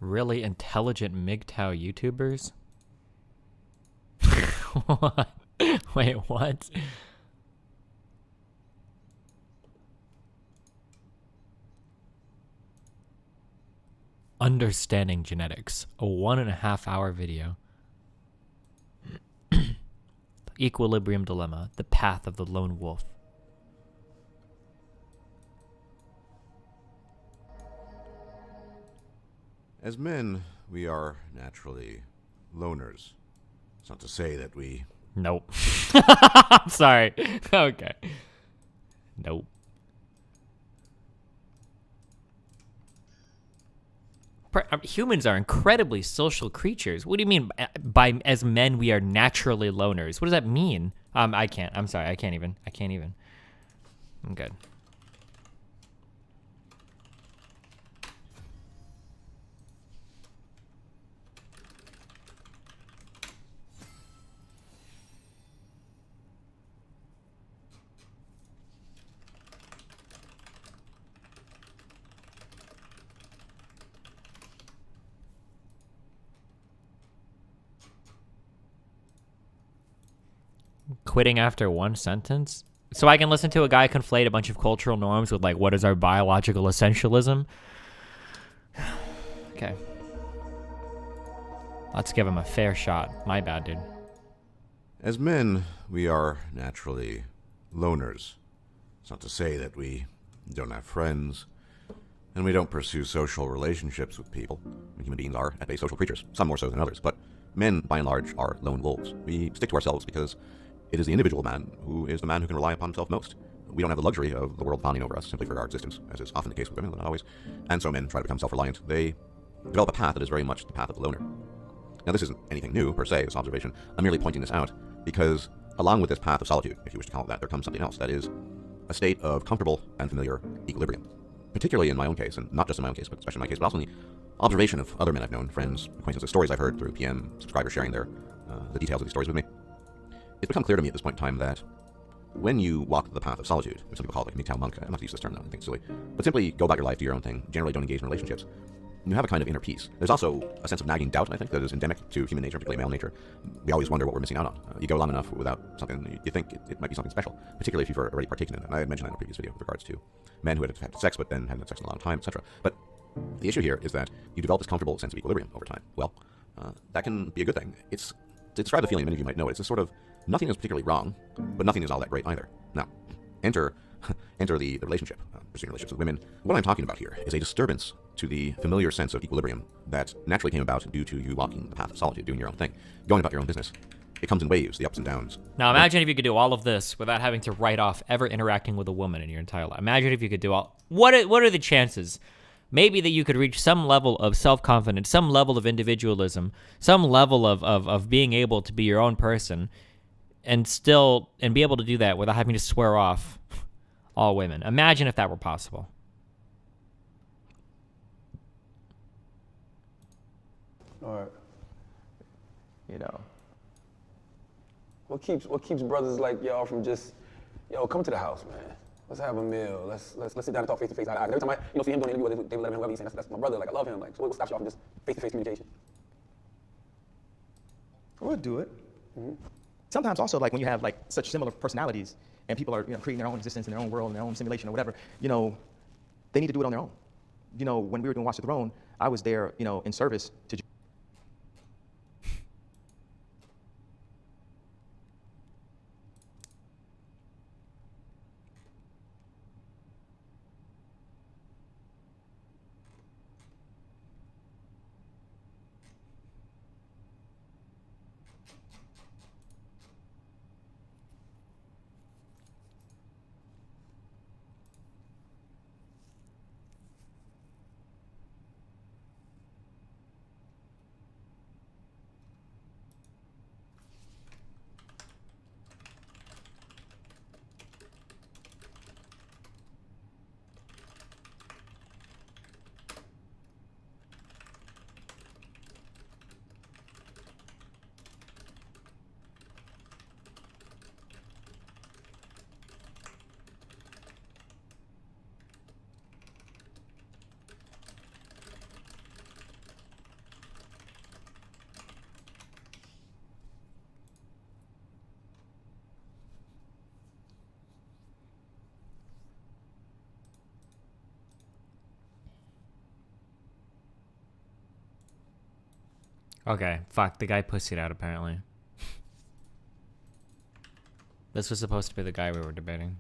Really intelligent mgtow YouTubers? What? Wait, what? Understanding genetics, a 1.5 hour video. Equilibrium dilemma, the path of the lone wolf. As men, we are naturally loners. It's not to say that we... Nope. I'm sorry. Okay. Nope. Humans are incredibly social creatures. What do you mean by as men we are naturally loners? What does that mean? I can't. I'm sorry. I can't even. I'm good. Quitting after one sentence? So I can listen to a guy conflate a bunch of cultural norms with, like, what is our biological essentialism? Okay. Let's give him a fair shot. My bad, dude. As men, we are naturally loners. It's not to say that we don't have friends, and we don't pursue social relationships with people. Human beings are, at base, social creatures, some more so than others, but men, by and large, are lone wolves. We stick to ourselves because it is the individual man who is the man who can rely upon himself most. We don't have the luxury of the world fawning over us simply for our existence, as is often the case with women, but not always. And so men try to become self-reliant. They develop a path that is very much the path of the loner. Now, this isn't anything new, per se, this observation. I'm merely pointing this out because along with this path of solitude, if you wish to call it that, there comes something else, that is a state of comfortable and familiar equilibrium. Particularly in my own case, and not just in my own case, but especially in my case, but also in the observation of other men I've known, friends, acquaintances, stories I've heard through PM subscribers sharing the details of these stories with me. It's become clear to me at this point in time that when you walk the path of solitude, some people call it like mgtow monk, I'm not to use this term now, I think it's silly, but simply go about your life, do your own thing, generally don't engage in relationships, you have a kind of inner peace. There's also a sense of nagging doubt, I think, that is endemic to human nature, particularly male nature. We always wonder what we're missing out on. You go long enough without something, you think it might be something special, particularly if you've already partaken in it. And I had mentioned that in a previous video with regards to men who had had sex but then hadn't had sex in a long time, etc. But the issue here is that you develop this comfortable sense of equilibrium over time. Well, that can be a good thing. It's, to describe the feeling, many of you might know it, it's a sort of, nothing is particularly wrong, but nothing is all that great either. Now, enter the relationship, pursuing relationships with women. What I'm talking about here is a disturbance to the familiar sense of equilibrium that naturally came about due to you walking the path of solitude, doing your own thing, going about your own business. It comes in waves, the ups and downs. Now imagine if you could do all of this without having to write off ever interacting with a woman in your entire life. Imagine if you could do all... What are the chances? Maybe that you could reach some level of self-confidence, some level of individualism, some level of being able to be your own person and be able to do that without having to swear off all women. Imagine if that were possible. Or, you know, what keeps brothers like y'all from just, yo, come to the house, man. Let's have a meal. Let's sit down and talk face to face. Every time I see him doing an interview with David Letterman, whoever he's saying, that's my brother. Like, I love him. Like, so what stops y'all from just face to face communication? I would do it. Mm-hmm. Sometimes also, like when you have like such similar personalities and people are, you know, creating their own existence in their own world, in their own simulation or whatever, you know, they need to do it on their own. You know, when we were doing Watch the Throne, I was there, you know, in service to Okay, fuck. The guy pussied out, apparently. This was supposed to be the guy we were debating.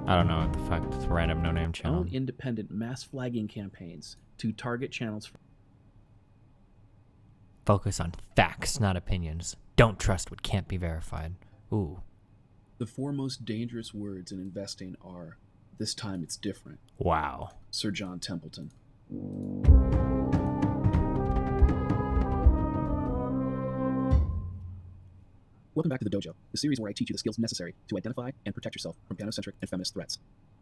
I don't know what the fuck. It's a random no-name channel. Own independent mass flagging campaigns to target channels. Focus on facts, not opinions. Don't trust what can't be verified. Ooh. The four most dangerous words in investing are, "This time it's different." Wow. Sir John Templeton. Welcome back to the Dojo, the series where I teach you the skills necessary to identify and protect yourself from panocentric and feminist threats.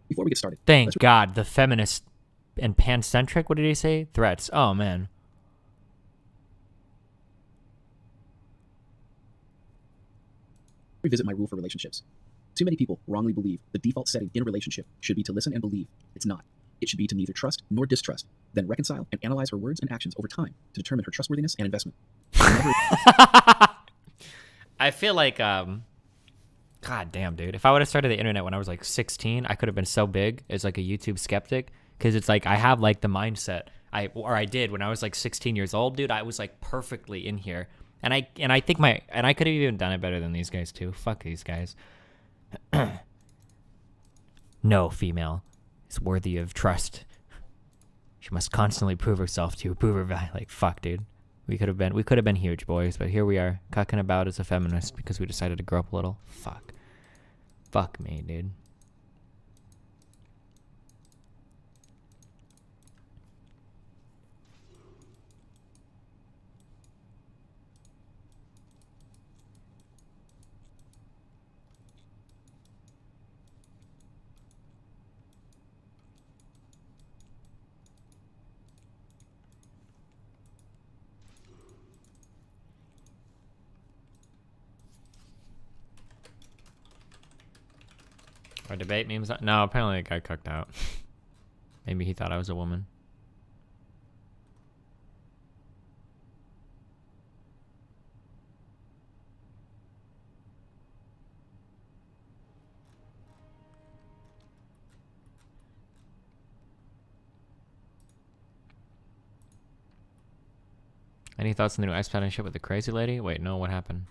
Before we get started, Thank God, the feminist and pancentric, what did he say? Threats. Oh, man. revisit my rule for relationships. Too many people wrongly believe the default setting in a relationship should be to listen and believe. It's not. It should be to neither trust nor distrust, then reconcile and analyze her words and actions over time to determine her trustworthiness and investment. I feel like, God damn, dude. If I would have started the internet when I was like 16, I could have been so big as like a YouTube skeptic. Because it's like I have like the mindset I did when I was like 16 years old, dude. I was like perfectly in here. And I think I could have even done it better than these guys too. Fuck these guys. No female is worthy of trust. She must constantly prove herself to prove her value. Like, fuck, dude. We could have been huge, boys, but here we are, cucking about as a feminist because we decided to grow up a little. Fuck. Fuck me, dude. Our debate memes? No, apparently it got cucked out. Maybe he thought I was a woman. Any thoughts on the new ice pattern ship with the crazy lady? Wait, no, what happened?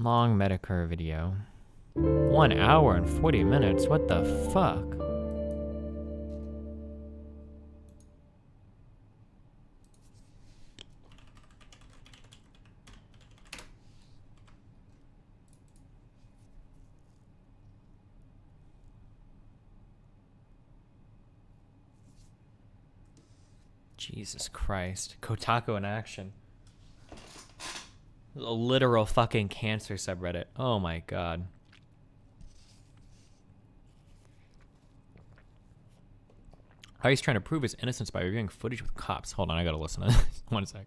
Long Medicare video. 1 hour and 40 minutes. What the fuck? Jesus Christ. Kotaku in action. A literal fucking cancer subreddit. Oh my god. How he's trying to prove his innocence by reviewing footage with cops. Hold on, I gotta listen to this. 1 sec.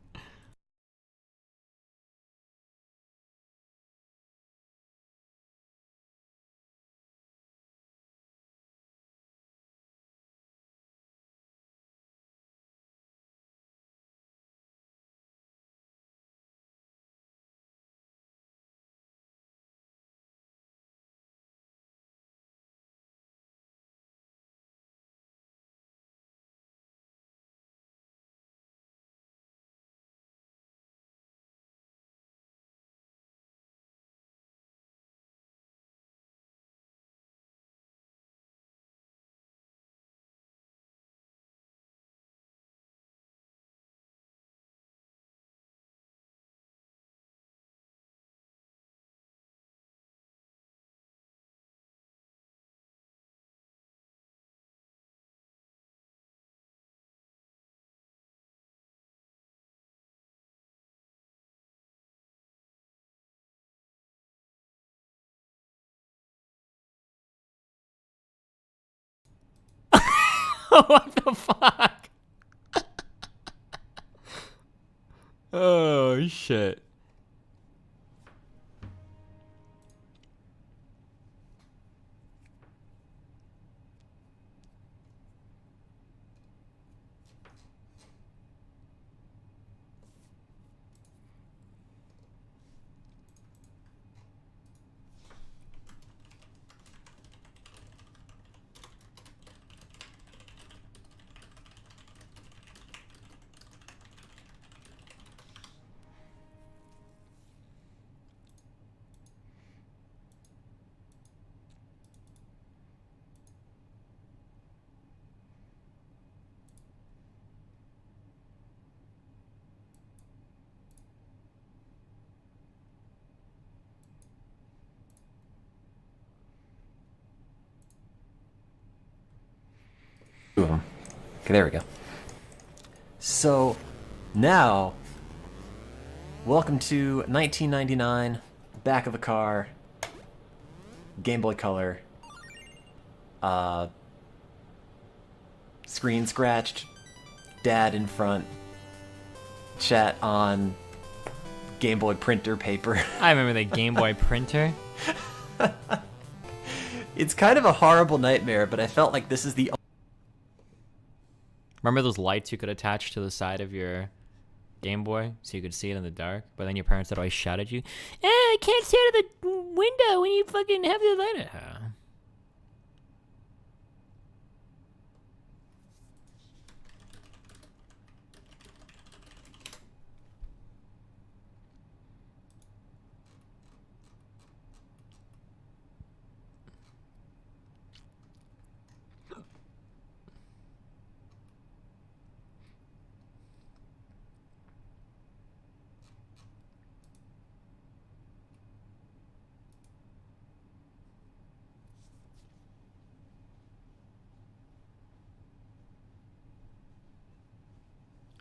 What the fuck? Oh shit. Two of them. Okay, there we go. So now, welcome to 1999, back of a car, Game Boy Color, screen scratched, dad in front, chat on Game Boy printer paper. I remember the Game Boy printer. It's kind of a horrible nightmare, but I felt like this is the Remember those lights you could attach to the side of your Game Boy so you could see it in the dark? But then your parents would always shout at you, I can't see out of the window when you fucking have the light.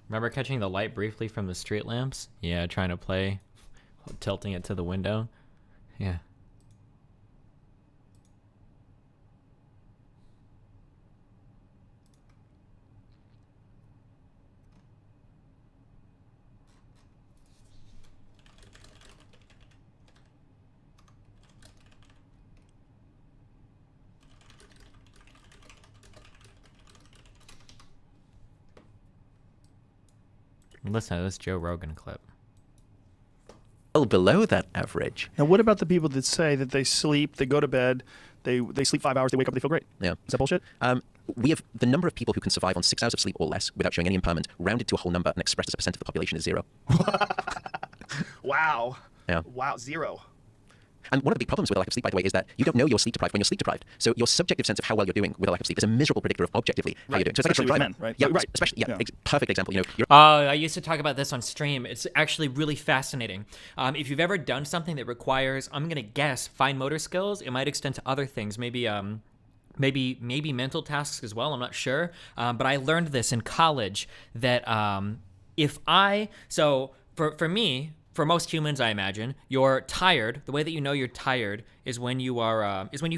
Remember catching the light briefly from the street lamps? Yeah, trying to play, tilting it to the window. Yeah. Listen to this Joe Rogan clip. Well below that average. And what about the people that say that they sleep, they go to bed, they sleep 5 hours, they wake up, they feel great? Yeah. Is that bullshit? We have the number of people who can survive on 6 hours of sleep or less without showing any impairment rounded to a whole number and expressed as a percent of the population is 0. Wow. Yeah. Wow, 0. And one of the big problems with a lack of sleep, by the way, is that you don't know you're sleep deprived when you're sleep deprived. So your subjective sense of how well you're doing with a lack of sleep is a miserable predictor of objectively how you're doing. So it's Especially like a with drunk men, right? Yeah, Right. especially, Yeah. Perfect example. You know, you're I used to talk about this on stream. It's actually really fascinating. If you've ever done something that requires, I'm gonna guess, fine motor skills, it might extend to other things. Maybe mental tasks as well. I'm not sure. But I learned this in college that for me. For most humans, I imagine, you're tired. The way that you know you're tired is when you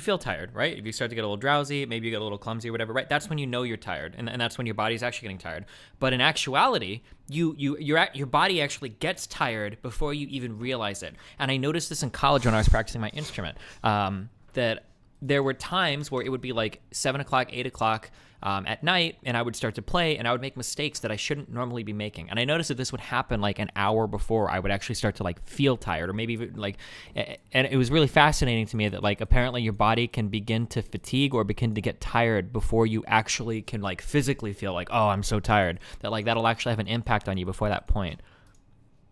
feel tired, right? If you start to get a little drowsy, maybe you get a little clumsy or whatever, right? That's when you know you're tired, and that's when your body's actually getting tired. But in actuality, your body actually gets tired before you even realize it. And I noticed this in college when I was practicing my instrument, that there were times where it would be like 7 o'clock, 8 o'clock at night, and I would start to play, and I would make mistakes that I shouldn't normally be making. And I noticed that this would happen like an hour before I would actually start to like feel tired, or maybe like, and it was really fascinating to me that like apparently your body can begin to fatigue or begin to get tired before you actually can like physically feel like, oh, I'm so tired. That like that'll actually have an impact on you before that point.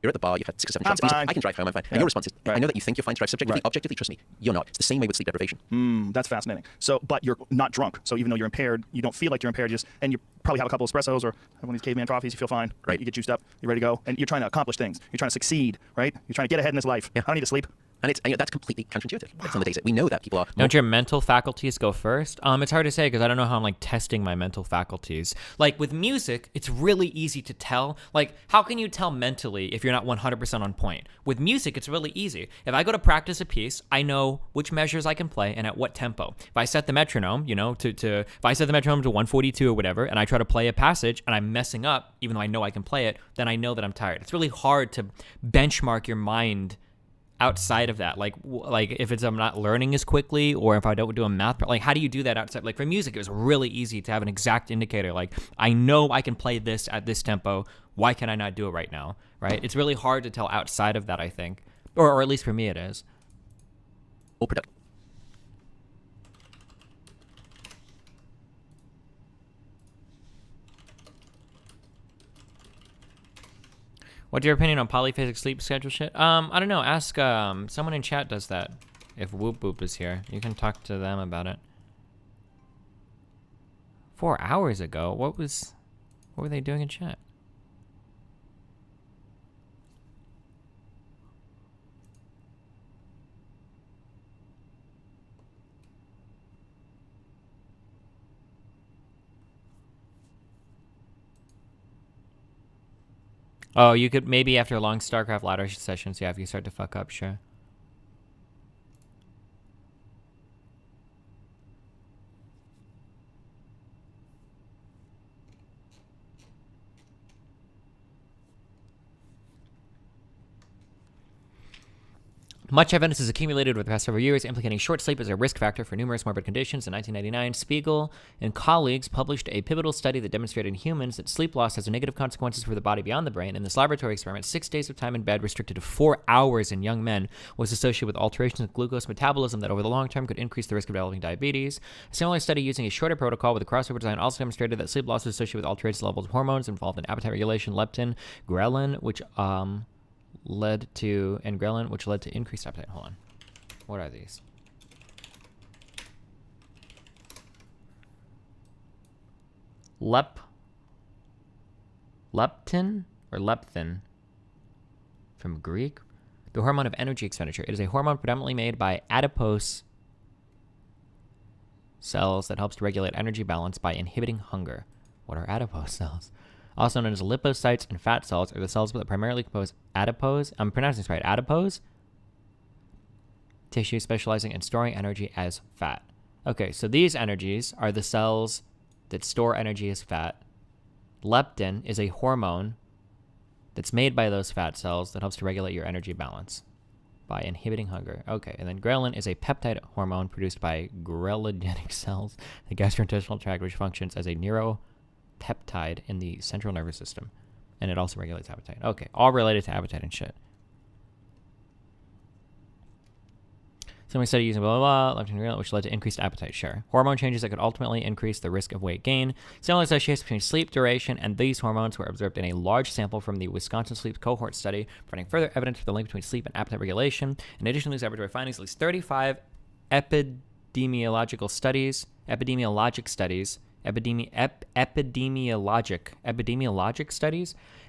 You're at the bar, you've had 6 or 7 I'm shots. And you say, fine. I can drive home, I'm fine. Yeah. And your response is, I Right. know that you think you're fine to drive subjectively. Right. Objectively, trust me, you're not. It's the same way with sleep deprivation. That's fascinating. So, but you're not drunk. So even though you're impaired, you don't feel like you're impaired. And you probably have a couple espressos or have one of these caveman coffees. You feel fine. Right. You get juiced up. You're ready to go. And you're trying to accomplish things. You're trying to succeed, right? You're trying to get ahead in this life. Yeah. I don't need to sleep. And it's, that's completely counterintuitive. That's on the data. We know that people are Don't your mental faculties go first? It's hard to say because I don't know how I'm like testing my mental faculties. Like with music, it's really easy to tell. Like, how can you tell mentally if you're not 100% on point? With music, it's really easy. If I go to practice a piece, I know which measures I can play and at what tempo. If I set the metronome, if I set the metronome to 142 or whatever, and I try to play a passage and I'm messing up, even though I know I can play it, then I know that I'm tired. It's really hard to benchmark your mind outside of that, like if I'm not learning as quickly, or if I don't do a math, like how do you do that outside? Like for music, it was really easy to have an exact indicator. Like I know I can play this at this tempo. Why can I not do it right now? Right? It's really hard to tell outside of that, I think, or at least for me, it is. productive. What's your opinion on polyphasic sleep schedule shit? I don't know. Ask someone in chat does that. If woopboop is here, you can talk to them about it. 4 hours ago, what were they doing in chat? Oh, you could maybe after long StarCraft ladder sessions, yeah, if you start to fuck up, sure. Much evidence has accumulated over the past several years implicating short sleep as a risk factor for numerous morbid conditions. In 1999, Spiegel and colleagues published a pivotal study that demonstrated in humans that sleep loss has negative consequences for the body beyond the brain. In this laboratory experiment, 6 days of time in bed restricted to 4 hours in young men was associated with alterations in glucose metabolism that over the long term could increase the risk of developing diabetes. A similar study using a shorter protocol with a crossover design also demonstrated that sleep loss was associated with alterated levels of hormones involved in appetite regulation, leptin, ghrelin, which led to increased appetite. Hold on. What are these? Leptin or leptin from Greek? The hormone of energy expenditure. It is a hormone predominantly made by adipose cells that helps to regulate energy balance by inhibiting hunger. What are adipose cells? Also known as lipocytes and fat cells, are the cells that primarily compose adipose, I'm pronouncing this right, adipose tissue specializing in storing energy as fat. Okay, so these energies are the cells that store energy as fat. Leptin is a hormone that's made by those fat cells that helps to regulate your energy balance by inhibiting hunger. Okay, and then ghrelin is a peptide hormone produced by ghrelogenic cells, the gastrointestinal tract, which functions as a neuropeptide in the central nervous system. And it also regulates appetite. Okay, all related to appetite and shit. Somebody study using blah, blah, blah, leptin and ghrelin, which led to increased appetite, sure. Hormone changes that could ultimately increase the risk of weight gain. Similar associations between sleep duration and these hormones were observed in a large sample from the Wisconsin Sleep Cohort Study, providing further evidence for the link between sleep and appetite regulation. In addition to these laboratory findings, at least 35 epidemiologic studies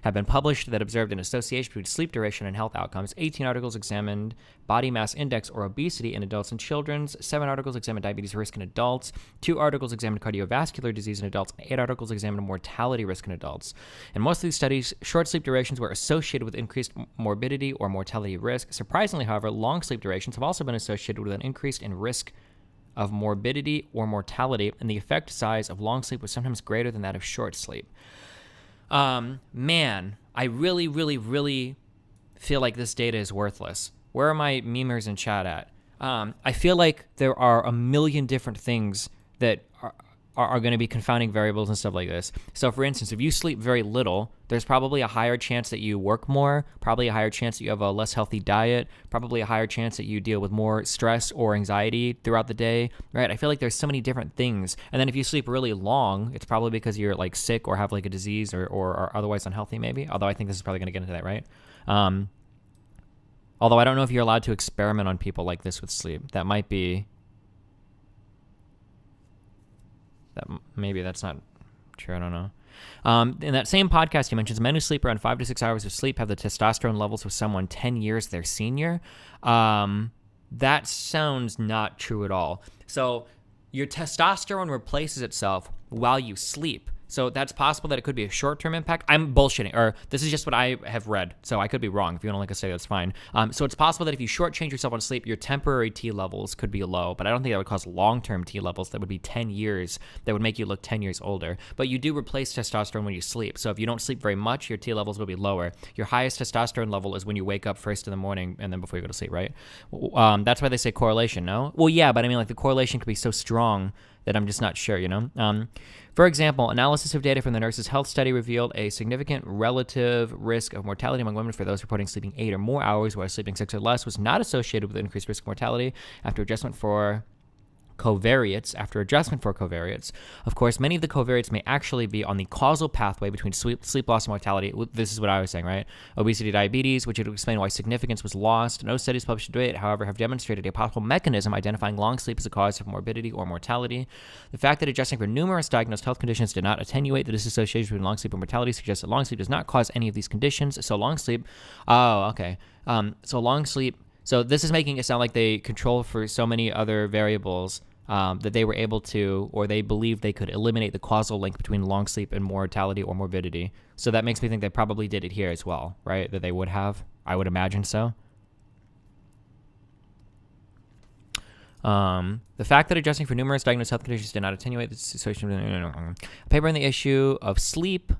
have been published that observed an association between sleep duration and health outcomes. 18 articles examined body mass index or obesity in adults and children. 7 articles examined diabetes risk in adults. 2 articles examined cardiovascular disease in adults. And 8 articles examined mortality risk in adults. In most of these studies, short sleep durations were associated with increased morbidity or mortality risk. Surprisingly, however, long sleep durations have also been associated with an increase in risk of morbidity or mortality, and the effect size of long sleep was sometimes greater than that of short sleep. Man, I really, really, really feel like this data is worthless. Where are my memers in chat at? I feel like there are a million different things that are going to be confounding variables and stuff like this. So for instance, if you sleep very little, there's probably a higher chance that you work more, probably a higher chance that you have a less healthy diet, probably a higher chance that you deal with more stress or anxiety throughout the day, right? I feel like there's so many different things. And then if you sleep really long, it's probably because you're like sick or have like a disease or are otherwise unhealthy maybe, although I think this is probably going to get into that, right? Although I don't know if you're allowed to experiment on people like this with sleep. That might be... maybe that's not true, I don't know. In that same podcast, he mentions men who sleep around 5 to 6 hours of sleep have the testosterone levels of someone 10 years their senior. That sounds not true at all. So your testosterone replaces itself while you sleep. So that's possible that it could be a short-term impact. I'm bullshitting, or this is just what I have read, so I could be wrong. If you want to say that's fine. So it's possible that if you shortchange yourself on sleep, your temporary T levels could be low, but I don't think that would cause long-term T levels that would be 10 years, that would make you look 10 years older. But you do replace testosterone when you sleep. So if you don't sleep very much, your T levels will be lower. Your highest testosterone level is when you wake up first in the morning and then before you go to sleep, right? That's why they say correlation, no? Well, yeah, but I mean, like, the correlation could be so strong that I'm just not sure, you know? For example, analysis of data from the Nurses' Health Study revealed a significant relative risk of mortality among women for those reporting sleeping 8 or more hours, whereas sleeping 6 or less was not associated with increased risk of mortality after adjustment for covariates. Of course, many of the covariates may actually be on the causal pathway between sleep loss and mortality. This is what I was saying, right? Obesity, diabetes, which would explain why significance was lost. No studies published to date, however, have demonstrated a possible mechanism identifying long sleep as a cause of morbidity or mortality. The fact that adjusting for numerous diagnosed health conditions did not attenuate the disassociation between long sleep and mortality suggests that long sleep does not cause any of these conditions. So long sleep, so this is making it sound like they control for so many other variables that they were able to, or they believed they could eliminate the causal link between long sleep and mortality or morbidity. So that makes me think they probably did it here as well, right? That they would have. I would imagine so. The fact that adjusting for numerous diagnosed health conditions did not attenuate the situation. A paper in the issue of Sleep.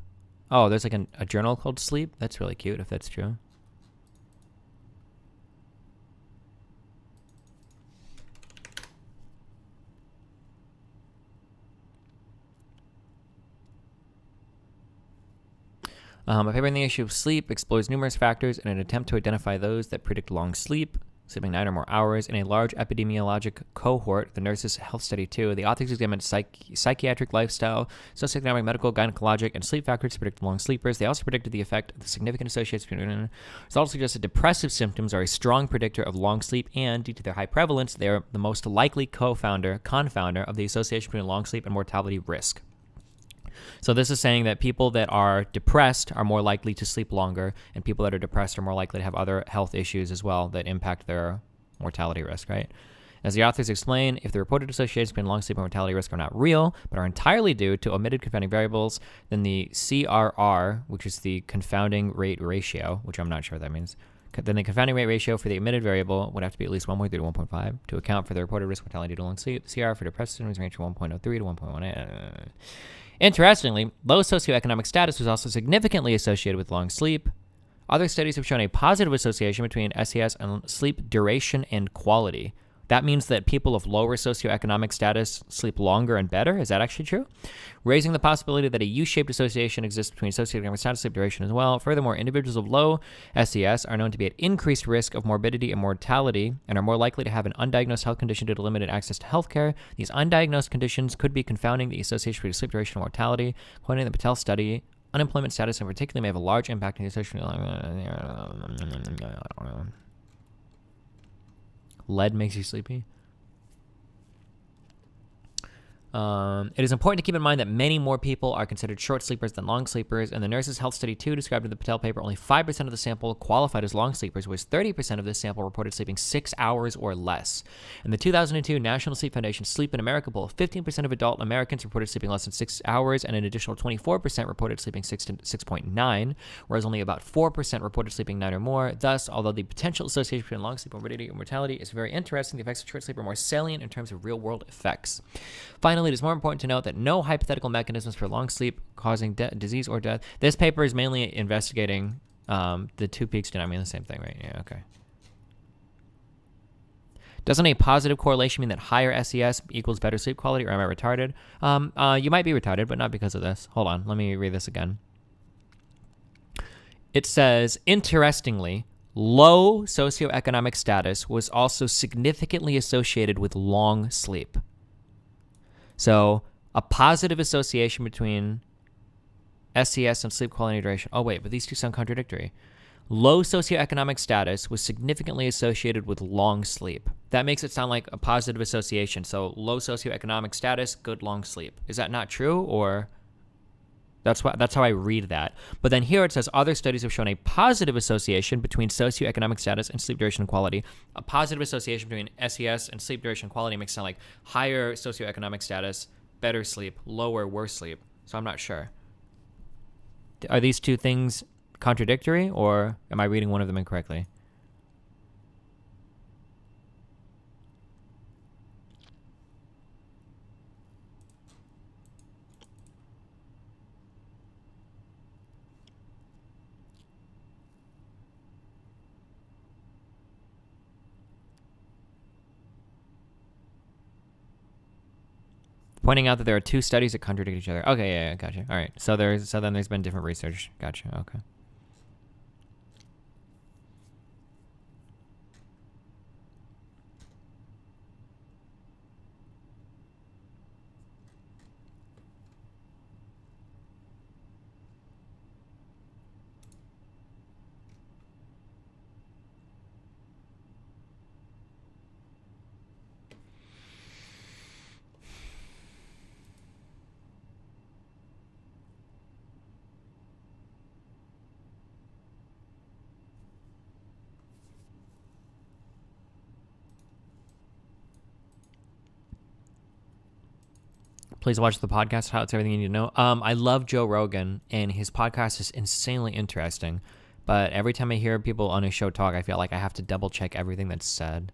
Oh, there's like a journal called Sleep. That's really cute if that's true. A paper in the issue of Sleep explores numerous factors in an attempt to identify those that predict long sleep, sleeping 9 or more hours, in a large epidemiologic cohort, the Nurses' Health Study 2. The authors examined psychiatric, lifestyle, socioeconomic, medical, gynecologic, and sleep factors to predict long sleepers. They also predicted the effect of the significant associations between results suggest that depressive symptoms are a strong predictor of long sleep, and due to their high prevalence, they are the most likely confounder of the association between long sleep and mortality risk. So this is saying that people that are depressed are more likely to sleep longer, and people that are depressed are more likely to have other health issues as well that impact their mortality risk, right? As the authors explain, if the reported associations between long sleep and mortality risk are not real, but are entirely due to omitted confounding variables, then the CRR, which is the confounding rate ratio, which I'm not sure what that means, then the confounding rate ratio for the omitted variable would have to be at least 1.3 to 1.5 to account for the reported risk of mortality due to long sleep. The CRR for depressed symptoms range from 1.03 to 1.18. Interestingly, low socioeconomic status was also significantly associated with long sleep. Other studies have shown a positive association between SES and sleep duration and quality. That means that people of lower socioeconomic status sleep longer and better. Is that actually true? Raising the possibility that a U-shaped association exists between socioeconomic status and sleep duration as well. Furthermore, individuals of low SES are known to be at increased risk of morbidity and mortality and are more likely to have an undiagnosed health condition due to limited access to healthcare. These undiagnosed conditions could be confounding the association between sleep duration and mortality. According to the Patel study, unemployment status in particular may have a large impact on the association. Lead makes you sleepy. It is important to keep in mind that many more people are considered short sleepers than long sleepers. In the Nurses' Health Study 2 described in the Patel paper, only 5% of the sample qualified as long sleepers, whereas 30% of this sample reported sleeping 6 hours or less. In the 2002 National Sleep Foundation Sleep in America poll, 15% of adult Americans reported sleeping less than 6 hours, and an additional 24% reported sleeping 6.9, whereas only about 4% reported sleeping 9 or more. Thus, although the potential association between long sleep, morbidity, and mortality is very interesting, the effects of short sleep are more salient in terms of real-world effects. Finally, it is more important to note that no hypothetical mechanisms for long sleep causing disease or death. This paper is mainly investigating the two peaks did not mean the same thing, right? Yeah, okay. Doesn't a positive correlation mean that higher SES equals better sleep quality, or am I retarded? You might be retarded, but not because of this. Hold on, let me read this again. It says, interestingly, low socioeconomic status was also significantly associated with long sleep. So a positive association between SES and sleep quality and duration. Oh, wait, but these two sound contradictory. Low socioeconomic status was significantly associated with long sleep. That makes it sound like a positive association. So low socioeconomic status, good long sleep. Is that not true, or That's how I read that. But then here it says other studies have shown a positive association between socioeconomic status and sleep duration quality. A positive association between SES and sleep duration quality makes it sound like higher socioeconomic status, better sleep, lower, worse sleep. So I'm not sure. Are these two things contradictory, or am I reading one of them incorrectly? Pointing out that there are two studies that contradict each other. Okay, yeah, gotcha. All right. So then there's been different research. Gotcha. Okay. Please watch the podcast. How it's everything you need to know. I love Joe Rogan, and his podcast is insanely interesting. But every time I hear people on his show talk, I feel like I have to double check everything that's said.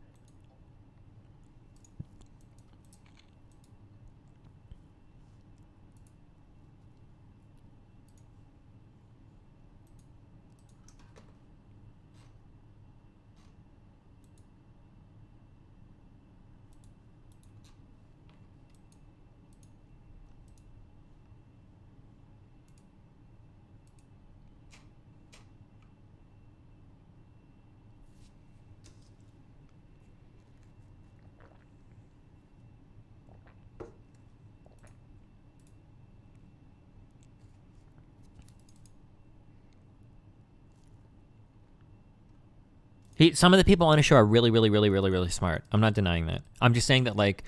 Some of the people on the show are really, really, really, really, really smart. I'm not denying that. I'm just saying that, like,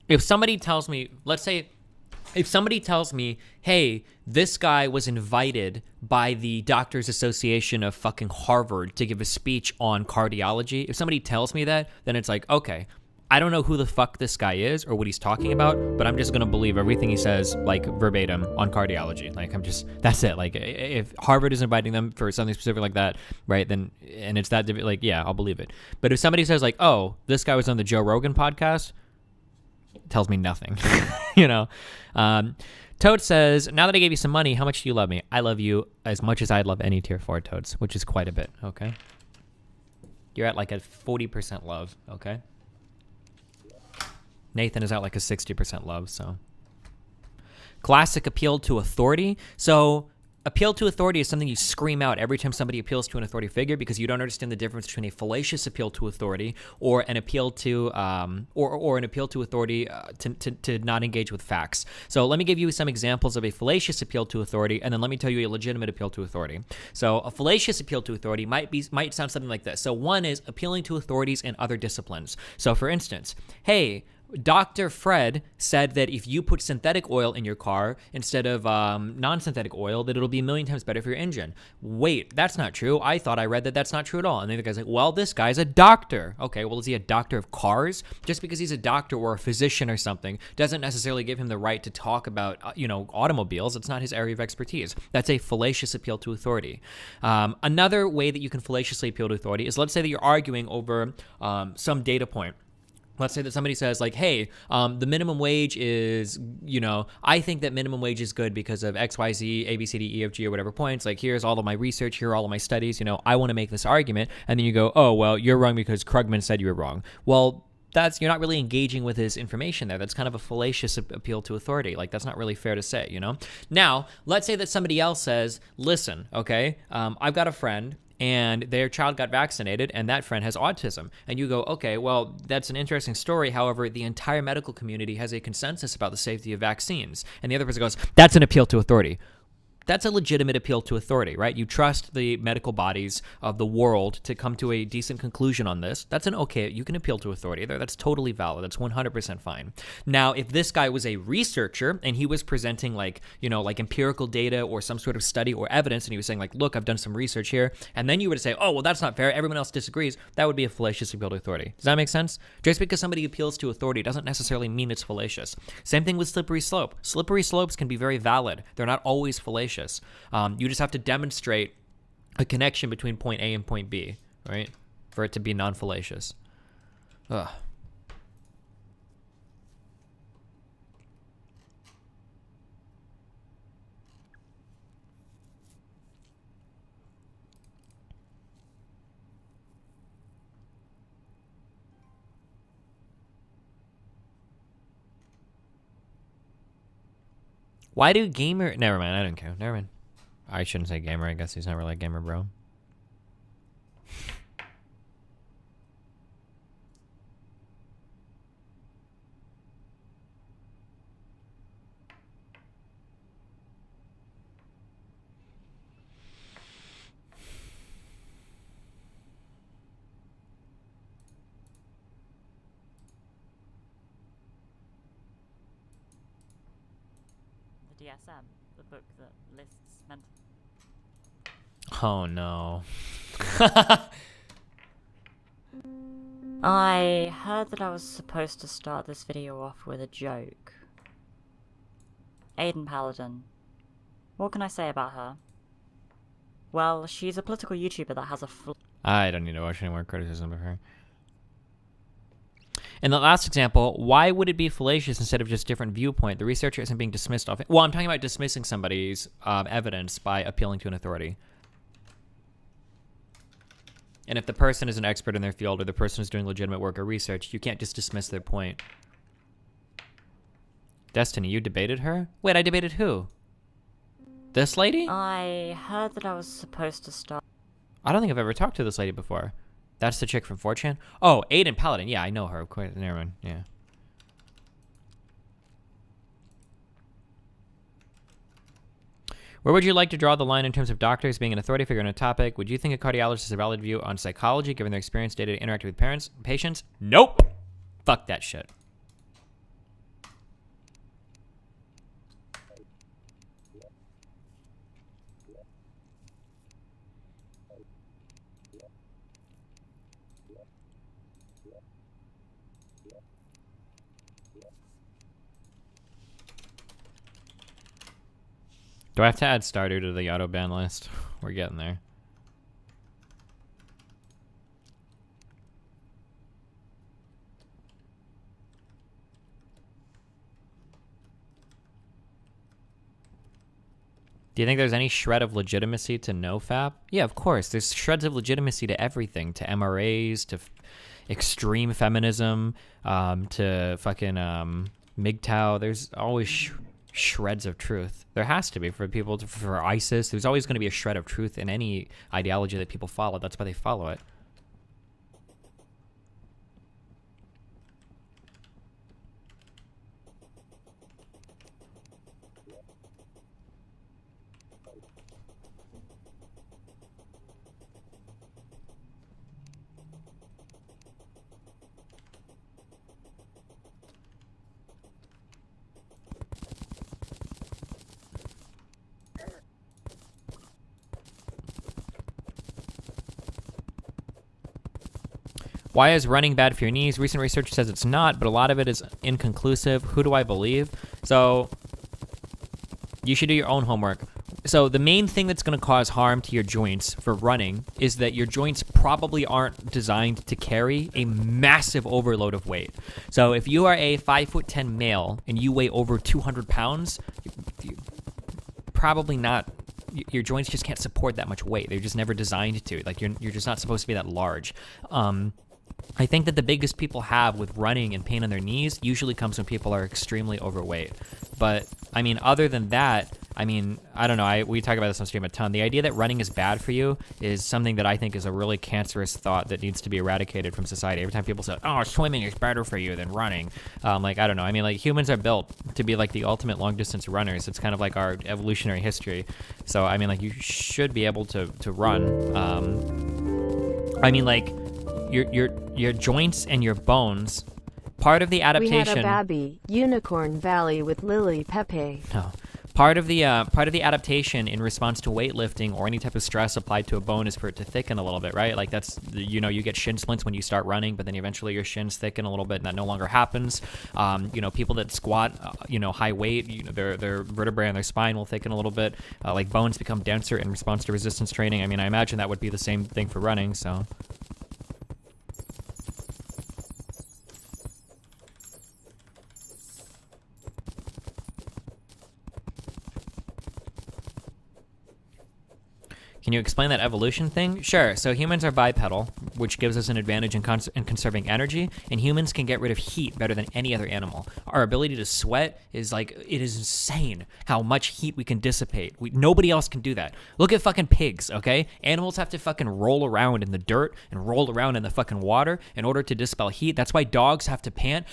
if somebody tells me, let's say, if somebody tells me, hey, this guy was invited by the Doctors Association of fucking Harvard to give a speech on cardiology, if somebody tells me that, then it's like, okay, I don't know who the fuck this guy is or what he's talking about, but I'm just going to believe everything he says, like, verbatim on cardiology. Like, that's it. Like, if Harvard is inviting them for something specific like that, right, then, and it's that, like, yeah, I'll believe it. But if somebody says, like, oh, this guy was on the Joe Rogan podcast, it tells me nothing, you know? Toad says, now that I gave you some money, how much do you love me? I love you as much as I'd love any tier 4 Toads, which is quite a bit, okay? You're at, like, a 40% love, okay? Nathan is at like a 60% love, so. Classic appeal to authority. So appeal to authority is something you scream out every time somebody appeals to an authority figure because you don't understand the difference between a fallacious appeal to authority or an appeal to or an appeal to authority to not engage with facts. So let me give you some examples of a fallacious appeal to authority, and then let me tell you a legitimate appeal to authority. So a fallacious appeal to authority might sound something like this. So one is appealing to authorities in other disciplines. So for instance, hey, Dr. Fred said that if you put synthetic oil in your car instead of non-synthetic oil, that it'll be a million times better for your engine. Wait, that's not true. I thought I read that that's not true at all. And the other guy's like, well, this guy's a doctor. Okay, well, is he a doctor of cars? Just because he's a doctor or a physician or something doesn't necessarily give him the right to talk about, automobiles. It's not his area of expertise. That's a fallacious appeal to authority. Another way that you can fallaciously appeal to authority is, let's say that you're arguing over some data point. Let's say that somebody says, like, hey, the minimum wage is, I think that minimum wage is good because of X, Y, Z, A, B, C, D, E, F, G, or whatever points. Like, here's all of my research, here are all of my studies, I want to make this argument. And then you go, oh, well, you're wrong because Krugman said you were wrong. Well, you're not really engaging with his information there. That's kind of a fallacious appeal to authority. Like, that's not really fair to say, Now, let's say that somebody else says, listen, okay, I've got a friend, and their child got vaccinated, and that friend has autism. And you go, okay, well, that's an interesting story. However, the entire medical community has a consensus about the safety of vaccines. And the other person goes, that's an appeal to authority. That's a legitimate appeal to authority, right? You trust the medical bodies of the world to come to a decent conclusion on this. That's you can appeal to authority there. That's totally valid. That's 100% fine. Now, if this guy was a researcher and he was presenting like empirical data or some sort of study or evidence, and he was saying like, look, I've done some research here, and then you were to say, oh, well, that's not fair, everyone else disagrees, that would be a fallacious appeal to authority. Does that make sense? Just because somebody appeals to authority doesn't necessarily mean it's fallacious. Same thing with slippery slope. Slippery slopes can be very valid. They're not always fallacious. You just have to demonstrate a connection between point A and point B, right? For it to be non-fallacious. Ugh. Why do gamer... Never mind, I don't care. Never mind. I shouldn't say gamer. I guess he's not really a gamer, bro. DSM, the book that lists mental. Oh no. I heard that I was supposed to start this video off with a joke. Aiden Paladin. What can I say about her? Well, she's a political YouTuber that has a I don't need to watch any more criticism of her. In the last example, why would it be fallacious instead of just different viewpoint? The researcher isn't being dismissed off it. Well, I'm talking about dismissing somebody's evidence by appealing to an authority. And if the person is an expert in their field or the person is doing legitimate work or research, you can't just dismiss their point. Destiny, you debated her? Wait, I debated who? This lady? I heard that I was supposed to start... I don't think I've ever talked to this lady before. That's the chick from 4chan? Oh, Aiden Paladin. Yeah, I know her. Of course. Never mind. Yeah. Where would you like to draw the line in terms of doctors being an authority figure on a topic? Would you think a cardiologist is a valid view on psychology, given their experience data to interact with patients? Nope. Fuck that shit. Do I have to add Stardew to the auto ban list? We're getting there. Do you think there's any shred of legitimacy to NoFap? Yeah, of course. There's shreds of legitimacy to everything. To MRAs, to extreme feminism, to fucking mgtow. There's always shreds of truth. There has to be for people, for ISIS. There's always going to be a shred of truth in any ideology that people follow. That's why they follow it. Why is running bad for your knees? Recent research says it's not, but a lot of it is inconclusive. Who do I believe? So you should do your own homework. So the main thing that's going to cause harm to your joints for running is that your joints probably aren't designed to carry a massive overload of weight. So if you are a 5'10" male and you weigh over 200 pounds, probably not. Your joints just can't support that much weight. They're just never designed to. Like you're just not supposed to be that large. I think that the biggest people have with running and pain on their knees usually comes when people are extremely overweight. But, I mean, other than that, I mean, I don't know. We talk about this on stream a ton. The idea that running is bad for you is something that I think is a really cancerous thought that needs to be eradicated from society. Every time people say, "Oh, swimming is better for you than running," like, I don't know. I mean, like, humans are built to be like the ultimate long distance runners. It's kind of like our evolutionary history. So I mean, like, you should be able to run. I mean, like, your joints and your bones. Part of the adaptation. We had a babby, Unicorn Valley with Lily Pepe. No. Part of the adaptation in response to weightlifting or any type of stress applied to a bone is for it to thicken a little bit, right? Like, that's, you know, you get shin splints when you start running, but then eventually your shins thicken a little bit, and that no longer happens. You know, people that squat, you know, high weight, you know, their vertebrae and their spine will thicken a little bit. Like, bones become denser in response to resistance training. I mean, I imagine that would be the same thing for running, so. Can you explain that evolution thing? Sure. So humans are bipedal, which gives us an advantage in conserving energy, and humans can get rid of heat better than any other animal. Our ability to sweat is like, it is insane how much heat we can dissipate. Nobody else can do that. Look at fucking pigs, okay? Animals have to fucking roll around in the dirt and roll around in the fucking water in order to dispel heat. That's why dogs have to pant.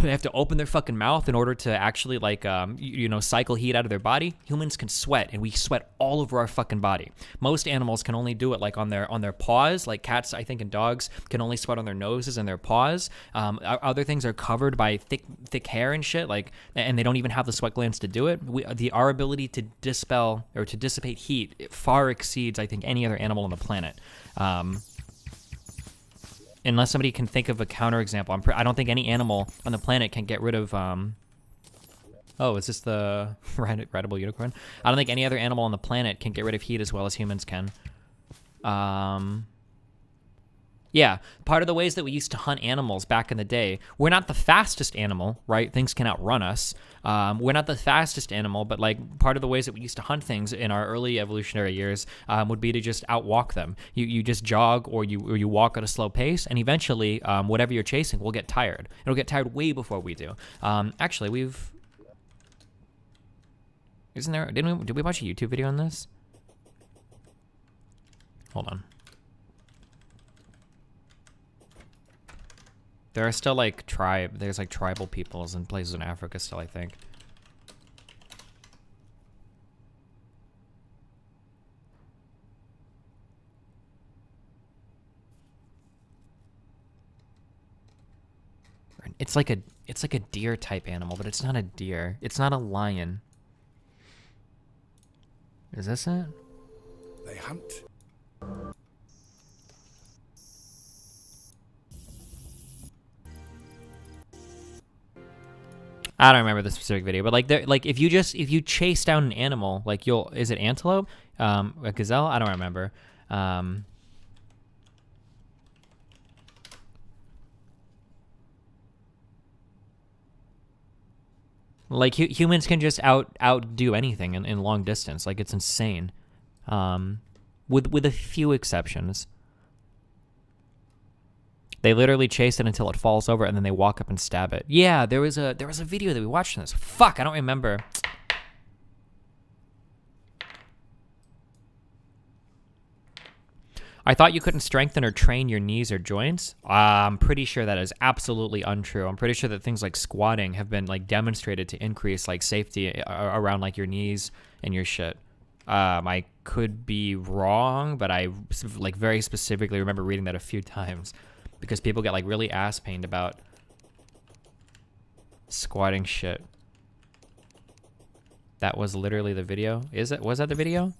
They have to open their fucking mouth in order to actually, like, you know, cycle heat out of their body. Humans can sweat, and we sweat all over our fucking body. Most animals can only do it like on their paws. Like cats, I think, and dogs can only sweat on their noses and their paws. Other things are covered by thick hair and shit. Like, and they don't even have the sweat glands to do it. Our ability to dispel or to dissipate heat, it far exceeds, I think, any other animal on the planet. Unless somebody can think of a counterexample, I don't think any animal on the planet can get rid of. Oh, is this the rideable unicorn? I don't think any other animal on the planet can get rid of heat as well as humans can. Yeah, part of the ways that we used to hunt animals back in the day, we're not the fastest animal, right? Things can outrun us. We're not the fastest animal, but like part of the ways that we used to hunt things in our early evolutionary years would be to just outwalk them. You just jog or you walk at a slow pace, and eventually whatever you're chasing will get tired. It'll get tired way before we do. Actually, did we watch a YouTube video on this? Hold on. There are still like there's like tribal peoples in places in Africa still, I think. It's like a deer type animal, but it's not a deer. It's not a lion. Is this it? They hunt. I don't remember the specific video, but like if you chase down an animal, like is it antelope? A gazelle? I don't remember. Like humans can just outdo anything in long distance. Like, it's insane. With a few exceptions. They literally chase it until it falls over, and then they walk up and stab it. Yeah, there was a video that we watched on this. Fuck, I don't remember. I thought you couldn't strengthen or train your knees or joints. I'm pretty sure that is absolutely untrue. I'm pretty sure that things like squatting have been like demonstrated to increase like safety around like your knees and your shit. I could be wrong, but I like very specifically remember reading that a few times because people get like really ass pained about squatting shit. That was literally the video. Was that the video?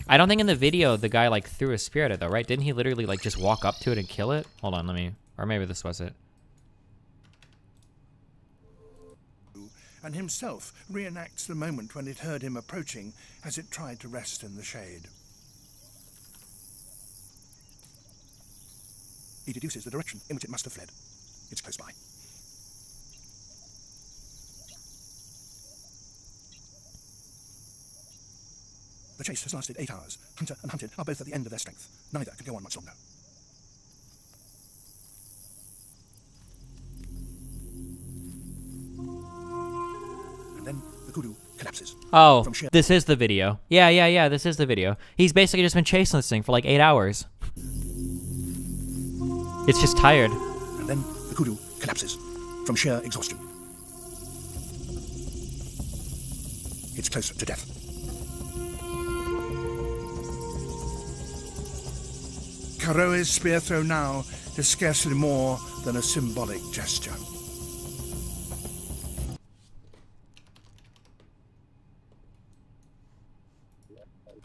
I don't think in the video the guy like threw a spear at it though, right? Didn't he literally like just walk up to it and kill it? Hold on, or maybe this was it. And himself reenacts the moment when it heard him approaching as it tried to rest in the shade. He deduces the direction in which it must have fled. It's close by. The chase has lasted 8 hours. Hunter and hunted are both at the end of their strength. Neither can go on much longer. And then the kudu collapses. Oh, From sheer this is the video. Yeah, this is the video. He's basically just been chasing this thing for like 8 hours. It's just tired. and then the kudu collapses from sheer exhaustion. It's close to death. Karoe's spear throw now is scarcely more than a symbolic gesture.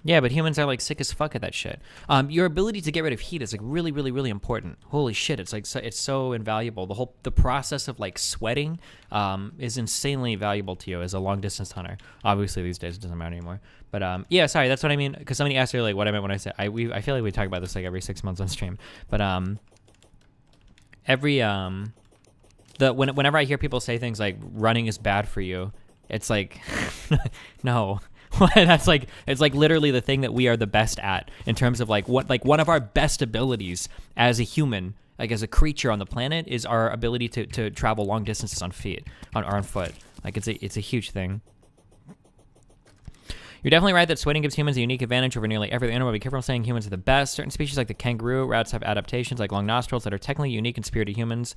Yeah, but humans are like sick as fuck at that shit. Your ability to get rid of heat is like really, really, really important. Holy shit, it's like it's so invaluable. The process of like sweating is insanely valuable to you as a long distance hunter. Obviously these days it doesn't matter anymore. But yeah, sorry, that's what I mean. Because somebody asked earlier like what I meant when I said I feel like we talk about this like every 6 months on stream. But whenever I hear people say things like running is bad for you, it's like no. That's like, it's like literally the thing that we are the best at in terms of like what, like one of our best abilities as a human, like as a creature on the planet, is our ability to travel long distances on foot. Like it's a huge thing. You're definitely right that sweating gives humans a unique advantage over nearly every other animal. Be careful saying humans are the best. Certain species like the kangaroo rats have adaptations like long nostrils that are technically unique and superior to humans.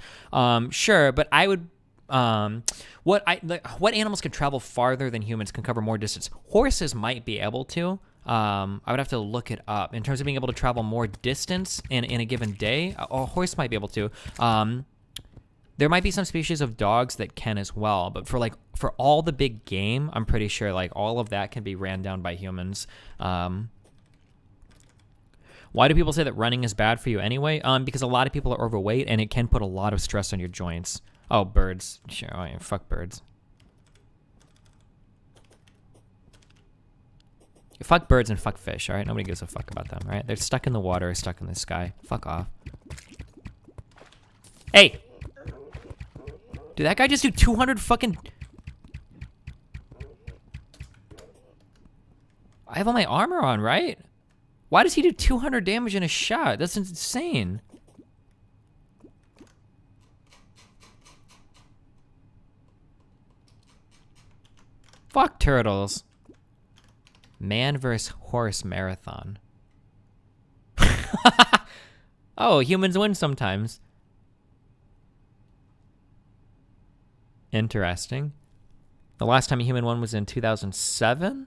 Sure, but I would what animals can travel farther than humans, can cover more distance? Horses might be able to. I would have to look it up. In terms of being able to travel more distance in a given day, a horse might be able to. There might be some species of dogs that can as well, but for all the big game, I'm pretty sure like all of that can be ran down by humans. Why do people say that running is bad for you anyway? Because a lot of people are overweight and it can put a lot of stress on your joints. Oh, birds. Sure, oh, yeah, fuck birds. Fuck birds and fuck fish, alright? Nobody gives a fuck about them, right? They're stuck in the water, stuck in the sky. Fuck off. Hey! Did that guy just do 200 fucking... I have all my armor on, right? Why does he do 200 damage in a shot? That's insane. Fuck turtles. Man versus horse marathon. Oh, humans win sometimes. Interesting. The last time a human won was in 2007?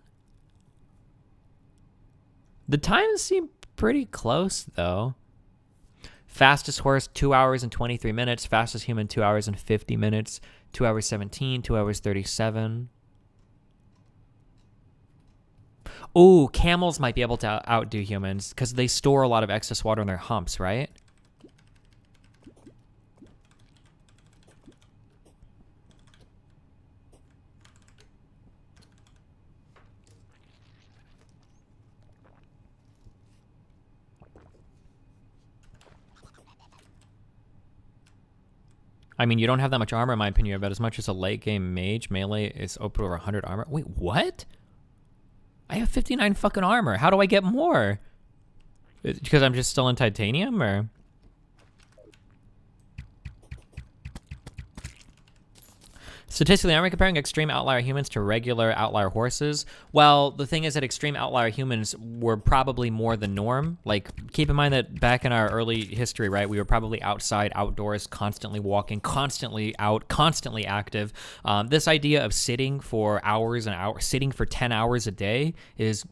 The times seem pretty close, though. Fastest horse, 2 hours and 23 minutes. Fastest human, 2 hours and 50 minutes. 2 hours 17, 2 hours 37. Ooh, camels might be able to outdo humans because they store a lot of excess water in their humps, right? I mean, you don't have that much armor, in my opinion, but as much as a late game mage, melee is open over 100 armor. Wait, what? I have 59 fucking armor. How do I get more? Because I'm just still in titanium, or? Statistically, aren't we comparing extreme outlier humans to regular outlier horses? Well, the thing is that extreme outlier humans were probably more the norm. Like, keep in mind that back in our early history, right, we were probably outside, outdoors, constantly walking, constantly out, constantly active. This idea of sitting for hours and hours, sitting for 10 hours a day is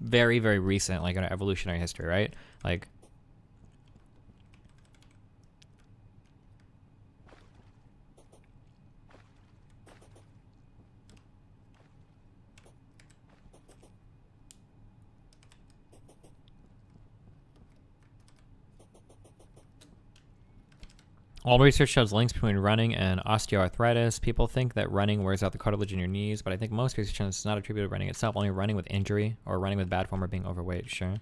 very, very recent, like in our evolutionary history, right? Like, all research shows links between running and osteoarthritis. People think that running wears out the cartilage in your knees, but I think most research shows it's not attributed to running itself, only running with injury or running with bad form or being overweight, sure.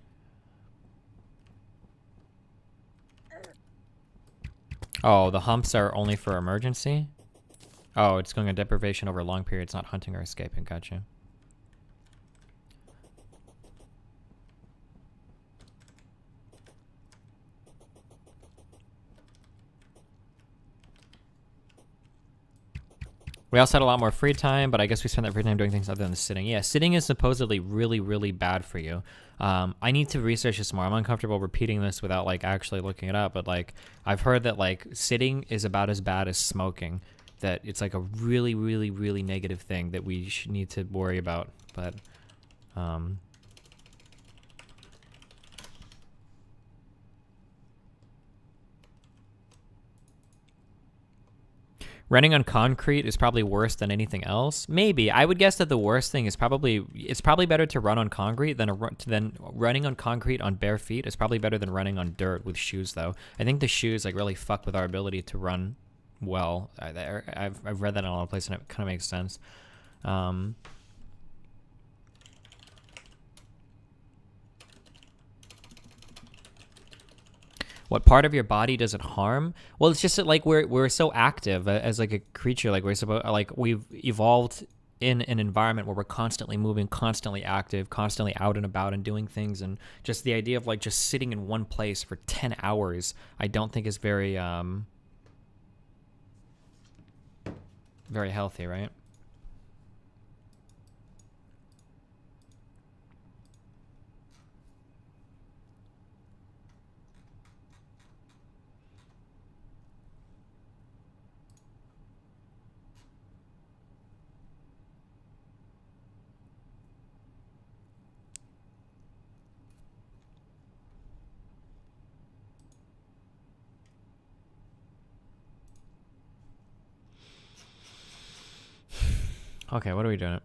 Oh, the humps are only for emergency? Oh, it's going on deprivation over long periods, not hunting or escaping, gotcha. We also had a lot more free time, but I guess we spent that free time doing things other than sitting. Yeah, sitting is supposedly really, really bad for you. I need to research this more. I'm uncomfortable repeating this without like actually looking it up, but like I've heard that like sitting is about as bad as smoking. That it's like a really, really, really negative thing that we need to worry about. But running on concrete is probably worse than anything else. Maybe. I would guess that the worst thing is it's probably better to run on concrete than running on concrete on bare feet. It's probably better than running on dirt with shoes, though. I think the shoes like really fuck with our ability to run well. I've read that in a lot of places, and it kind of makes sense. What part of your body does it harm? Well, it's just that, like we're so active as like a creature. Like we've evolved in an environment where we're constantly moving, constantly active, constantly out and about and doing things. And just the idea of like just sitting in one place for 10 hours, I don't think is very very healthy, right? Okay, what are we doing?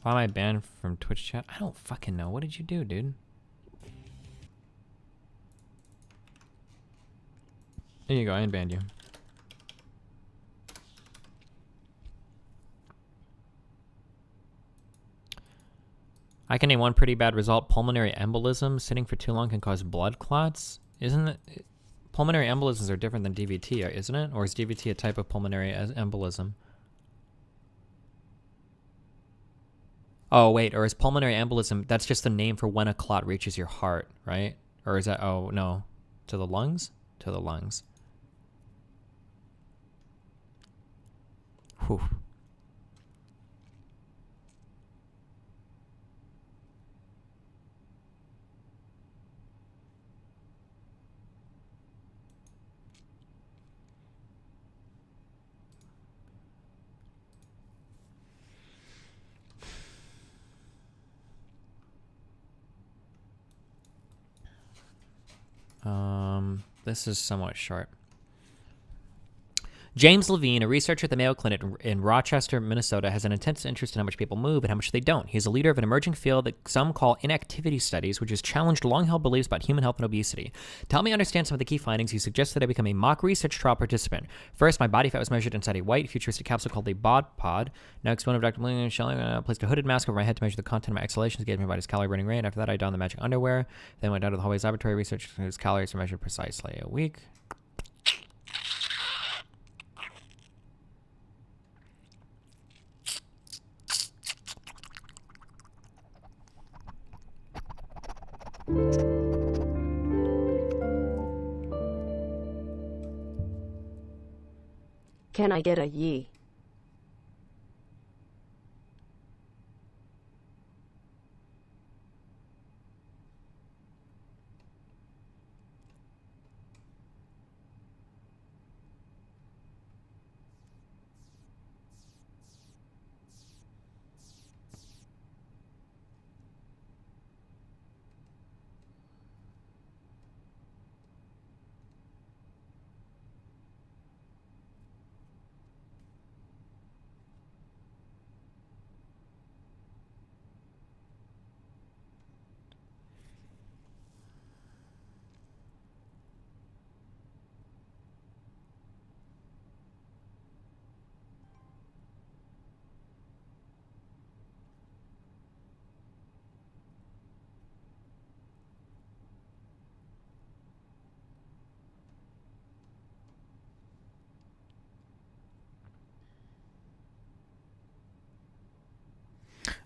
Why am I banned from Twitch chat? I don't fucking know. What did you do, dude? There you go, I unbanned you. I can name one pretty bad result. Pulmonary embolism. Sitting for too long can cause blood clots. Isn't it? Pulmonary embolisms are different than DVT, isn't it? Or is DVT a type of pulmonary embolism? Oh, wait. Or is pulmonary embolism, that's just the name for when a clot reaches your heart, right? Or is that, oh, no. To the lungs? To the lungs. Whew. This is somewhat short. James Levine, a researcher at the Mayo Clinic in Rochester, Minnesota, has an intense interest in how much people move and how much they don't. He's a leader of an emerging field that some call inactivity studies, which has challenged long-held beliefs about human health and obesity. To help me understand some of the key findings, he suggests that I become a mock research trial participant. First, my body fat was measured inside a white, futuristic capsule called the Bod Pod. Next, one of Dr. William Shelley placed a hooded mask over my head to measure the content of my exhalations, gave me body's calorie burning rate. After that, I donned the matching underwear. Then went down to the hallway's laboratory research whose calories are measured precisely a week. Can I get a yee?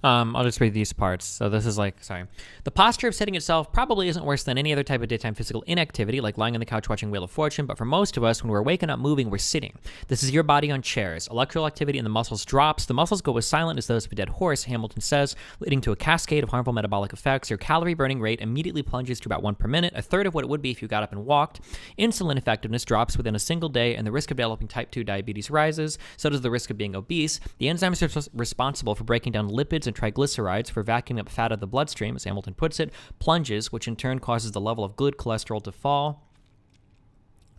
I'll just read these parts. So this is the posture of sitting itself probably isn't worse than any other type of daytime physical inactivity, like lying on the couch watching Wheel of Fortune, but for most of us, when we're waking up moving, we're sitting. This is your body on chairs. Electrical activity in the muscles drops. The muscles go as silent as those of a dead horse, Hamilton says, leading to a cascade of harmful metabolic effects. Your calorie burning rate immediately plunges to about 1 per minute, a third of what it would be if you got up and walked. Insulin effectiveness drops within a single day, and the risk of developing type 2 diabetes rises. So does the risk of being obese. The enzymes responsible for breaking down lipids and triglycerides, for vacuuming up fat out of the bloodstream, as Hamilton puts it, plunges, which in turn causes the level of good cholesterol to fall.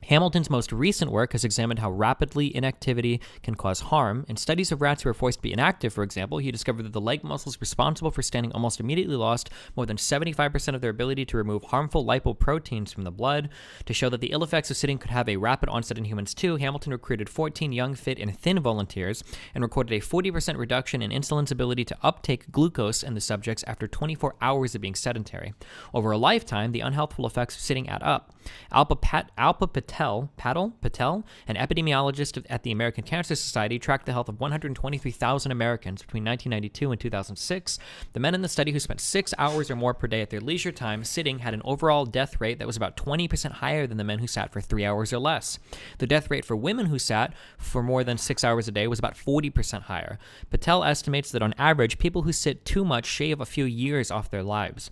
Hamilton's most recent work has examined how rapidly inactivity can cause harm. In studies of rats who were forced to be inactive, for example, he discovered that the leg muscles responsible for standing almost immediately lost more than 75% of their ability to remove harmful lipoproteins from the blood. To show that the ill effects of sitting could have a rapid onset in humans too, Hamilton recruited 14 young, fit, and thin volunteers and recorded a 40% reduction in insulin's ability to uptake glucose in the subjects after 24 hours of being sedentary. Over a lifetime, the unhealthful effects of sitting add up. Alpa Patel, an epidemiologist at the American Cancer Society, tracked the health of 123,000 Americans between 1992 and 2006. The men in the study who spent 6 hours or more per day at their leisure time sitting had an overall death rate that was about 20% higher than the men who sat for 3 hours or less. The death rate for women who sat for more than 6 hours a day was about 40% higher. Patel estimates that on average, people who sit too much shave a few years off their lives.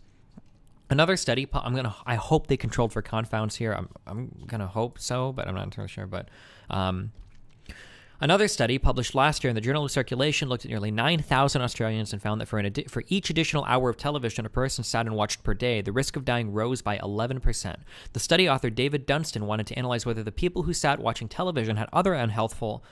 Another study, I hope they controlled for confounds here. I'm gonna hope so, but I'm not entirely sure. But another study published last year in the Journal of Circulation looked at nearly 9,000 Australians and found that for each additional hour of television a person sat and watched per day, the risk of dying rose by 11%. The study author David Dunstan wanted to analyze whether the people who sat watching television had other unhealthful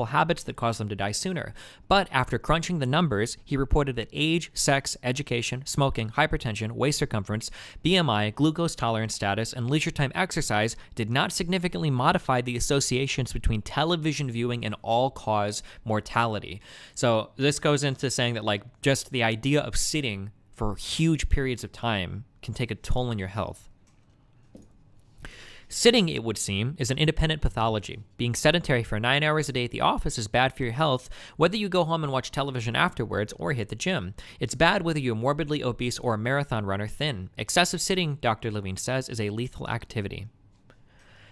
habits that caused them to die sooner. But after crunching the numbers, he reported that age, sex, education, smoking, hypertension, waist circumference, BMI, glucose tolerance status, and leisure time exercise did not significantly modify the associations between television viewing and all-cause mortality. So this goes into saying that just the idea of sitting for huge periods of time can take a toll on your health. Sitting, it would seem, is an independent pathology. Being sedentary for 9 hours a day at the office is bad for your health, whether you go home and watch television afterwards or hit the gym. It's bad whether you're morbidly obese or a marathon runner thin. Excessive sitting, Dr. Levine says, is a lethal activity.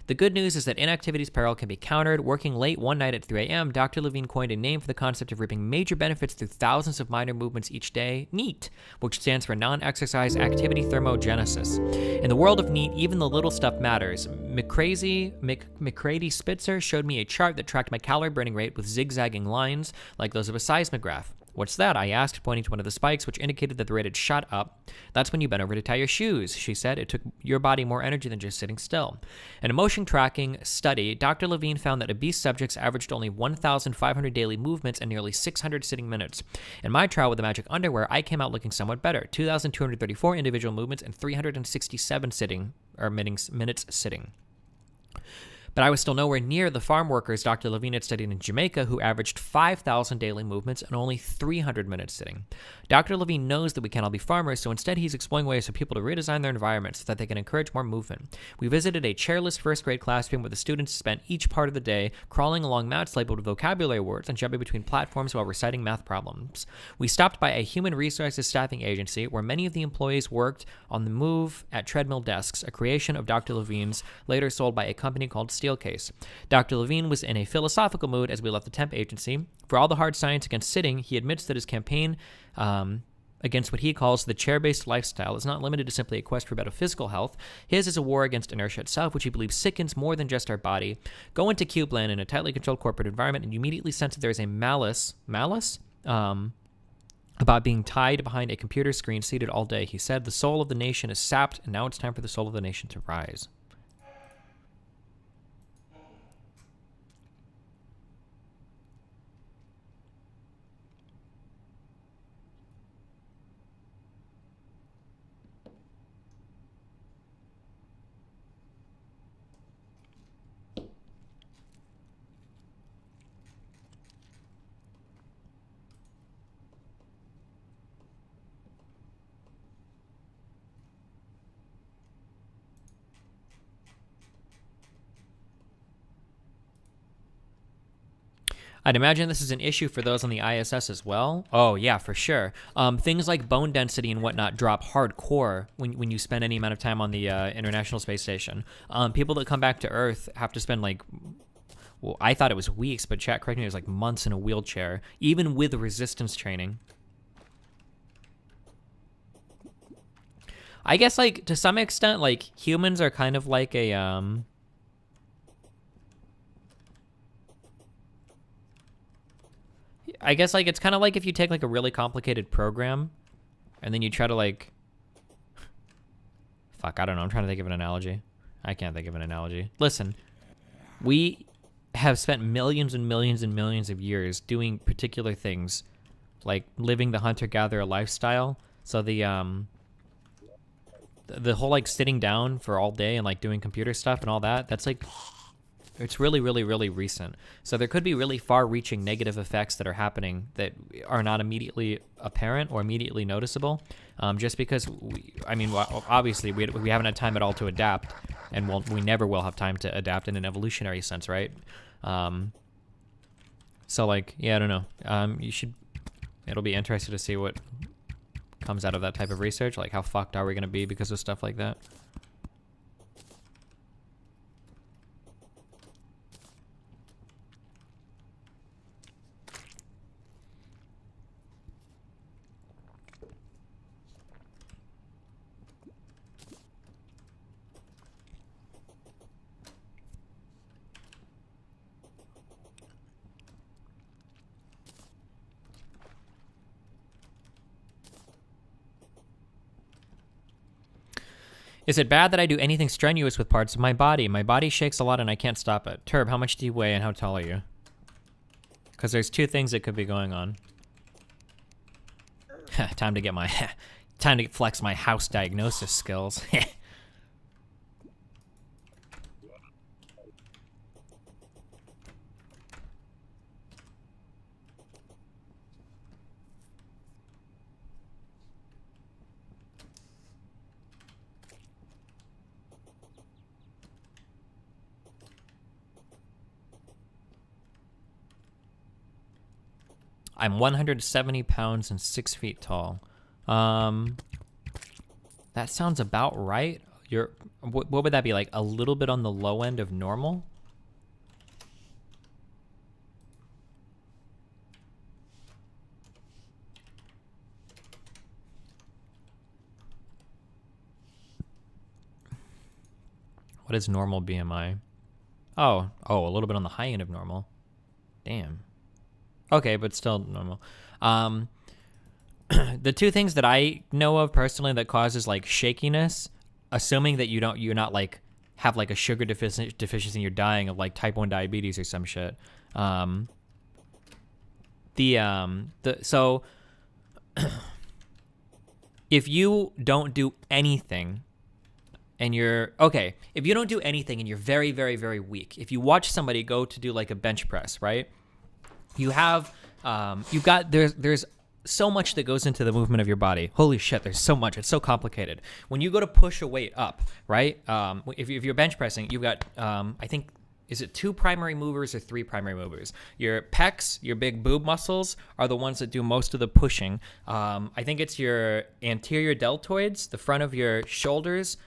The good news is that inactivity's peril can be countered. Working late one night at 3 a.m., Dr. Levine coined a name for the concept of reaping major benefits through thousands of minor movements each day, NEAT, which stands for Non-Exercise Activity Thermogenesis. In the world of NEAT, even the little stuff matters. McCready Spitzer showed me a chart that tracked my calorie burning rate with zigzagging lines, like those of a seismograph. "What's that?" I asked, pointing to one of the spikes, which indicated that the rate had shot up. "That's when you bent over to tie your shoes," she said. "It took your body more energy than just sitting still." In a motion tracking study, Dr. Levine found that obese subjects averaged only 1,500 daily movements and nearly 600 sitting minutes. In my trial with the magic underwear, I came out looking somewhat better: 2,234 individual movements and 367 minutes sitting. But I was still nowhere near the farm workers Dr. Levine had studied in Jamaica, who averaged 5,000 daily movements and only 300 minutes sitting. Dr. Levine knows that we can't all be farmers, so instead he's exploring ways for people to redesign their environments so that they can encourage more movement. We visited a chairless first grade classroom where the students spent each part of the day crawling along mats labeled with vocabulary words and jumping between platforms while reciting math problems. We stopped by a human resources staffing agency where many of the employees worked on the move at treadmill desks, a creation of Dr. Levine's, later sold by a company called Steelcase. Dr. Levine was in a philosophical mood as we left the temp agency. For all the hard science against sitting, he admits that his campaign against what he calls the chair-based lifestyle is not limited to simply a quest for better physical health. His is a war against inertia itself, which he believes sickens more than just our body. Go into Cubeland in a tightly controlled corporate environment, and you immediately sense that there is a malice about being tied behind a computer screen seated all day. He said, "The soul of the nation is sapped, and now it's time for the soul of the nation to rise." I'd imagine this is an issue for those on the ISS as well. Oh, yeah, for sure. Things like bone density and whatnot drop hardcore when you spend any amount of time on the International Space Station. People that come back to Earth have to spend like, well, I thought it was weeks, but chat correct me, it was like months in a wheelchair, even with resistance training. I guess, like, to some extent, like, humans are kind of like a, I guess, like, it's kind of like if you take, like, a really complicated program and then you try to, like... Fuck, I don't know. I'm trying to think of an analogy. I can't think of an analogy. Listen, we have spent millions and millions and millions of years doing particular things, like living the hunter-gatherer lifestyle. So the whole, like, sitting down for all day and, like, doing computer stuff and all that, that's, like... It's really, really, really recent. So there could be really far-reaching negative effects that are happening that are not immediately apparent or immediately noticeable, just because, obviously, we haven't had time at all to adapt, and we never will have time to adapt in an evolutionary sense, right? So, like, yeah, I don't know. It'll be interesting to see what comes out of that type of research, like how fucked are we going to be because of stuff like that. Is it bad that I do anything strenuous with parts of my body? My body shakes a lot and I can't stop it. Turb, how much do you weigh and how tall are you? Because there's two things that could be going on. Time to flex my house diagnosis skills. I'm 170 pounds and 6 feet tall. That sounds about right. What would that be, like a little bit on the low end of normal? What is normal BMI? Oh, a little bit on the high end of normal. Damn. Okay, but still normal. The two things that I know of personally that causes like shakiness, assuming that you're not like have like a sugar deficiency and you're dying of like type 1 diabetes or some shit. So if you don't do anything and if you don't do anything and you're very, very, very weak, if you watch somebody go to do like a bench press, right? There's so much that goes into the movement of your body. Holy shit, there's so much. It's so complicated. When you go to push a weight up, right? If you're bench pressing, you've got, I think, is it 2 primary movers or 3 primary movers? Your pecs, your big boob muscles are the ones that do most of the pushing. I think it's your anterior deltoids, the front of your shoulders,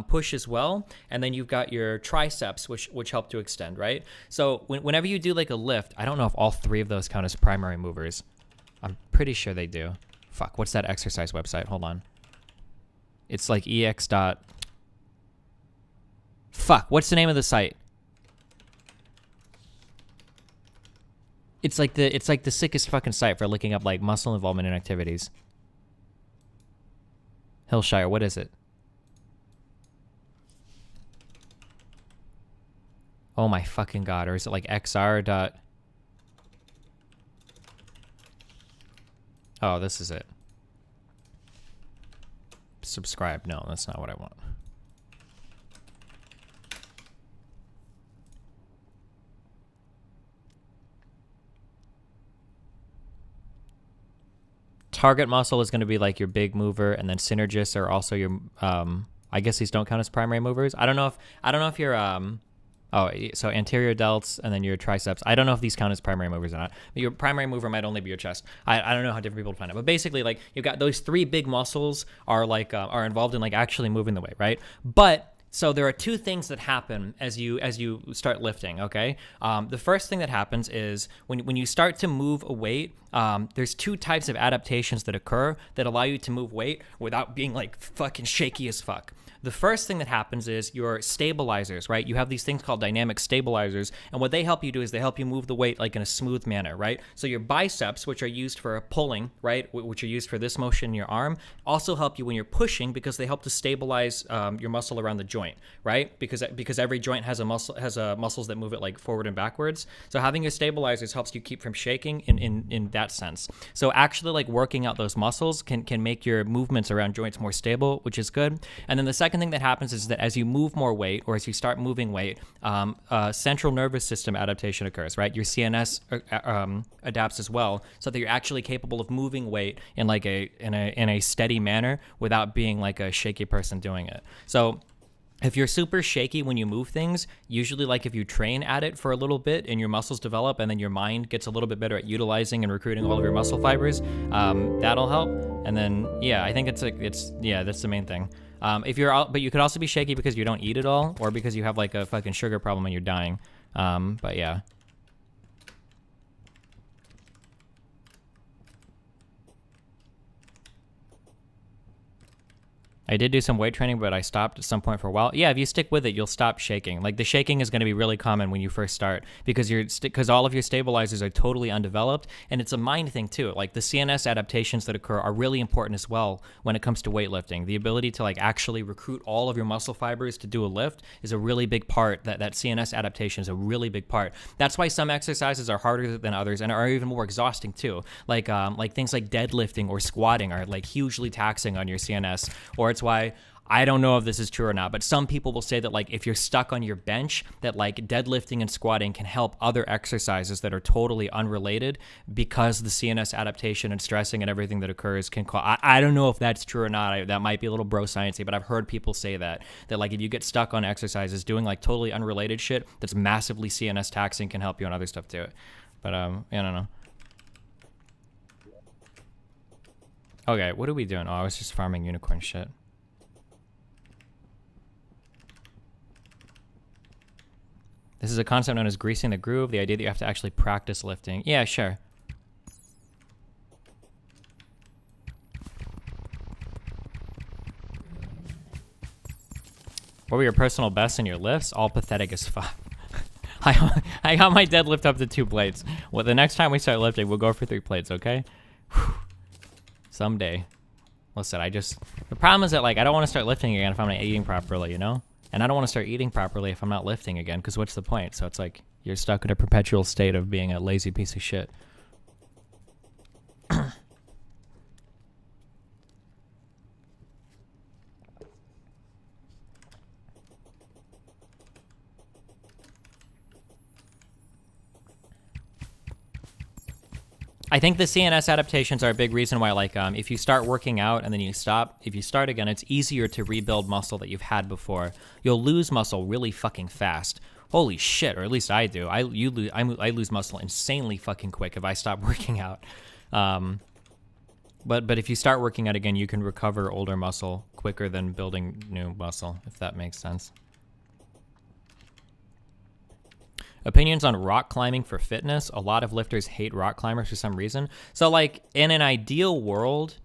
push as well. And then you've got your triceps, which help to extend, right? So whenever you do like a lift, I don't know if all 3 of those count as primary movers. I'm pretty sure they do. Fuck, what's that exercise website? Hold on. It's like ex. Fuck, what's the name of the site? It's like the sickest fucking site for looking up like muscle involvement in activities. Hillshire, what is it? Oh my fucking god, or is it like xr. Oh, this is it. Subscribe. No, that's not what I want. Target muscle is going to be like your big mover, and then synergists are also your I guess these don't count as primary movers. I don't know if you're Oh, so anterior delts and then your triceps. I don't know if these count as primary movers or not. But your primary mover might only be your chest. I don't know how different people define it. But basically, like, you've got those three big muscles are like are involved in like actually moving the weight, right? But so there are two things that happen as you start lifting, okay? The first thing that happens is when you start to move a weight, there's two types of adaptations that occur that allow you to move weight without being like fucking shaky as fuck. The first thing that happens is your stabilizers, right? You have these things called dynamic stabilizers, and what they help you do is they help you move the weight like in a smooth manner, right? So your biceps, which are used for pulling, right, which are used for this motion in your arm, also help you when you're pushing because they help to stabilize your muscle around the joint, right? Because every joint has muscles that move it like forward and backwards. So having your stabilizers helps you keep from shaking in that sense. So actually, like, working out those muscles can make your movements around joints more stable, which is good. And then the second thing that happens is that as you move more weight, or as you start moving weight, central nervous system adaptation occurs, right? Your CNS adapts as well, so that you're actually capable of moving weight in like in a steady manner without being like a shaky person doing it. So if you're super shaky when you move things, usually like if you train at it for a little bit and your muscles develop and then your mind gets a little bit better at utilizing and recruiting all of your muscle fibers, that'll help. And then, yeah, I think that's the main thing. But you could also be shaky because you don't eat at all, or because you have like a fucking sugar problem and you're dying. But yeah. I did do some weight training, but I stopped at some point for a while. Yeah, if you stick with it, you'll stop shaking. Like, the shaking is going to be really common when you first start because all of your stabilizers are totally undeveloped, and it's a mind thing too. Like, the CNS adaptations that occur are really important as well when it comes to weightlifting. The ability to like actually recruit all of your muscle fibers to do a lift is a really big part. That CNS adaptation is a really big part. That's why some exercises are harder than others and are even more exhausting too. Like things like deadlifting or squatting are like hugely taxing on your CNS. Or it's why, I don't know if this is true or not, but some people will say that like if you're stuck on your bench, that like deadlifting and squatting can help other exercises that are totally unrelated, because the CNS adaptation and stressing and everything that occurs can cause. I don't know if that's true or not. That might be a little bro sciencey, but I've heard people say that like if you get stuck on exercises, doing like totally unrelated shit that's massively CNS taxing can help you on other stuff too. But I don't know. Okay, what are we doing? Oh, I was just farming unicorn shit. This is a concept known as greasing the groove, the idea that you have to actually practice lifting. Yeah, sure. What were your personal bests in your lifts? All pathetic as fuck. I got my deadlift up to 2 plates. Well, the next time we start lifting, we'll go for 3 plates, okay? Whew. Someday. Listen, the problem is that like I don't want to start lifting again if I'm not eating properly, you know? And I don't want to start eating properly if I'm not lifting again, because what's the point? So it's like you're stuck in a perpetual state of being a lazy piece of shit. I think the CNS adaptations are a big reason why, like, if you start working out and then you stop, if you start again, it's easier to rebuild muscle that you've had before. You'll lose muscle really fucking fast. Holy shit, or at least I do. I lose muscle insanely fucking quick if I stop working out. But if you start working out again, you can recover older muscle quicker than building new muscle, if that makes sense. Opinions on rock climbing for fitness. A lot of lifters hate rock climbers for some reason. So, like, in an ideal world,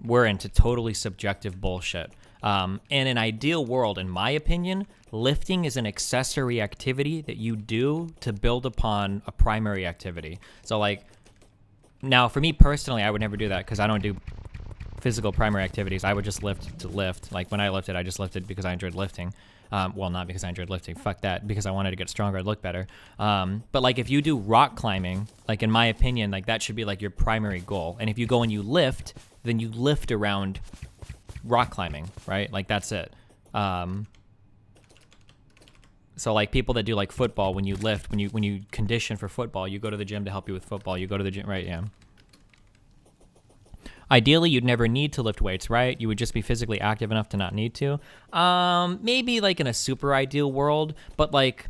we're into totally subjective bullshit. In an ideal world, in my opinion, lifting is an accessory activity that you do to build upon a primary activity. So, like, now, for me personally, I would never do that because I don't do physical primary activities. I would just lift to lift. Like, when I lifted, I just lifted because I enjoyed lifting. Well, not because I enjoyed lifting. Fuck that. Because I wanted to get stronger and look better. But like if you do rock climbing, like in my opinion, like that should be like your primary goal. And if you go and you lift, then you lift around rock climbing, right? Like that's it. So like people that do like football, when you lift, when you condition for football, you go to the gym to help you with football. You go to the gym, right? Yeah. Ideally, you'd never need to lift weights, right? You would just be physically active enough to not need to. Maybe like in a super ideal world, but like,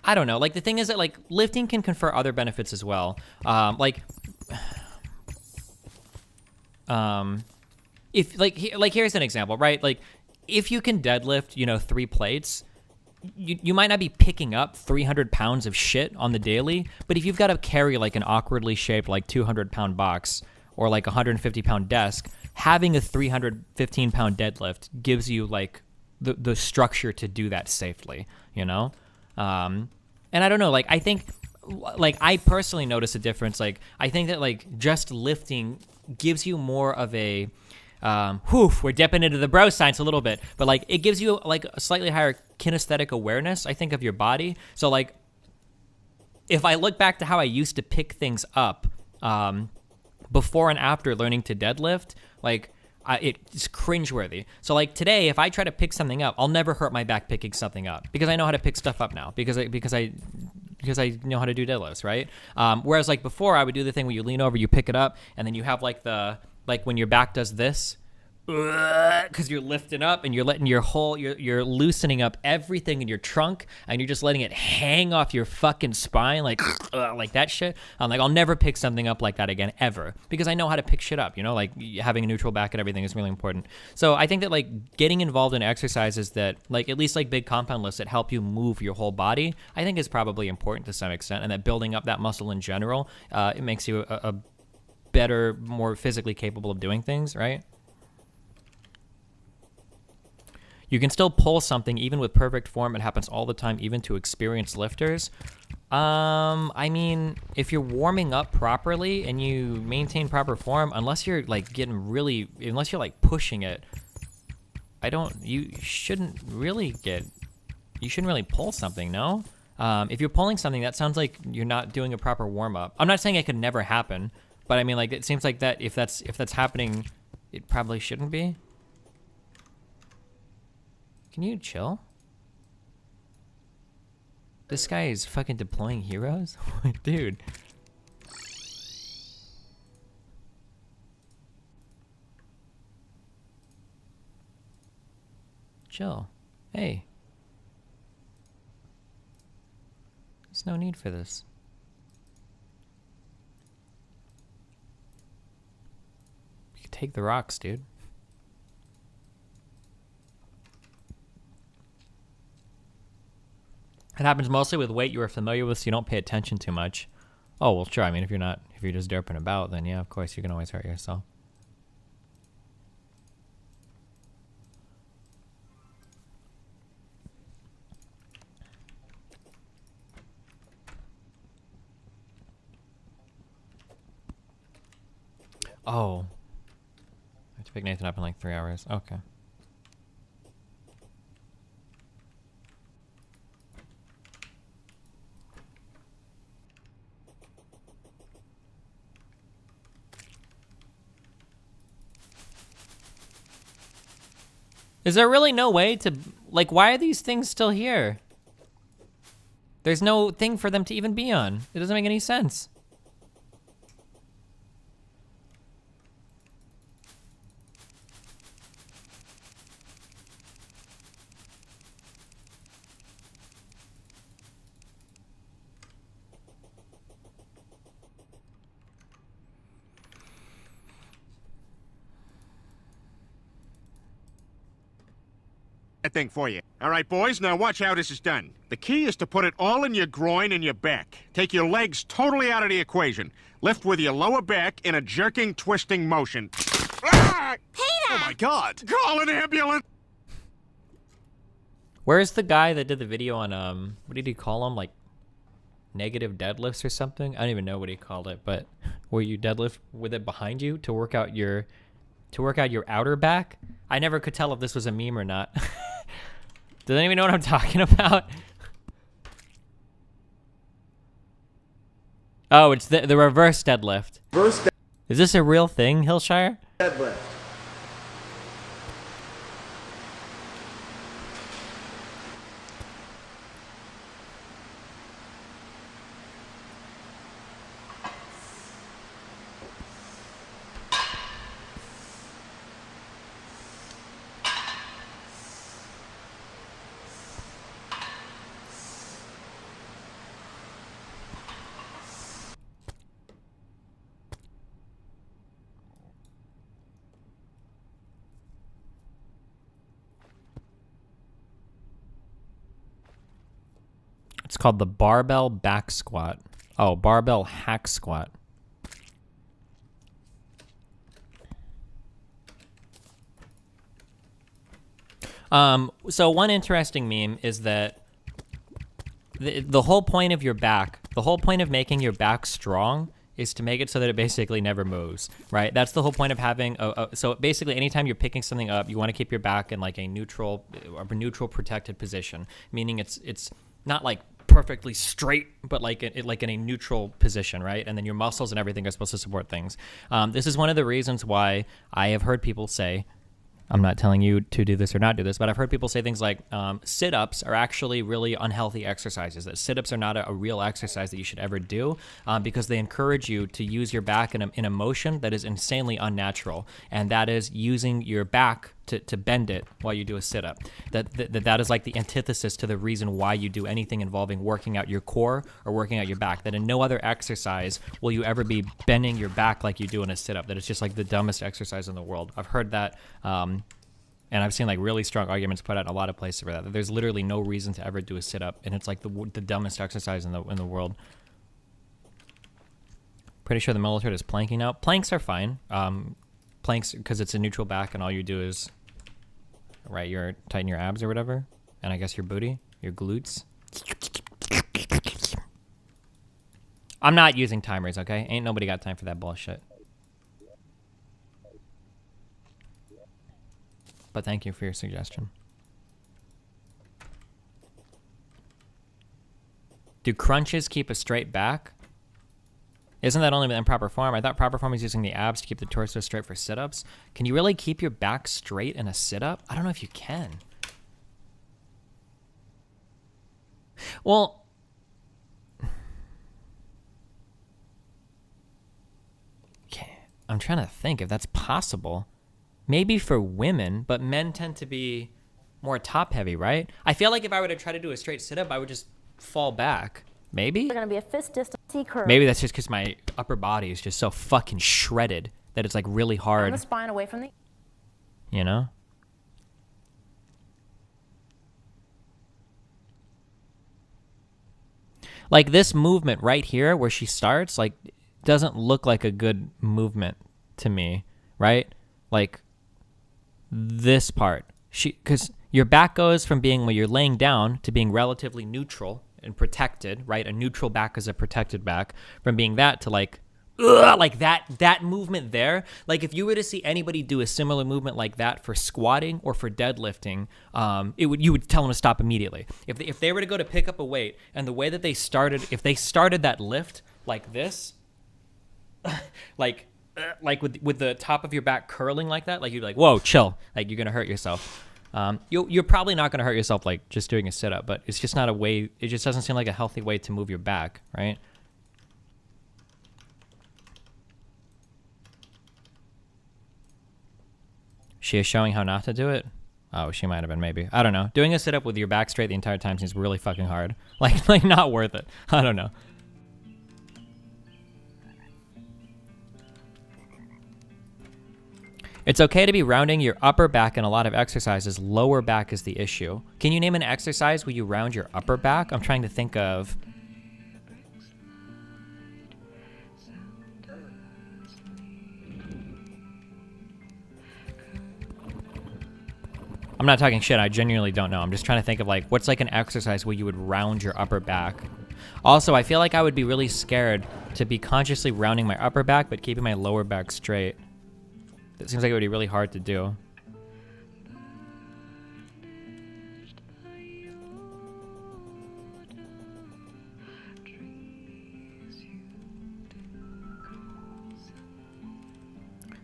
I don't know. Like the thing is that like lifting can confer other benefits as well. If like here's an example, right? Like if you can deadlift, you know, 3 plates, you might not be picking up 300 pounds of shit on the daily, but if you've got to carry like an awkwardly shaped like 200-pound box or like a 150-pound desk, having a 315-pound deadlift gives you like the structure to do that safely, you know? And I don't know, like I think, like I personally notice a difference. Like I think that like just lifting gives you more of a, we're dipping into the bro science a little bit, but like it gives you like a slightly higher kinesthetic awareness, I think, of your body. So like if I look back to how I used to pick things up before and after learning to deadlift, like it's cringeworthy. So like today, if I try to pick something up, I'll never hurt my back picking something up because I know how to pick stuff up now because I know how to do deadlifts, right? Whereas like before, I would do the thing where you lean over, you pick it up, and then you have like when your back does this, because you're lifting up and you're letting you're loosening up everything in your trunk and you're just letting it hang off your fucking spine like that shit. I'm like, I'll never pick something up like that again ever because I know how to pick shit up, you know, like having a neutral back and everything is really important. So I think that like getting involved in exercises that like at least like big compound lifts that help you move your whole body, I think is probably important to some extent, and that building up that muscle in general, it makes you a better, more physically capable of doing things, right? You can still pull something even with perfect form. It happens all the time, even to experienced lifters. I mean, if you're warming up properly and you maintain proper form, unless you're like unless you're like pushing it, you shouldn't really pull something, no? If you're pulling something, that sounds like you're not doing a proper warm up. I'm not saying it could never happen, but I mean, like, it seems like that if that's happening, it probably shouldn't be. Can you chill? This guy is fucking deploying heroes? Dude. Chill. Hey. There's no need for this. You can take the rocks, dude. It happens mostly with weight you are familiar with, so you don't pay attention too much. Oh, well, sure. I mean, if you're just derping about, then yeah, of course, you can always hurt yourself. Oh. I have to pick Nathan up in like 3 hours. Okay. Is there really no way to, like, why are these things still here? There's no thing for them to even be on. It doesn't make any sense. That thing for you. All right, boys, now watch how this is done. The key is to put it all in your groin and your back. Take your legs totally out of the equation. Lift with your lower back in a jerking, twisting motion. Ah! Peter! Oh my God! Call an ambulance! Where's the guy that did the video on, what did he call them? Like, negative deadlifts or something? I don't even know what he called it, but where you deadlift with it behind you to work out your outer back? I never could tell if this was a meme or not. Does anyone know what I'm talking about? Oh, it's the reverse deadlift. Is this a real thing, Hillshire? Deadlift. It's called the barbell back squat. Oh, barbell hack squat. So one interesting meme is that the whole point of your back, the whole point of making your back strong is to make it so that it basically never moves, right? That's the whole point of having so basically anytime you're picking something up, you want to keep your back in like a neutral protected position, meaning it's not like perfectly straight, but like in a neutral position, right? And then your muscles and everything are supposed to support things. This is one of the reasons why I have heard people say, I'm not telling you to do this or not do this, but I've heard people say things like sit-ups are actually really unhealthy exercises, that sit-ups are not a real exercise that you should ever do because they encourage you to use your back in a motion that is insanely unnatural, and that is using your back to bend it while you do a sit-up. That is like the antithesis to the reason why you do anything involving working out your core or working out your back, that in no other exercise will you ever be bending your back like you do in a sit-up, that it's just like the dumbest exercise in the world. I've heard that, and I've seen like really strong arguments put out in a lot of places for that there's literally no reason to ever do a sit-up, and it's like the dumbest exercise in the world. Pretty sure the military does planking now. Planks are fine. Planks, because it's a neutral back and all you do is, right, you tighten your abs or whatever, and I guess your booty, your glutes. I'm not using timers, okay? Ain't nobody got time for that bullshit. But thank you for your suggestion. Do crunches keep a straight back? Isn't that only in proper form? I thought proper form is using the abs to keep the torso straight for sit-ups. Can you really keep your back straight in a sit-up? I don't know if you can. Well, okay, I'm trying to think if that's possible. Maybe for women, but men tend to be more top-heavy, right? I feel like if I were to try to do a straight sit-up, I would just fall back. Maybe? They're gonna be a fist distance C-curve. Maybe that's just because my upper body is just so fucking shredded that it's like really hard. The spine away from the. You know? Like this movement right here where she starts, like, doesn't look like a good movement to me, right? Like this part. Because your back goes from being where you're laying down to being relatively neutral and protected, right? A neutral back is a protected back. From being that to like that movement there. Like if you were to see anybody do a similar movement like that for squatting or for deadlifting, you would tell them to stop immediately. If they were to go to pick up a weight and the way that they started, if they started that lift like this, like with the top of your back curling like that, like you'd be like, whoa, chill, like you're gonna hurt yourself. You're probably not going to hurt yourself like just doing a sit-up, but it's just not a way, it just doesn't seem like a healthy way to move your back, right? She is showing how not to do it? Oh, she might have been, maybe. I don't know. Doing a sit-up with your back straight the entire time seems really fucking hard. Like not worth it. I don't know. It's okay to be rounding your upper back in a lot of exercises. Lower back is the issue. Can you name an exercise where you round your upper back? I'm trying to think of. I'm not talking shit. I genuinely don't know. I'm just trying to think of like, what's like an exercise where you would round your upper back? Also, I feel like I would be really scared to be consciously rounding my upper back, but keeping my lower back straight. It seems like it would be really hard to do.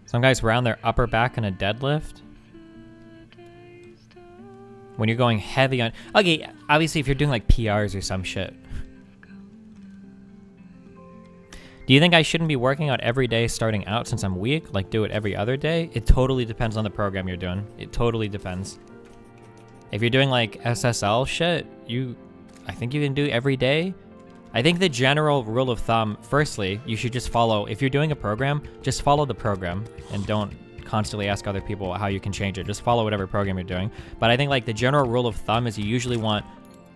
Some guys round their upper back in a deadlift. When you're going heavy on... Okay, obviously if you're doing like PRs or some shit. Do you think I shouldn't be working out every day starting out since I'm weak? Like do it every other day? It totally depends on the program you're doing. It totally depends. If you're doing like SSL shit, I think you can do every day. I think the general rule of thumb, firstly, you should just follow, if you're doing a program, just follow the program and don't constantly ask other people how you can change it. Just follow whatever program you're doing. But I think like the general rule of thumb is you usually want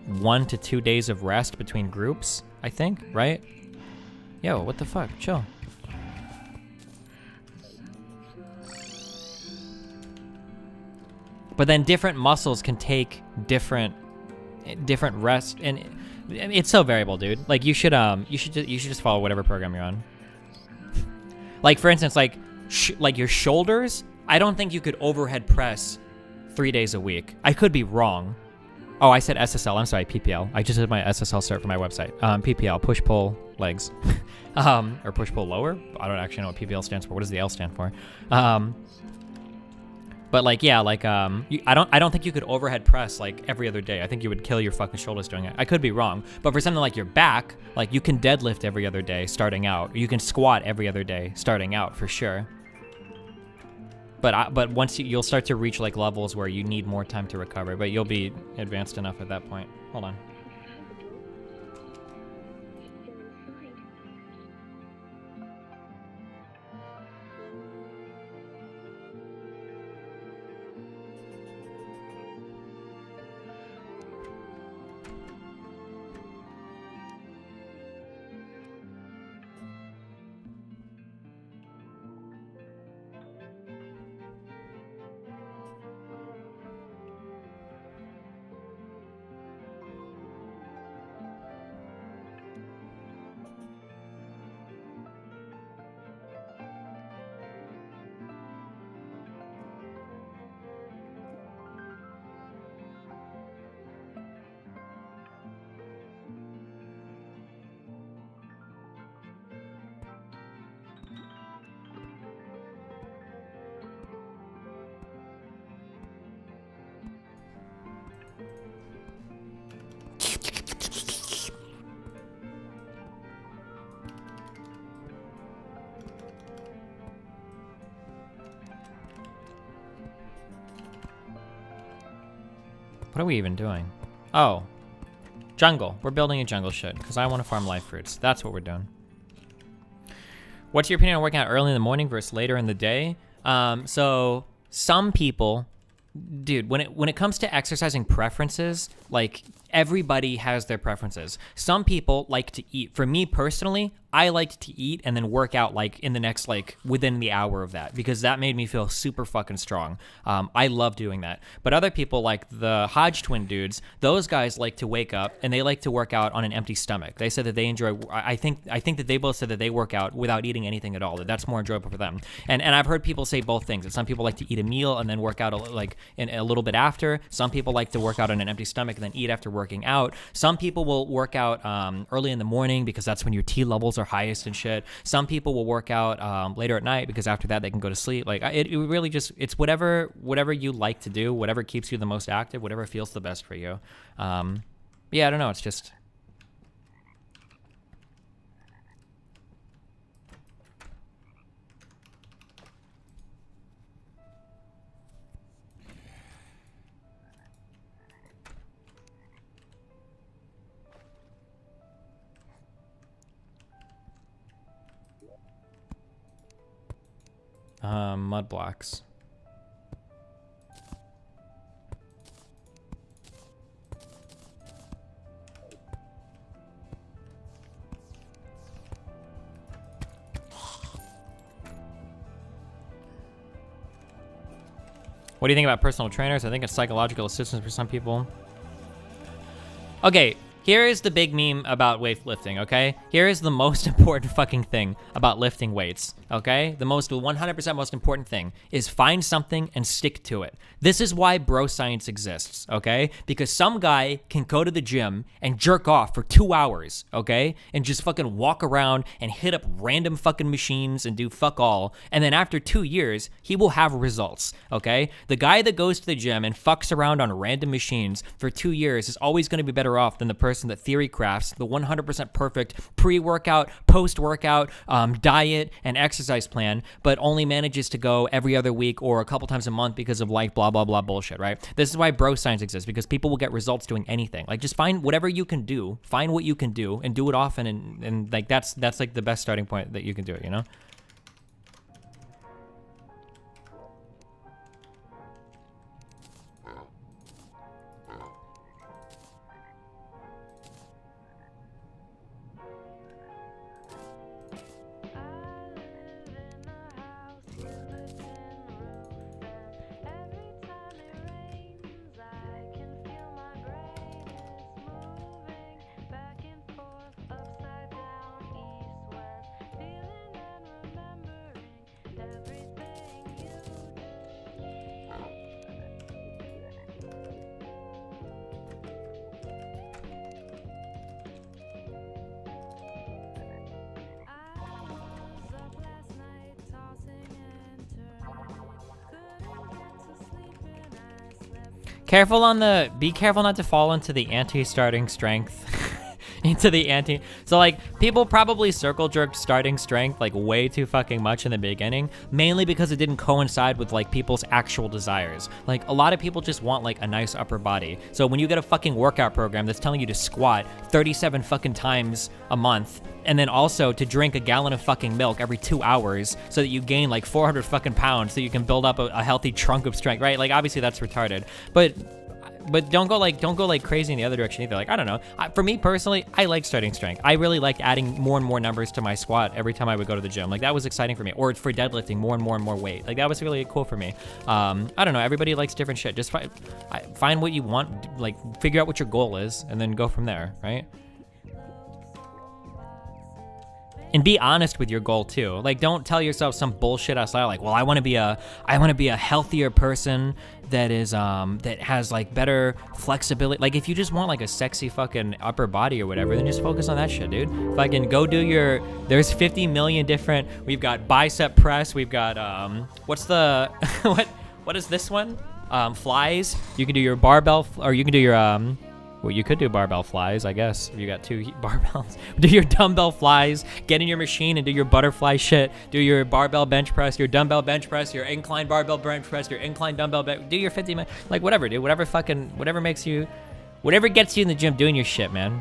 1 to 2 days of rest between groups, I think, right? Yo, what the fuck? Chill. But then different muscles can take different rest, and it's so variable, dude. Like you should just follow whatever program you're on. Like for instance, like your shoulders, I don't think you could overhead press 3 days a week. I could be wrong. Oh, I said SSL. I'm sorry, PPL. I just did my SSL cert for my website. PPL, push pull legs, or push pull lower. I don't actually know what PPL stands for. What does the L stand for? But like, yeah, like, I don't think you could overhead press like every other day. I think you would kill your fucking shoulders doing it. I could be wrong, but for something like your back, like you can deadlift every other day starting out. You can squat every other day starting out for sure. But once you'll start to reach like levels where you need more time to recover, but you'll be advanced enough at that point. Hold on. What are we even doing? Oh, jungle. We're building a jungle shit because I want to farm life fruits. That's what we're doing. What's your opinion on working out early in the morning versus later in the day? So some people, dude, when it comes to exercising preferences, like everybody has their preferences. Some people like to eat. For me personally, I liked to eat and then work out like in the next, like within the hour of that, because that made me feel super fucking strong. I love doing that. But other people like the Hodge twin dudes, those guys like to wake up and they like to work out on an empty stomach. They said that they enjoy, I think that they both said that they work out without eating anything at all, that's more enjoyable for them. And I've heard people say both things, that some people like to eat a meal and then work out a little bit after. Some people like to work out on an empty stomach and then eat after working out. Some people will work out early in the morning because that's when your T levels are highest and shit. Some people will work out later at night because after that they can go to sleep. Like it really just, it's whatever you like to do, whatever keeps you the most active, whatever feels the best for you. Yeah, I don't know. It's just. Mud blocks. What do you think about personal trainers? I think it's psychological assistance for some people. Okay, here is the big meme about weightlifting, okay? Here is the most important fucking thing about lifting weights, okay? The 100% most important thing is find something and stick to it. This is why bro science exists, okay? Because some guy can go to the gym and jerk off for 2 hours, okay? And just fucking walk around and hit up random fucking machines and do fuck all. And then after 2 years, he will have results, okay? The guy that goes to the gym and fucks around on random machines for 2 years is always going to be better off than the person that theory crafts the 100% perfect pre-workout, post-workout, diet, and exercise plan, but only manages to go every other week or a couple times a month because of like blah, blah, blah bullshit, right? This is why bro science exists, because people will get results doing anything. Like just find whatever you can do, find what you can do, and do it often, and like that's like the best starting point that you can do it, you know? Be careful not to fall into the anti-starting strength. So like people probably circle jerked starting strength like way too fucking much in the beginning, mainly because it didn't coincide with like people's actual desires. Like a lot of people just want like a nice upper body. So when you get a fucking workout program that's telling you to squat 37 fucking times a month, and then also to drink a gallon of fucking milk every 2 hours so that you gain like 400 fucking pounds so you can build up a healthy trunk of strength, right? Like obviously that's retarded, but don't go like crazy in the other direction either. Like, I don't know. For me personally, I like starting strength. I really liked adding more and more numbers to my squat every time I would go to the gym. Like that was exciting for me. Or for deadlifting more and more weight. Like that was really cool for me. I don't know. Everybody likes different shit. Just find what you want. Like figure out what your goal is and then go from there, right? And be honest with your goal too. Like don't tell yourself some bullshit ass lie like, well, I want to be a healthier person that is that has like better flexibility. Like if you just want like a sexy fucking upper body or whatever, then just focus on that shit, dude. Fucking go do there's 50 million different, we've got bicep press, we've got what's the what is this one? Flies. You can do your barbell, or you can do your well, you could do barbell flies, I guess, if you got 2 barbells. Do your dumbbell flies, get in your machine and do your butterfly shit. Do your barbell bench press, your dumbbell bench press, your incline barbell bench press, your incline dumbbell bench. Do your 50 minute, like whatever, dude. Whatever gets you in the gym doing your shit, man.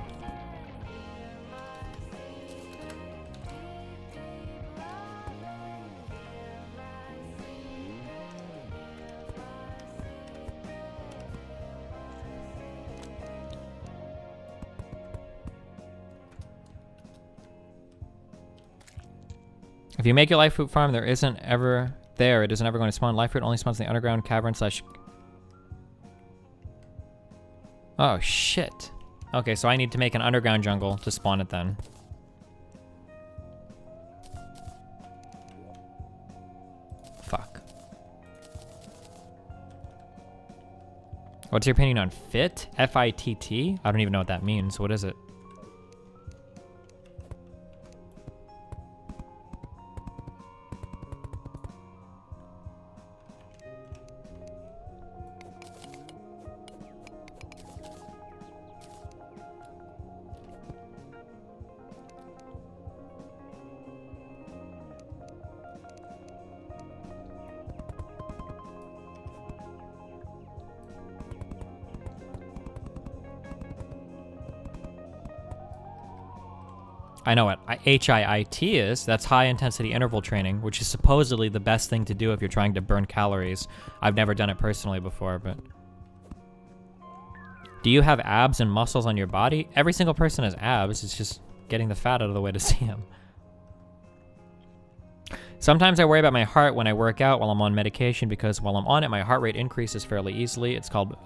If you make your life fruit farm, it isn't ever going to spawn. Life fruit only spawns in the underground cavern / Oh, shit. Okay, so I need to make an underground jungle to spawn it then. Fuck. What's your opinion on FIT? F-I-T-T? I don't even know what that means. What is it? I know what HIIT is. That's high intensity interval training, which is supposedly the best thing to do if you're trying to burn calories. I've never done it personally before, but... Do you have abs and muscles on your body? Every single person has abs. It's just getting the fat out of the way to see them. Sometimes I worry about my heart when I work out while I'm on medication because while I'm on it, my heart rate increases fairly easily. It's called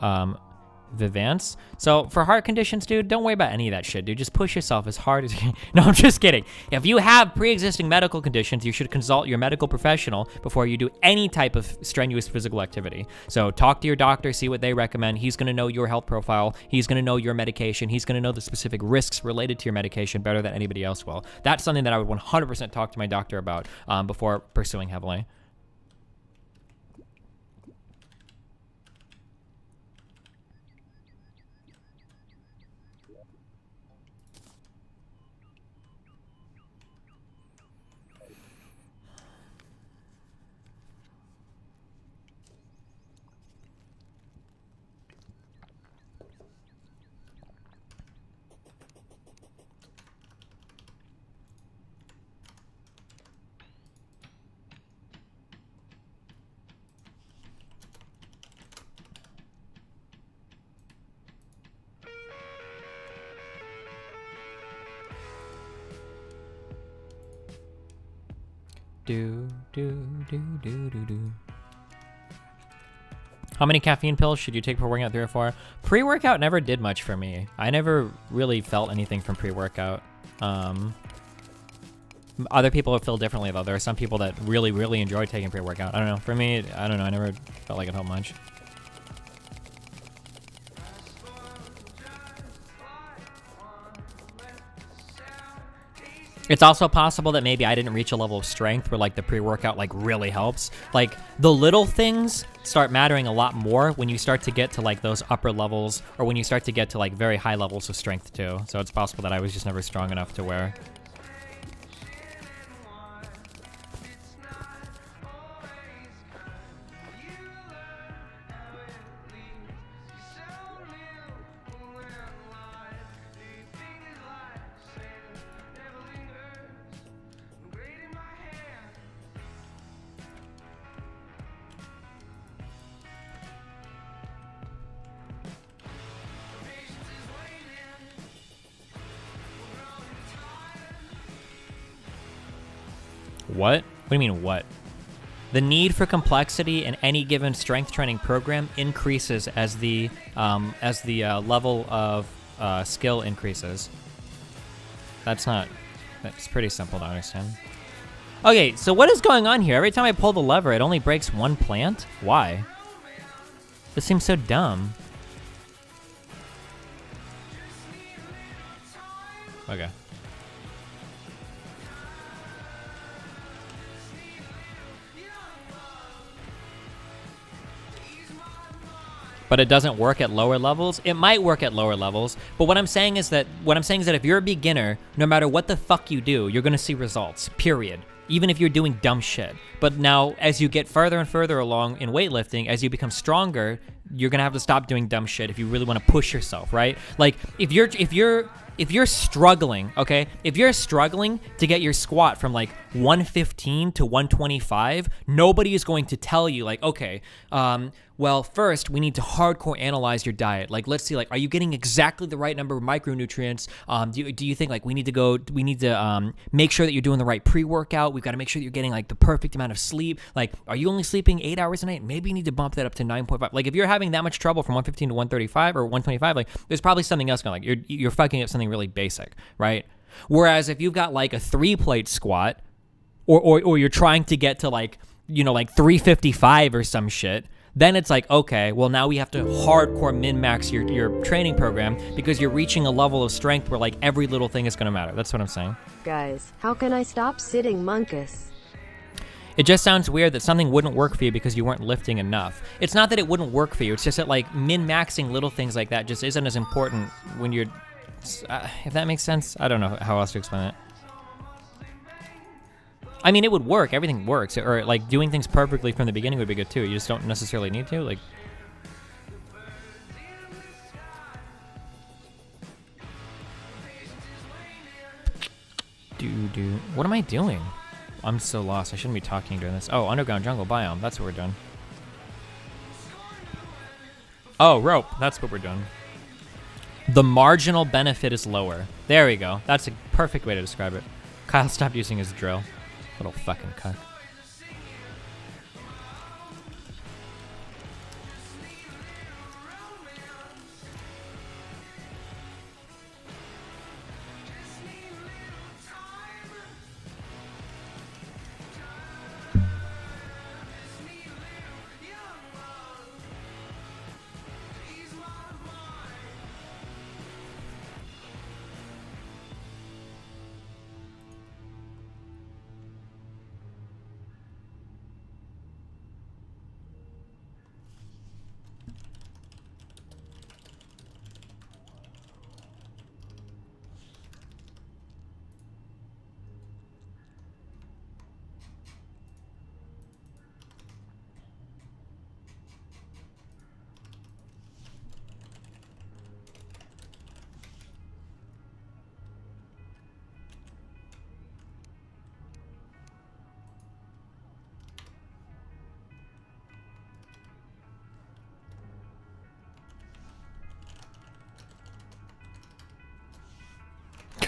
Vivance. So for heart conditions, dude, don't worry about any of that shit, dude. Just push yourself as hard as you can. No, I'm just kidding. If you have pre-existing medical conditions, you should consult your medical professional before you do any type of strenuous physical activity. So talk to your doctor, see what they recommend. He's going to know your health profile. He's going to know your medication. He's going to know the specific risks related to your medication better than anybody else will. That's something that I would 100% talk to my doctor about before pursuing heavily. How many caffeine pills should you take per workout? 3 or 4? Pre-workout never did much for me. I never really felt anything from pre-workout. Other people feel differently though. There are some people that really, really enjoy taking pre-workout. I don't know. For me, I don't know. I never felt like it helped much. It's also possible that maybe I didn't reach a level of strength where like the pre-workout like really helps. Like the little things start mattering a lot more when you start to get to like those upper levels, or when you start to get to like very high levels of strength too. So it's possible that I was just never strong enough to where. What? What do you mean, what? The need for complexity in any given strength training program increases as the level of skill increases. That's pretty simple to understand. Okay, so what is going on here? Every time I pull the lever, it only breaks one plant? Why? This seems so dumb. Okay. But it doesn't work at lower levels. It might work at lower levels, but what I'm saying is that if you're a beginner, no matter what the fuck you do, you're gonna see results. Period. Even if you're doing dumb shit. But now, as you get further and further along in weightlifting, as you become stronger, you're gonna have to stop doing dumb shit if you really want to push yourself, right? Like if you're struggling, okay? If you're struggling to get your squat from like 115 to 125, nobody is going to tell you like, okay, well, first we need to hardcore analyze your diet. Like, let's see, like, are you getting exactly the right number of micronutrients? Do you think like we need to make sure that you're doing the right pre-workout? We've got to make sure that you're getting like the perfect amount of sleep. Like, are you only sleeping 8 hours a night? Maybe you need to bump that up to 9.5. Like, if you're having that much trouble from 115 to 135 or 125, like, there's probably something else going. Like, you're fucking up something really basic, right? Whereas if you've got like a 3-plate squat, or you're trying to get to like, you know, like 355 or some shit, then it's like, okay, well now we have to hardcore min-max your training program because you're reaching a level of strength where like every little thing is gonna matter. That's what I'm saying. Guys, how can I stop sitting monkus? It just sounds weird that something wouldn't work for you because you weren't lifting enough. It's not that it wouldn't work for you, it's just that like min-maxing little things like that just isn't as important when you're, if that makes sense. I don't know how else to explain it. I mean, it would work. Everything works. Or, like, doing things perfectly from the beginning would be good, too. You just don't necessarily need to. Like... What am I doing? I'm so lost. I shouldn't be talking during this. Oh, underground jungle biome. That's what we're doing. Oh, rope. That's what we're doing. The marginal benefit is lower. There we go. That's a perfect way to describe it. Kyle stopped using his drill. Little fucking cuck.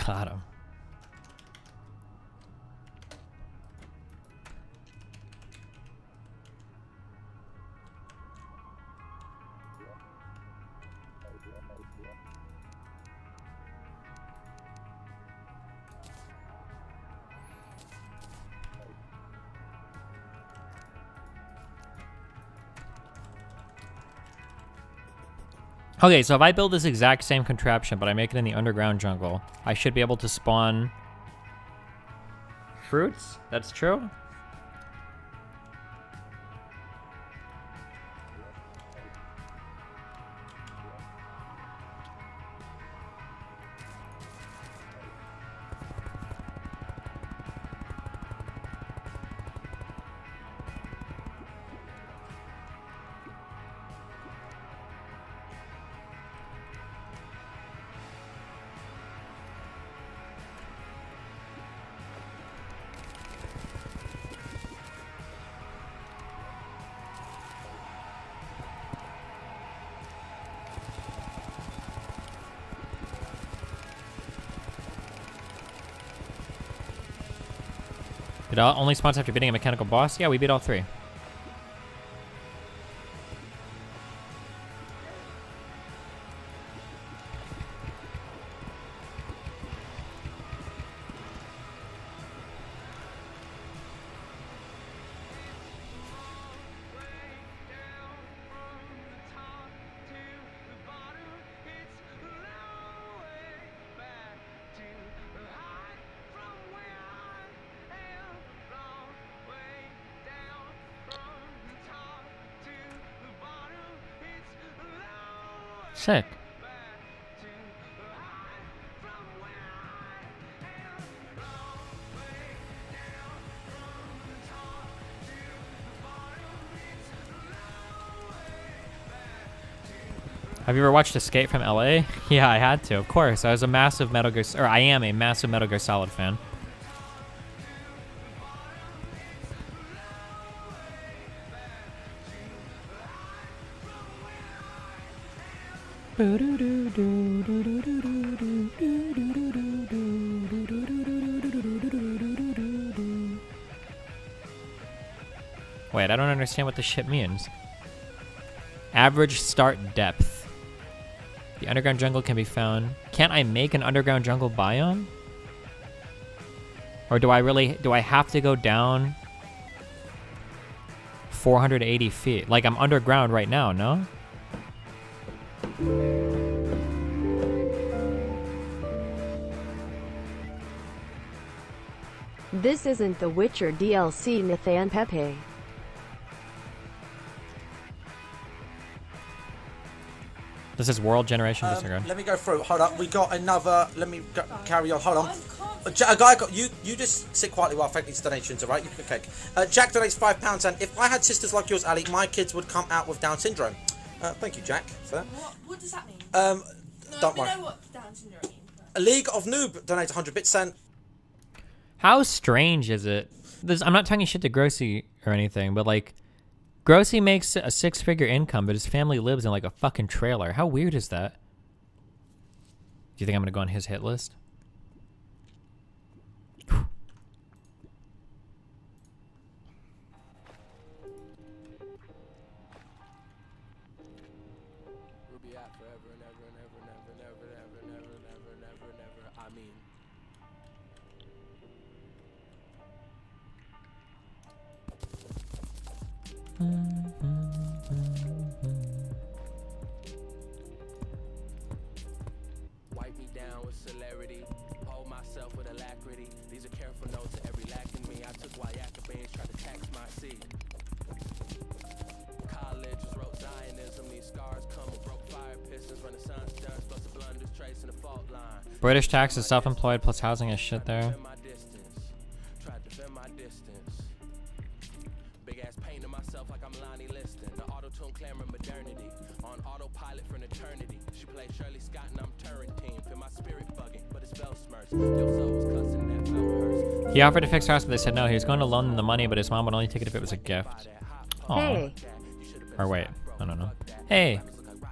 Got him. Okay, so if I build this exact same contraption, but I make it in the underground jungle, I should be able to spawn fruits. That's true. Did only spawns after beating a mechanical boss? Yeah, we beat all 3. Sick. Have you ever watched Escape from LA? Yeah, I had to, of course. I was a massive Metal Gear, or I am a massive Metal Gear Solid fan. Wait, I don't understand what this shit means. Average start depth. The underground jungle can be found. Can't I make an underground jungle biome? Or do I have to go down 480 feet? Like I'm underground right now, no? This isn't the Witcher DLC, Nathan Pepe. This is world generation disregard. Let me go through. Hold up. We got another. Let me go, carry on. Hold on. A guy got you. You just sit quietly while I thank these donations. All right. You can cake. Jack donates £5, and if I had sisters like yours, Ali, my kids would come out with Down syndrome. Thank you, Jack, for that. What does that mean? Don't worry. I know what Down syndrome means. A League of Noob donates 100 bits, and How strange is it? I'm not talking shit to Grossy or anything, but like, Grossy makes a 6-figure income, but his family lives in like a fucking trailer. How weird is that? Do you think I'm gonna go on his hit list? Wipe me down with celerity, hold myself with alacrity. These are careful notes to every lack in me. I took Wyakabines, tried to tax my seed. College wrote Zionism, these scars come with broke fire pistons, Renaissance dance, plus the blunders tracing the fault line. British taxes, self-employed plus housing is shit there. Tried to defend my distance. Big ass pain to myself like I'm Lonnie Liston. The auto-tune clamoring modernity. On autopilot for an eternity. She plays Shirley Scott and I'm Turing team. Feel my spirit bugging, but it's bell smurfs. Yo, so was cussing that felt hers. He offered to fix her house, but they said no. He was going to loan them the money, but his mom would only take it if it was a gift. Aw. Hey. Or wait, I don't know. Hey,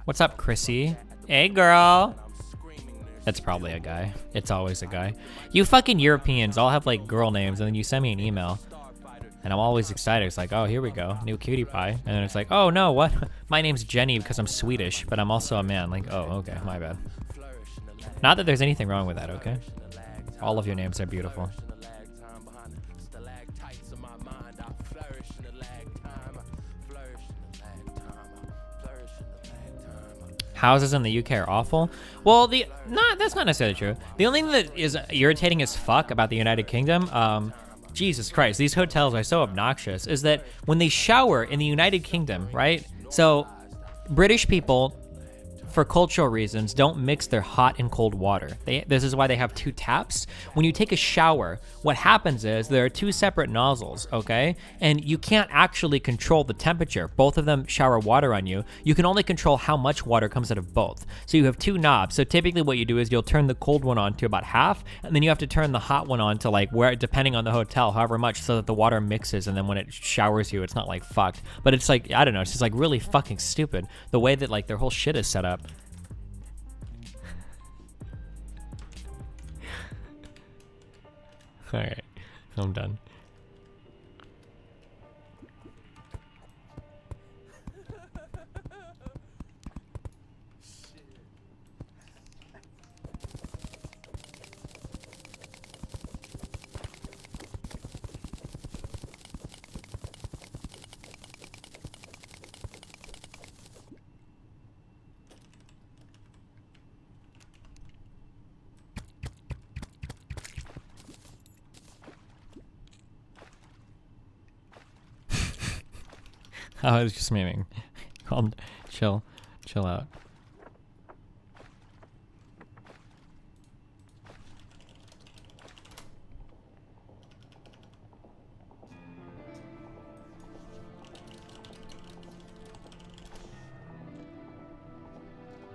what's up, Chrissy? Hey, girl. That's probably a guy. It's always a guy. You fucking Europeans all have like girl names, and then you send me an email, and I'm always excited. It's like, oh, here we go, new cutie pie. And then it's like, oh no, what? My name's Jenny because I'm Swedish, but I'm also a man. Like, oh, okay, my bad. Not that there's anything wrong with that, okay? All of your names are beautiful. Houses in the UK are awful. Well, that's not necessarily true. The only thing that is irritating as fuck about the United Kingdom, Jesus Christ, these hotels are so obnoxious, is that when they shower in the United Kingdom, right? So British people, for cultural reasons, don't mix their hot and cold water. This is why they have 2 taps. When you take a shower, what happens is there are 2 separate nozzles, okay? And you can't actually control the temperature. Both of them shower water on you. You can only control how much water comes out of both. So you have 2 knobs. So typically what you do is you'll turn the cold one on to about half, and then you have to turn the hot one on to like where, depending on the hotel, however much, so that the water mixes, and then when it showers you, it's not like fucked. But it's like, I don't know, it's just like really fucking stupid the way that like their whole shit is set up. Alright, I'm done. I was just memeing. Calm, chill out.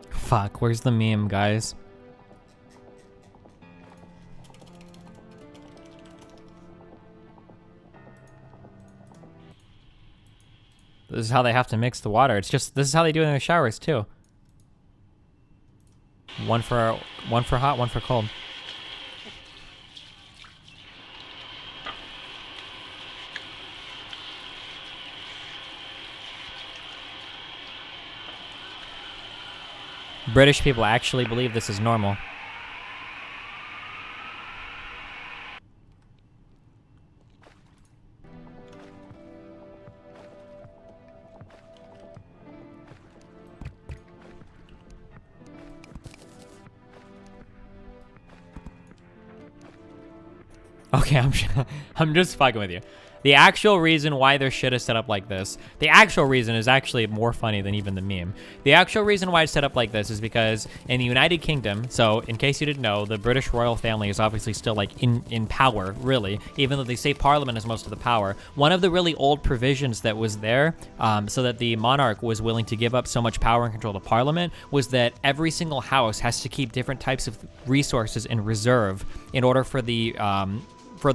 Fuck, where's the meme, guys? This is how they have to mix the water. It's just, this is how they do it in their showers too. One for hot, one for cold. British people actually believe this is normal. Okay, I'm just fucking with you. The actual reason why their shit is set up like this, the actual reason is actually more funny than even the meme. The actual reason why it's set up like this is because in the United Kingdom, so in case you didn't know, the British royal family is obviously still like in power, really, even though they say Parliament has most of the power. One of the really old provisions that was there, so that the monarch was willing to give up so much power and control to Parliament, was that every single house has to keep different types of resources in reserve in order for the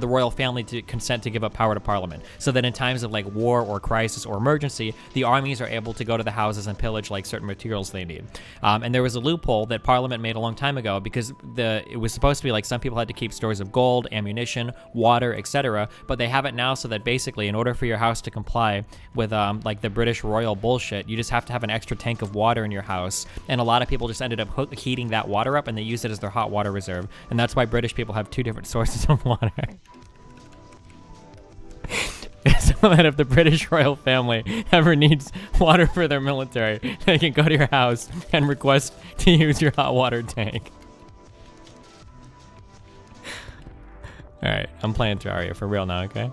royal family to consent to give up power to Parliament, so that in times of like war or crisis or emergency, the armies are able to go to the houses and pillage like certain materials they need. And there was a loophole that Parliament made a long time ago, because it was supposed to be like some people had to keep stores of gold, ammunition, water, etc. But they have it now so that basically in order for your house to comply with like the British royal bullshit, you just have to have an extra tank of water in your house. And a lot of people just ended up heating that water up, and they use it as their hot water reserve. And that's why British people have 2 different sources of water. So that if the British royal family ever needs water for their military, they can go to your house and request to use your hot water tank. Alright, I'm playing Terraria for real now, okay?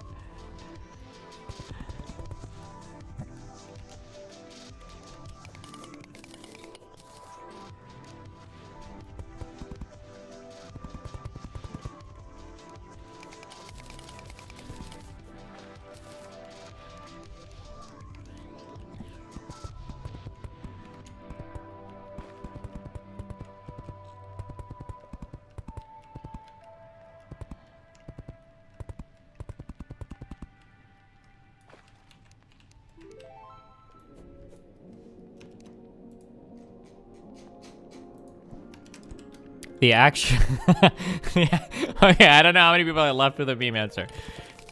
The action. Yeah. Okay, I don't know how many people are left with a meme answer.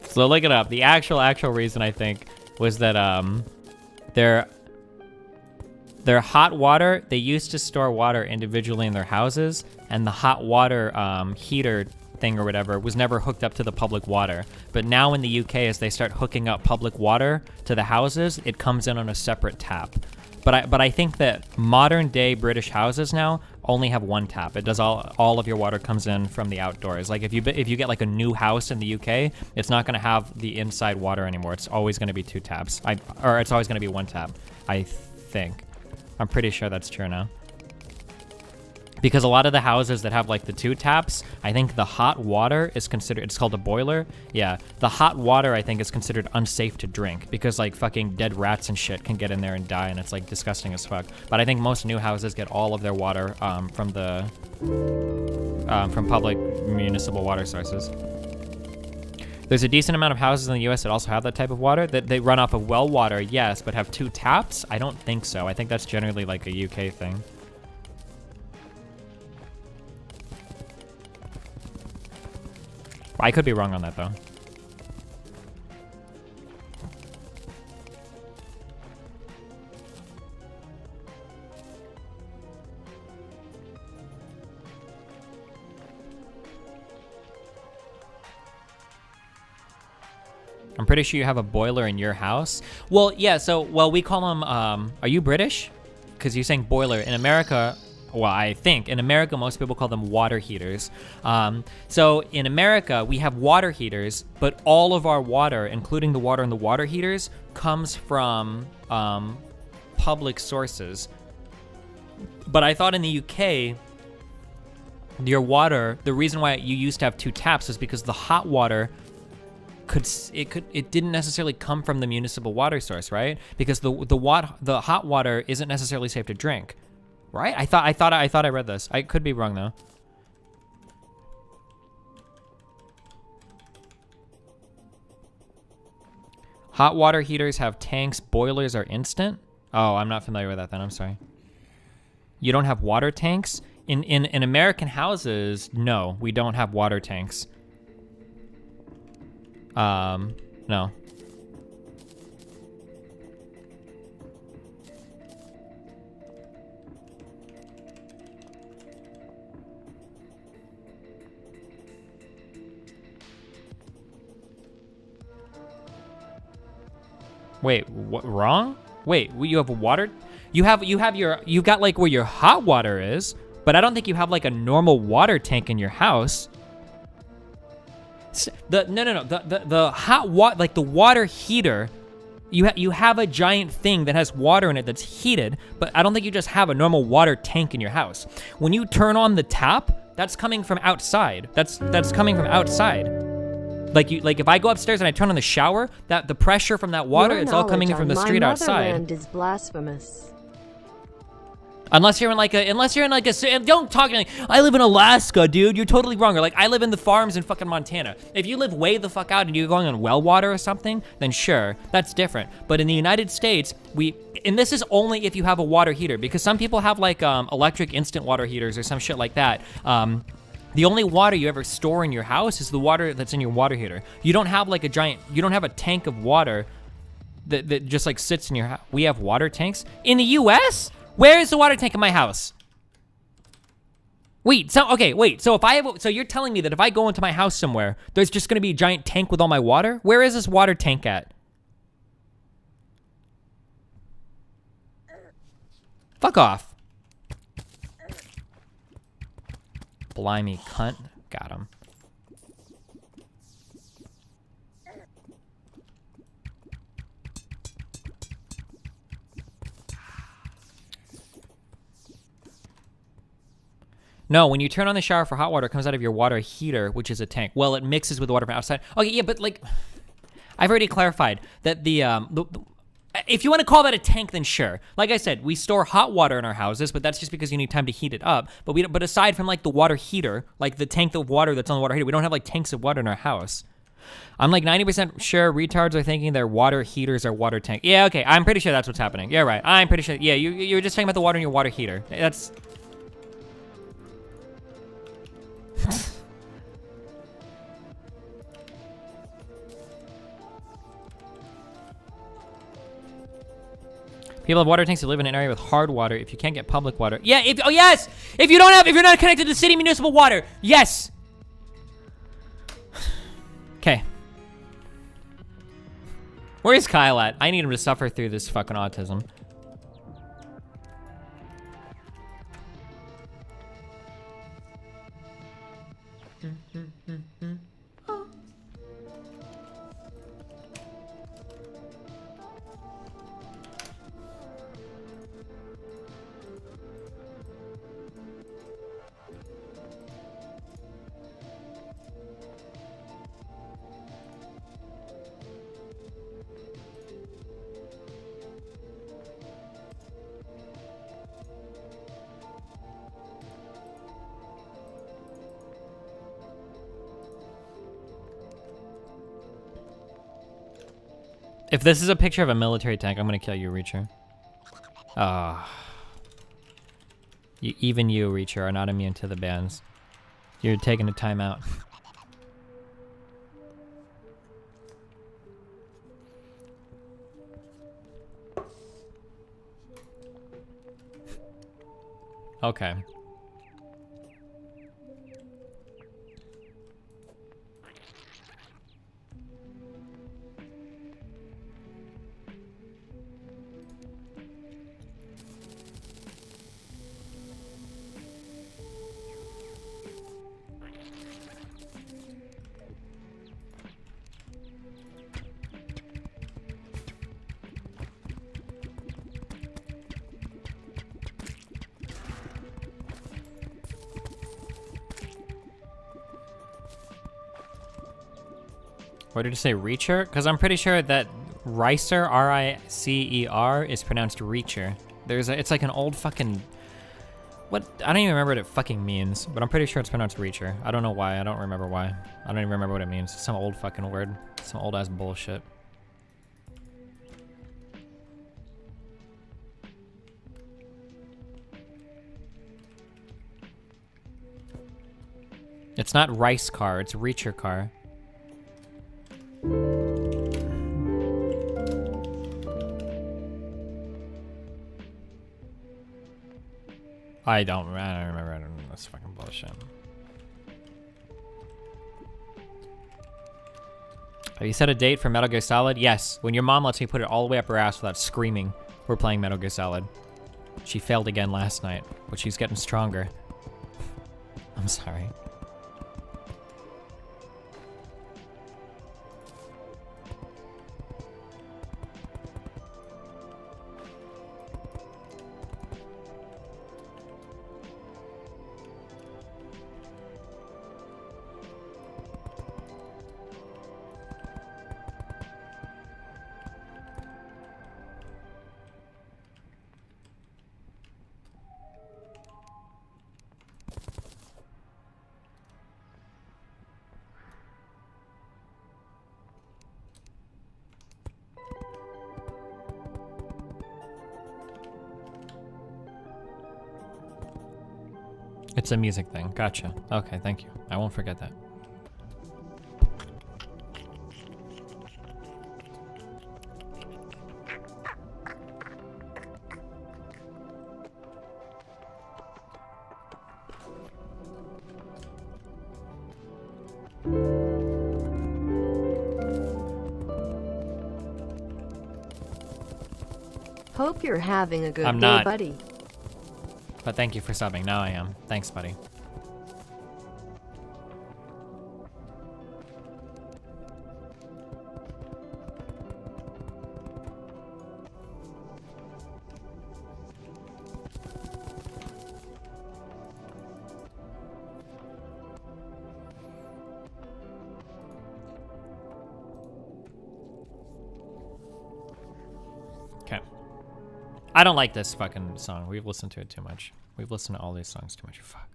So look it up. The actual reason, I think, was that their hot water, they used to store water individually in their houses, and the hot water heater thing or whatever was never hooked up to the public water. But now in the UK, as they start hooking up public water to the houses, it comes in on a separate tap. But I think that modern day British houses now only have one tap. It does all of your water comes in from the outdoors. Like if you get like a new house in the UK, it's not going to have the inside water anymore. It's always going to be 2 taps. Or it's always going to be 1 tap, I think. I'm pretty sure that's true now. Because a lot of the houses that have like the 2 taps, I think the hot water is considered, it's called a boiler. Yeah, the hot water I think is considered unsafe to drink because like fucking dead rats and shit can get in there and die, and it's like disgusting as fuck. But I think most new houses get all of their water from public municipal water sources. There's a decent amount of houses in the US that also have that type of water, that they run off of well water, yes, but have 2 taps? I don't think so. I think that's generally like a UK thing. I could be wrong on that, though. I'm pretty sure you have a boiler in your house. Well, yeah, so, well, we call them, are you British? Because you're saying boiler. In America, well, I think in America, most people call them water heaters. So in America, we have water heaters, but all of our water, including the water in the water heaters, comes from public sources. But I thought in the UK, your water, the reason why you used to have 2 taps is because the hot water it didn't necessarily come from the municipal water source, right? Because the hot water isn't necessarily safe to drink. Right? I thought I read this. I could be wrong though. Hot water heaters have tanks. Boilers are instant. Oh, I'm not familiar with that then. I'm sorry. You don't have water tanks? In American houses, no, we don't have water tanks. No. Wait, what? Wrong? Wait, you have a water? You got like where your hot water is, but I don't think you have like a normal water tank in your house. The hot water, like the water heater, you have a giant thing that has water in it that's heated, but I don't think you just have a normal water tank in your house. When you turn on the tap, that's coming from outside. That's coming from outside. Like if I go upstairs and I turn on the shower, the pressure from that water, it's all coming in from the street outside. Motherland is blasphemous. Unless you're in like a, don't talk to me. I live in Alaska, dude. You're totally wrong. Or like I live in the farms in fucking Montana. If you live way the fuck out and you're going on well water or something, then sure, that's different. But in the United States, and this is only if you have a water heater, because some people have like electric instant water heaters or some shit like that. The only water you ever store in your house is the water that's in your water heater. You don't have like you don't have a tank of water that just like sits in your house. We have water tanks in the US? Where is the water tank in my house? Wait, so you're telling me that if I go into my house somewhere, there's just gonna be a giant tank with all my water? Where is this water tank at? Fuck off. Blimey, cunt. Got him. No, when you turn on the shower for hot water, it comes out of your water heater, which is a tank. Well, it mixes with the water from outside. Okay, yeah, but like, I've already clarified that if you want to call that a tank, then sure. Like I said, we store hot water in our houses, but that's just because you need time to heat it up. But aside from like the water heater, like the tank of water that's on the water heater, we don't have like tanks of water in our house. I'm like 90% sure retards are thinking their water heaters are water tank. Yeah, okay, I'm pretty sure that's what's happening. Yeah, right. I'm pretty sure. Yeah, you were just talking about the water in your water heater. That's. People have water tanks that live in an area with hard water. If you can't get public water, yeah. If you're not connected to city municipal water, yes. Okay. Where's Kyle at? I need him to suffer through this fucking autism. If this is a picture of a military tank, I'm gonna kill you, Reacher. Ah. Even you, Reacher, are not immune to the bans. You're taking a timeout. Okay. What did you say, Reacher? Because I'm pretty sure that Ricer, R-I-C-E-R, is pronounced Reacher. It's like an old fucking... What? I don't even remember what it fucking means, but I'm pretty sure it's pronounced Reacher. I don't know why. I don't remember why. I don't even remember what it means. Some old fucking word. Some old ass bullshit. It's not Rice car, it's Reacher car. I don't remember. I don't know. That's fucking bullshit. Have you set a date for Metal Gear Solid? Yes. When your mom lets me put it all the way up her ass without screaming, we're playing Metal Gear Solid. She failed again last night, but she's getting stronger. I'm sorry. It's a music thing. Gotcha. Okay, thank you. I won't forget that. Hope you're having a good I'm day, not. buddy. But thank you for subbing. Now I am. Thanks, buddy. Okay. I don't like this fucking song. We've listened to it too much. We've listened to all these songs too much. Fuck.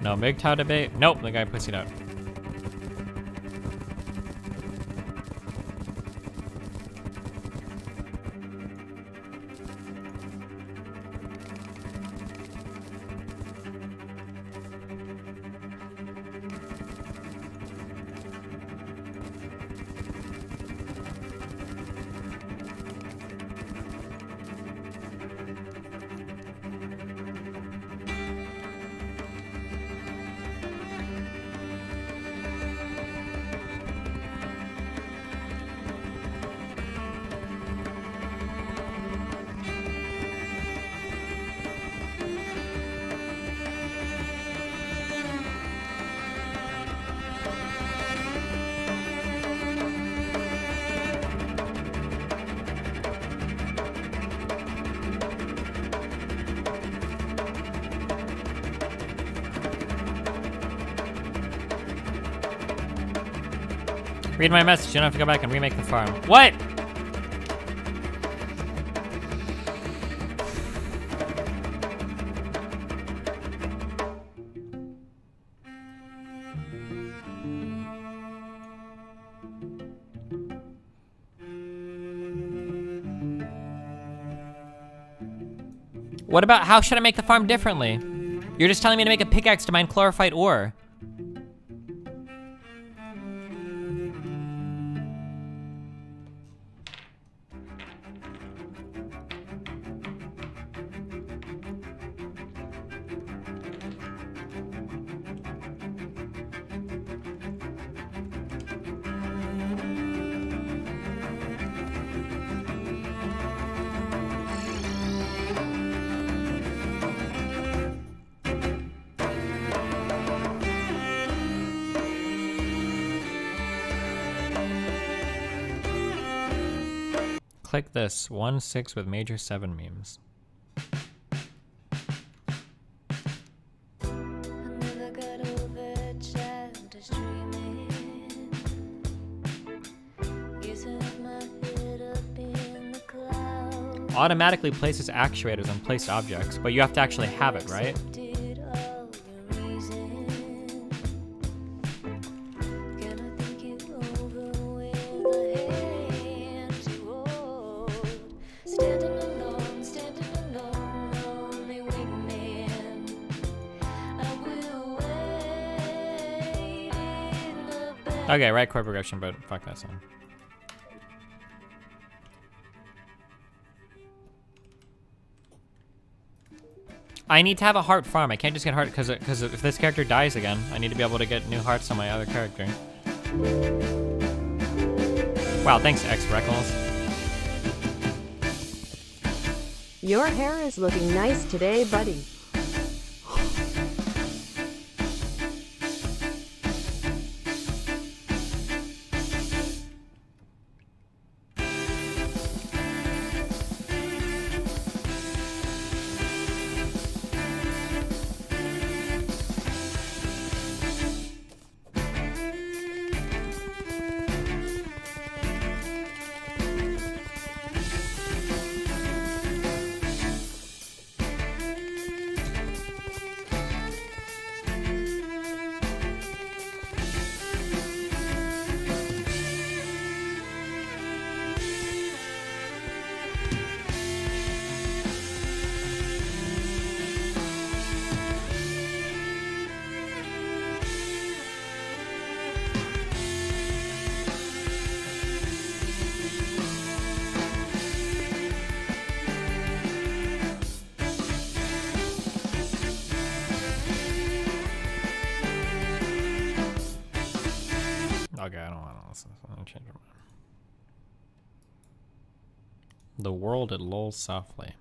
No mgtow debate? Nope, the guy pussied out. Read my message. You don't have to go back and remake the farm. What? What about how should I make the farm differently? You're just telling me to make a pickaxe to mine chlorophyte ore. Click this 1-6 with major 7 memes. Automatically places actuators on placed objects, but you have to actually have it, right? Okay, right chord progression, but fuck that song. I need to have a heart farm. I can't just get heart because if this character dies again, I need to be able to get new hearts on my other character. Wow, thanks, X Reckles. Your hair is looking nice today, buddy. Okay, I don't want to listen. I'm gonna change my mind. The world it lulls softly.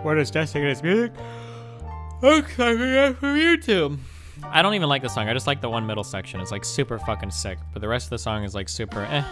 What is testing his music? Okay, from YouTube. I don't even like the song. I just like the one middle section. It's like super fucking sick. But the rest of the song is like super eh.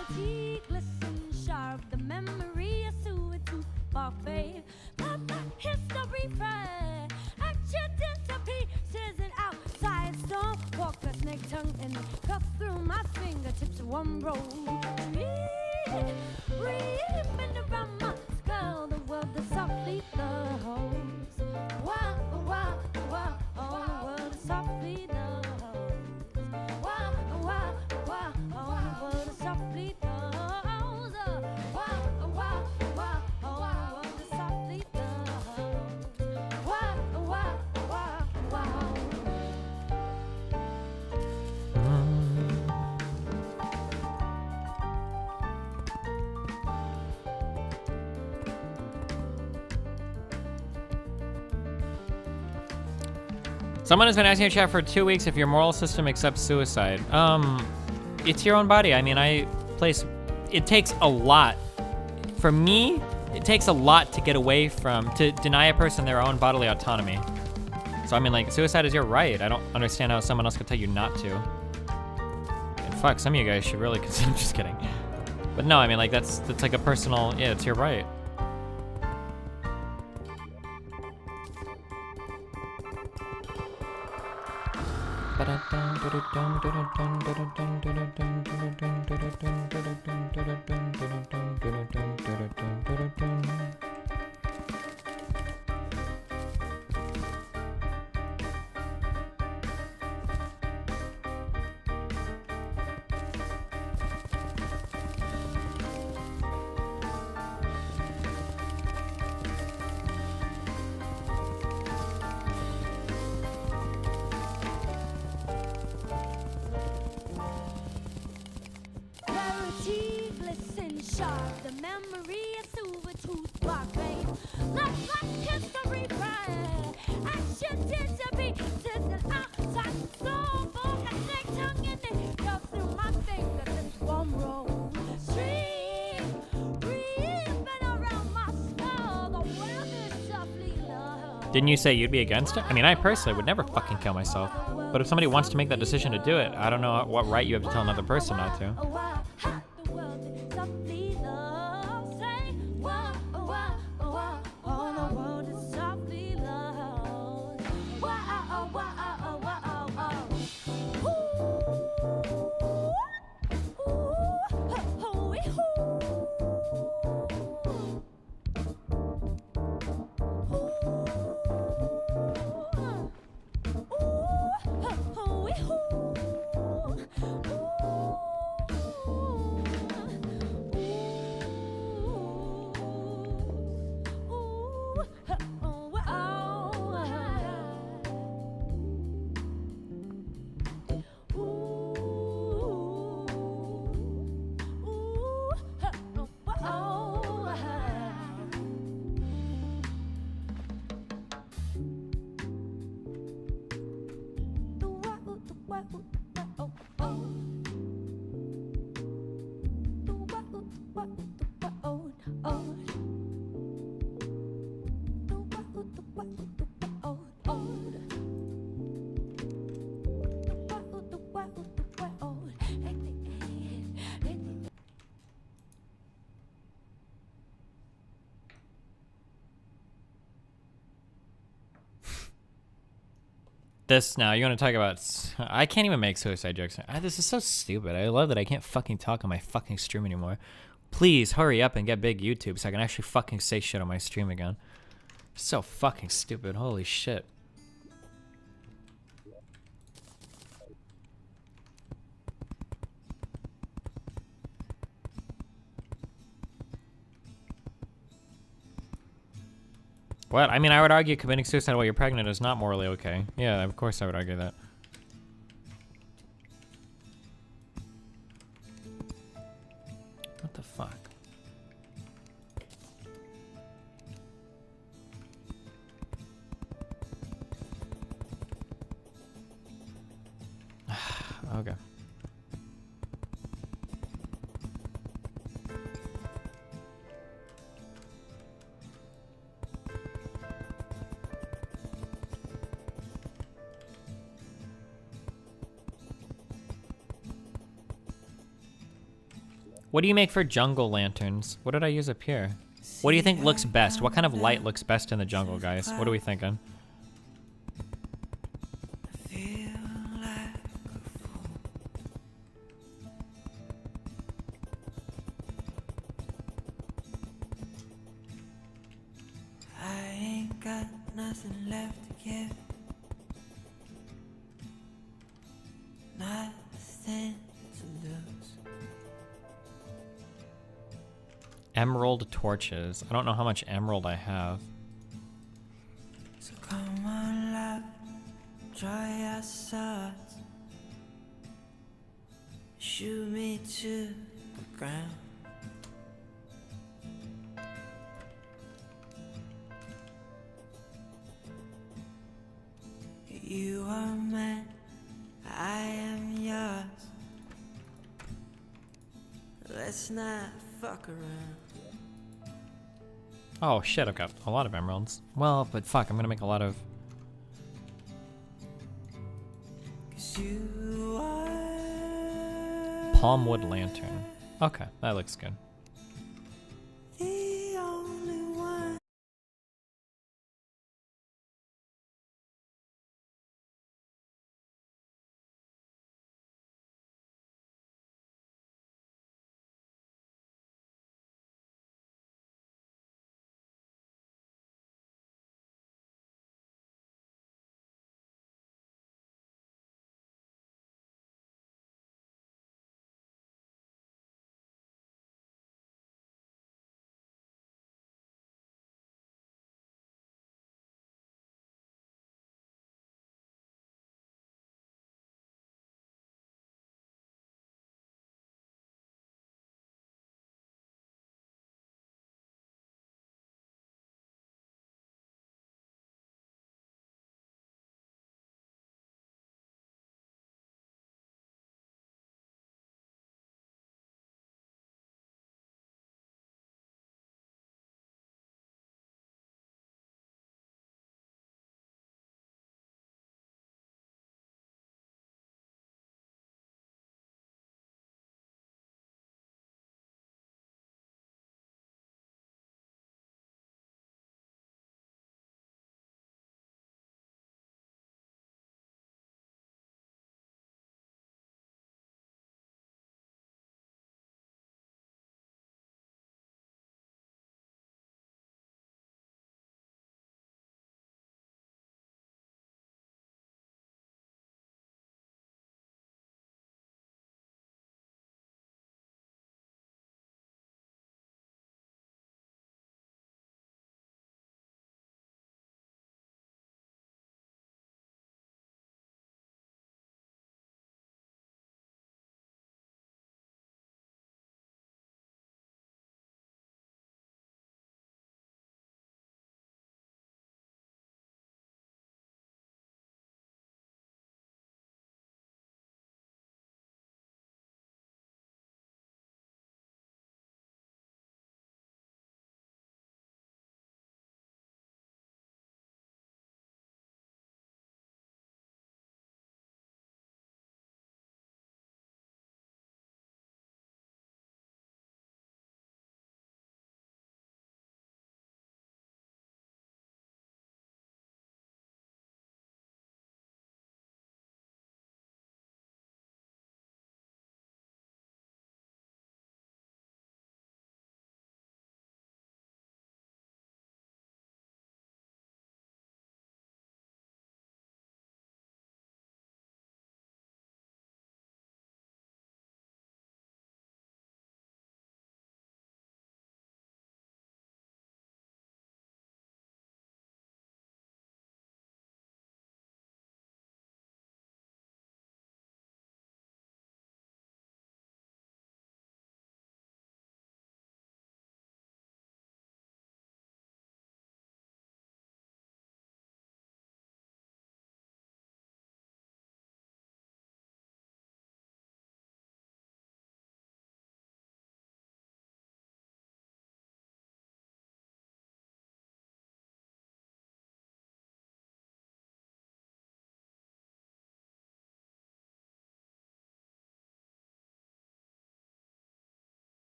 Someone has been asking in chat for 2 weeks if your moral system accepts suicide. It's your own body. I mean, it takes a lot. For me, it takes a lot to get away from, to deny a person their own bodily autonomy. So I mean, like, suicide is your right. I don't understand how someone else could tell you not to. And fuck, some of you guys should really consider, I'm just kidding. But no, I mean, like, that's like a personal, yeah, it's your right. Clarity, glisten sharp. The memory is silver tooth bark vein. Let's let history burn. Action did to be distant outside. Slow for the neck tongue in it. Go through my fingers this one roll. Stream, breathing around my skull. The world is softly love. Didn't you say you'd be against it? I mean, I personally would never fucking kill myself. But if somebody wants to make that decision to do it, I don't know what right you have to tell another person not to. This now, you want to talk about... I can't even make suicide jokes. This is so stupid. I love that I can't fucking talk on my fucking stream anymore. Please hurry up and get big YouTube so I can actually fucking say shit on my stream again. So fucking stupid. Holy shit. What? I mean, I would argue committing suicide while you're pregnant is not morally okay. Yeah, of course I would argue that. What the fuck? Okay. What do you make for jungle lanterns? What did I use up here? What do you think looks best? What kind of light looks best in the jungle, guys? What are we thinking? I ain't got nothing left to give. Nothing to lose. Emerald torches. I don't know how much emerald I have. So come on, love, dry your swords. Shoot me to the ground. You Let's not fuck around. Oh shit, I've got a lot of emeralds. Well, but fuck, I'm gonna make a lot of... 'Cause you are Palmwood lantern. Okay, that looks good.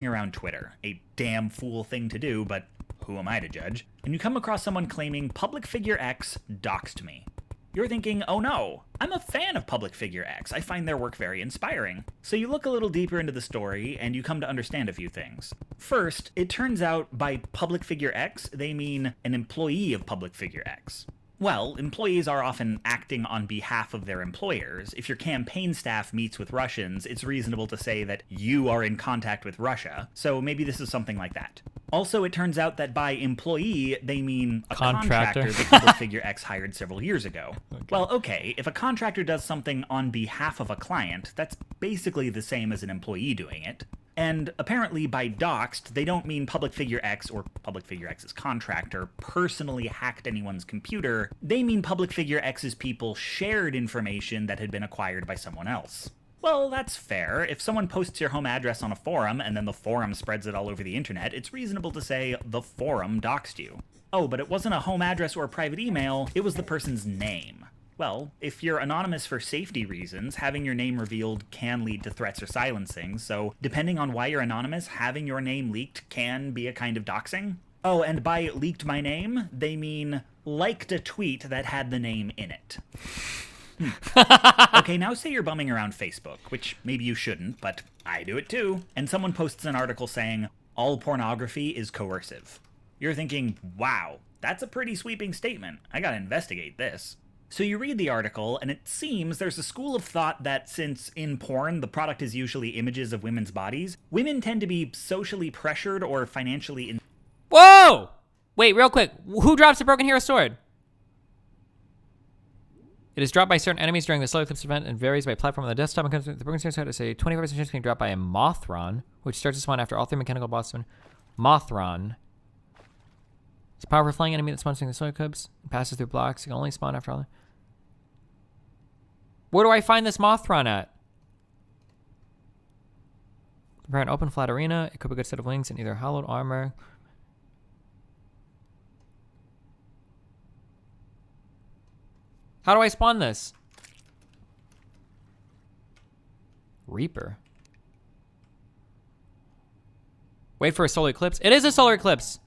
around Twitter, a damn fool thing to do, but who am I to judge? And you come across someone claiming public figure X doxed me. You're thinking, oh no, I'm a fan of public figure X. I find their work very inspiring. So you look a little deeper into the story and you come to understand a few things. First, it turns out by public figure X, they mean an employee of public figure X. Well, employees are often acting on behalf of their employers. If your campaign staff meets with Russians, it's reasonable to say that you are in contact with Russia, so maybe this is something like that. Also, it turns out that by employee, they mean a contractor that public figure X hired several years ago. Okay. Well, okay, if a contractor does something on behalf of a client, that's basically the same as an employee doing it. And apparently by doxed, they don't mean public figure X or public figure X's contractor personally hacked anyone's computer. They mean public figure X's people shared information that had been acquired by someone else. Well, that's fair. If someone posts your home address on a forum and then the forum spreads it all over the internet, it's reasonable to say the forum doxed you. Oh, but it wasn't a home address or a private email, it was the person's name. Well, if you're anonymous for safety reasons, having your name revealed can lead to threats or silencing, so depending on why you're anonymous, having your name leaked can be a kind of doxing. Oh, and by leaked my name, they mean liked a tweet that had the name in it. Okay, now say you're bumming around Facebook, which maybe you shouldn't, but I do it too, and someone posts an article saying, all pornography is coercive. You're thinking, wow, that's a pretty sweeping statement. I gotta investigate this. So you read the article, and it seems there's a school of thought that since in porn the product is usually images of women's bodies, women tend to be socially pressured or financially Whoa! Wait, real quick. Who drops a broken hero sword? It is dropped by certain enemies during the Solar Eclipse event and varies by platform on the desktop. The broken sword is a 25% chance being dropped by a Mothron, which starts to spawn after all 3 mechanical bosses. Mothron. It's a powerful flying enemy that spawns during the Solar Eclipse. It passes through blocks. It can only spawn after all. Where do I find this Mothron at? Prepare an open flat arena. Equip a good set of wings and either hollowed armor. How do I spawn this? Reaper. Wait for a solar eclipse. It is a solar eclipse.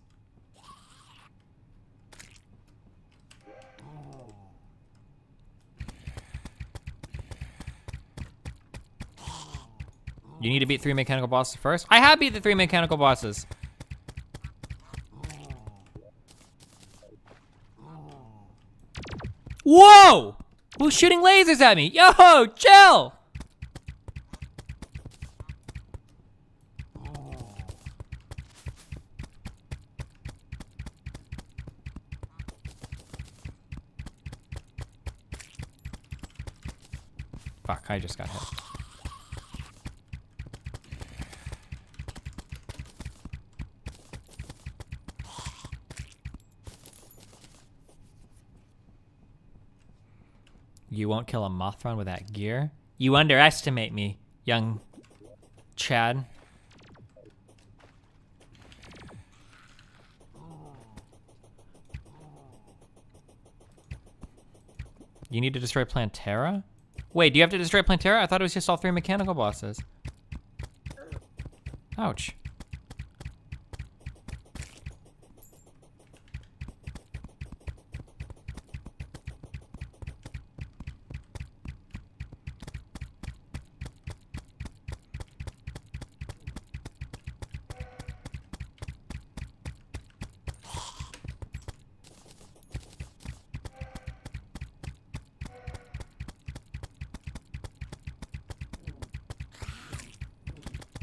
You need to beat 3 mechanical bosses first. I have beat the 3 mechanical bosses. Whoa! Who's shooting lasers at me? Yo, chill! Fuck, I just got hit. You won't kill a Mothron with that gear? You underestimate me, young Chad. You need to destroy Plantera? Wait, do you have to destroy Plantera? I thought it was just all 3 mechanical bosses. Ouch.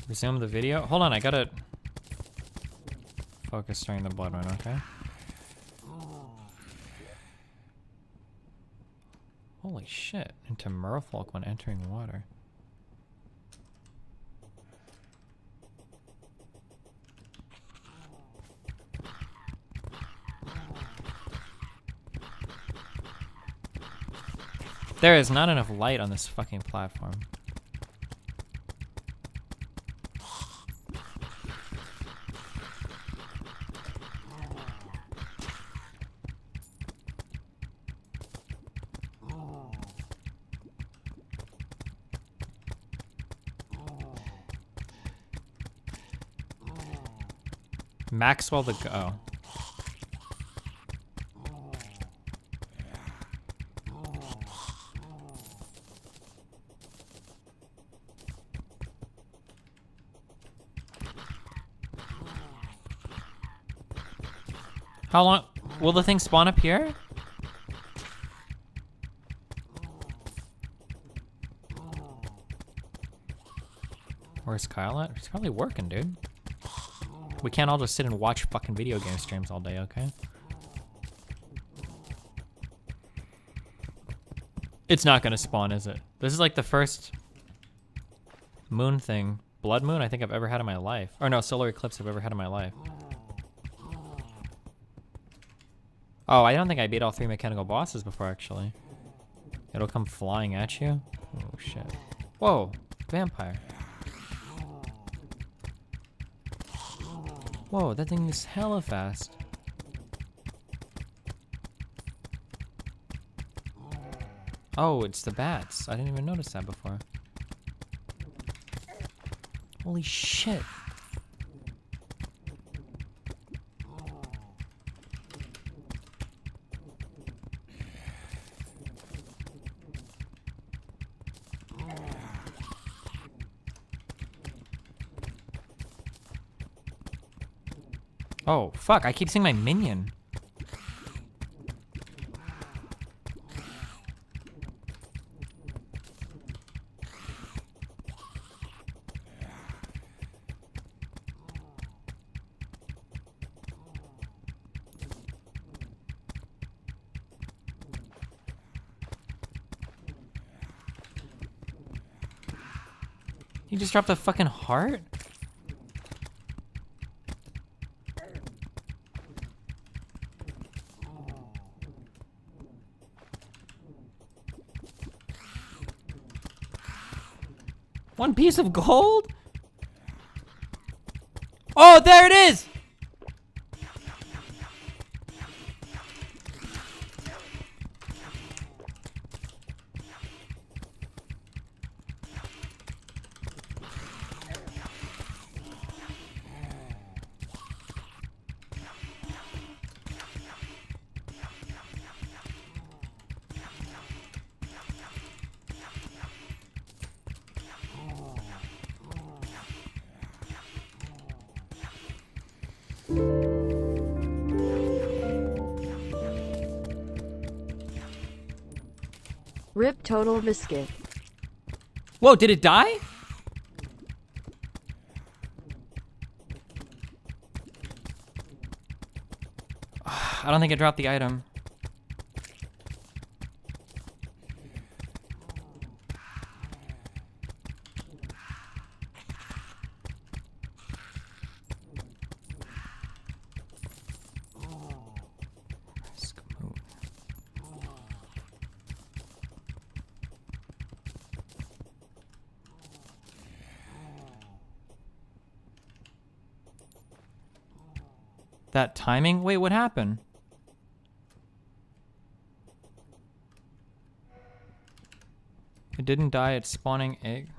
Resume the video. Hold on, I gotta focus during the blood run, okay? Holy shit. Into merfolk when entering water. There is not enough light on this fucking platform. Maxwell the oh. How long will the thing spawn up here? Where's Kyle at? He's probably working, dude. We can't all just sit and watch fucking video game streams all day, okay? It's not gonna spawn, is it? This is like the first moon thing, blood moon, I think I've ever had in my life. Or no, solar eclipse I've ever had in my life. Oh, I don't think I beat all 3 mechanical bosses before, actually. It'll come flying at you. Oh, shit. Whoa, vampire. Whoa, that thing is hella fast. Oh, it's the bats. I didn't even notice that before. Holy shit. Oh, fuck, I keep seeing my minion. You just dropped a fucking heart? One piece of gold? Oh, there it is! Rip Total Biscuit. Whoa, did it die? I don't think it dropped the item. That timing? Wait, what happened? It didn't die, it's spawning egg.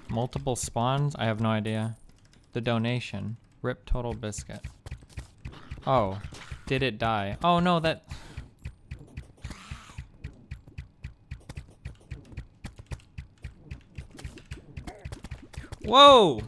Multiple spawns? I have no idea. The donation. Rip Total Biscuit. Oh, did it die? Oh no, that... Whoa!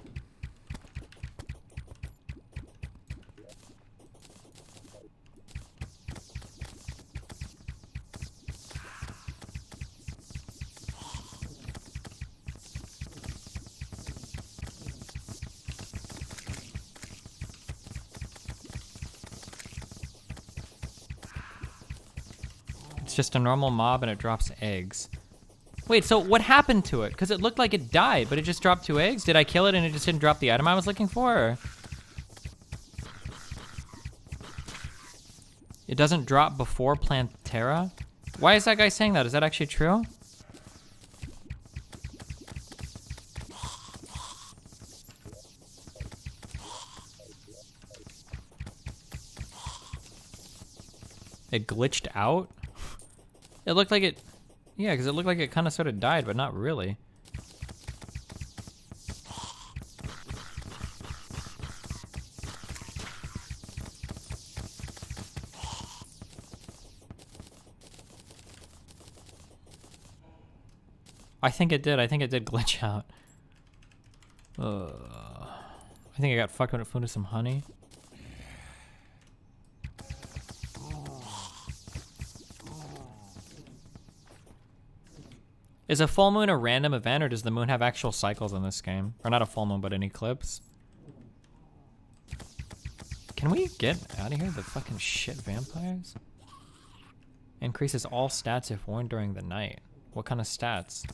It's just a normal mob and it drops eggs. Wait, so what happened to it? Because it looked like it died, but it just dropped 2 eggs? Did I kill it and it just didn't drop the item I was looking for? Or? It doesn't drop before Plantera? Why is that guy saying that? Is that actually true? It glitched out? It looked like it... Yeah, because it looked like it kind of sort of died, but not really. I think it did. I think it did glitch out. I think I got fucked when it found some honey. Is a full moon a random event, or does the moon have actual cycles in this game? Or not a full moon, but an eclipse? Can we get out of here, the fucking shit vampires? Increases all stats if worn during the night. What kind of stats?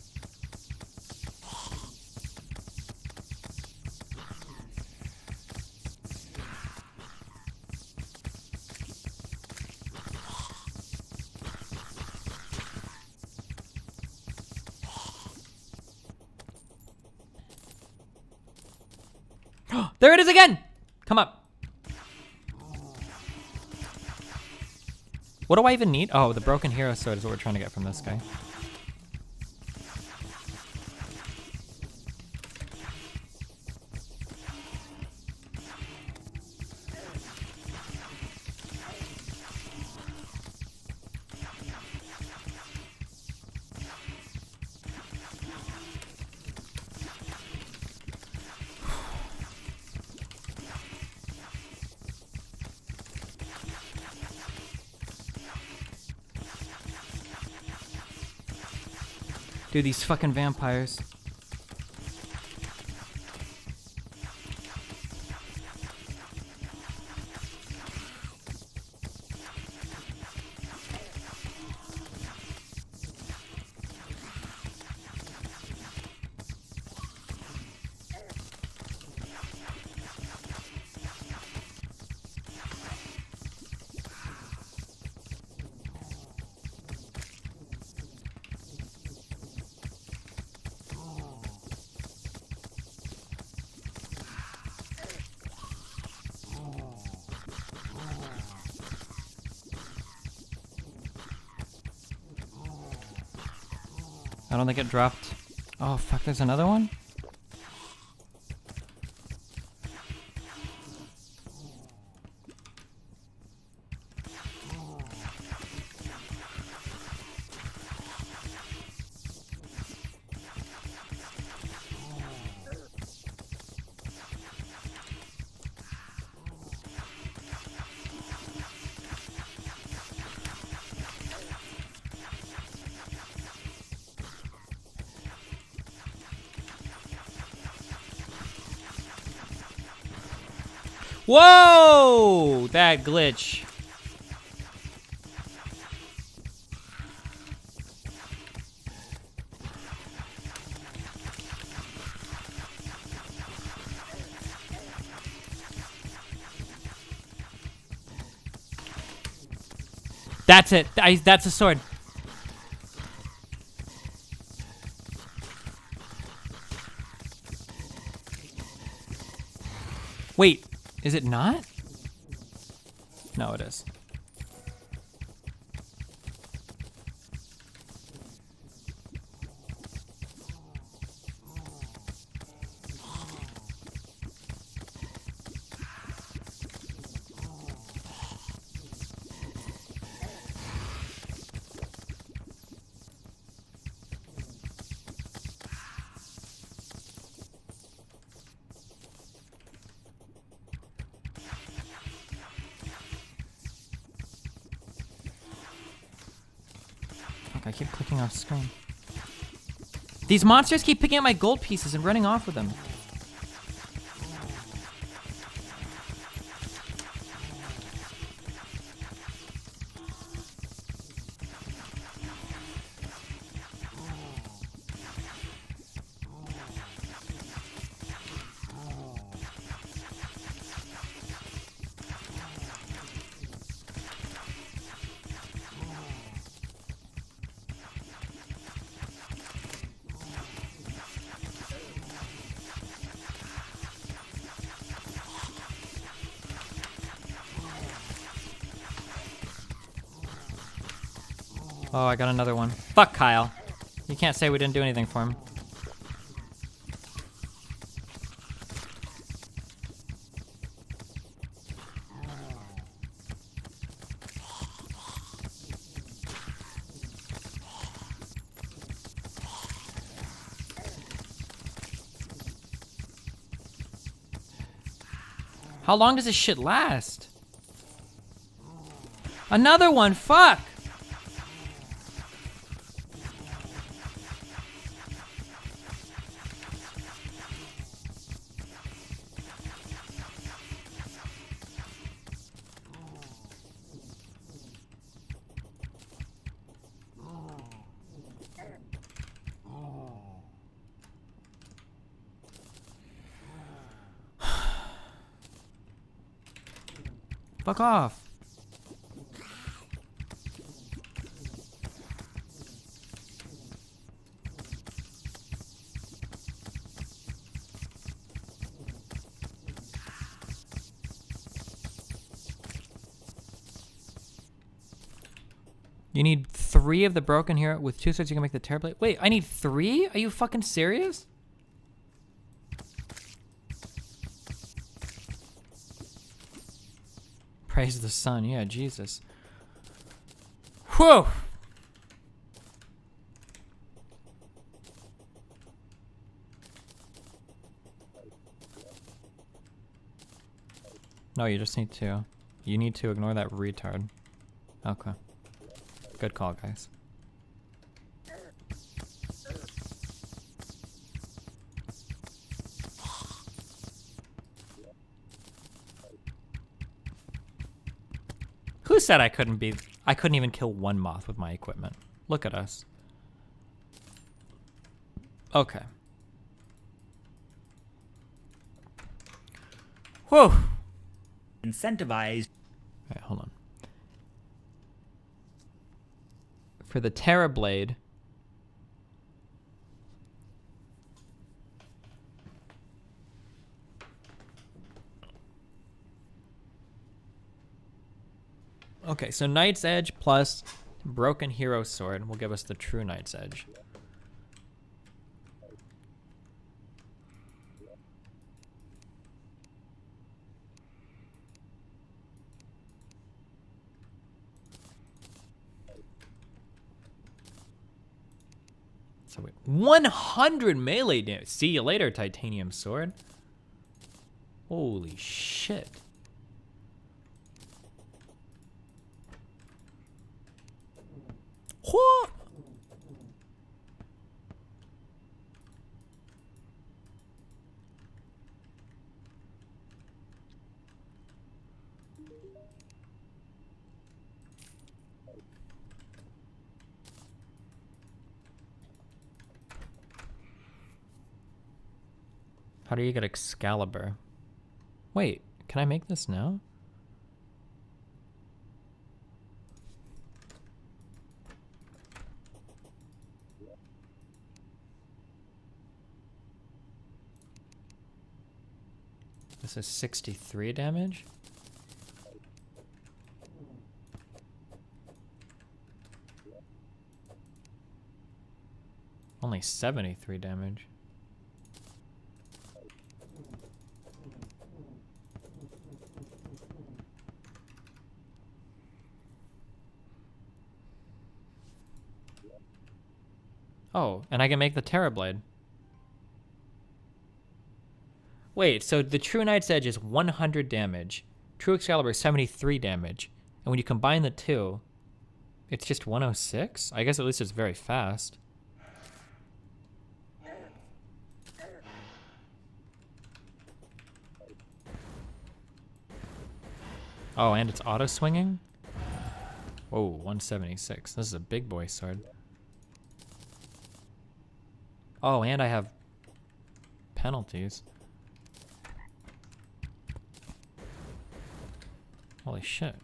There it is again! Come up. What do I even need? Oh, the broken hero sword is what we're trying to get from this guy. Dude, these fucking vampires. I don't think it dropped. Oh fuck, there's another one? Whoa! That glitch. That's it. That's a sword. Wait. Is it not? No, it is. I keep clicking off screen. These monsters keep picking up my gold pieces and running off with them. Oh, I got another one. Fuck Kyle. You can't say we didn't do anything for him. How long does this shit last? Another one, fuck! Fuck off. You need 3 of the broken here with 2 swords you can make the terror blade. Wait, I need 3? Are you fucking serious? Praise the sun, yeah, Jesus. Whew! No, you just need to. You need to ignore that retard. Okay. Good call, guys. Who said I couldn't even kill one moth with my equipment? Look at us. Okay. Whew. Incentivize. Alright, hold on. For the Terra Blade, okay, so Knight's Edge plus Broken Hero Sword will give us the true Knight's Edge. So wait, 100 melee damage. See you later, Titanium Sword. Holy shit. What? How do you get Excalibur? Wait, can I make this now? This is 63 damage? Only 73 damage. Oh, and I can make the Terra Blade. Wait, so the True Knight's Edge is 100 damage. True Excalibur is 73 damage. And when you combine the two, it's just 106? I guess at least it's very fast. Oh, and it's auto-swinging? Whoa, 176. This is a big boy sword. Oh, and I have penalties. Holy shit.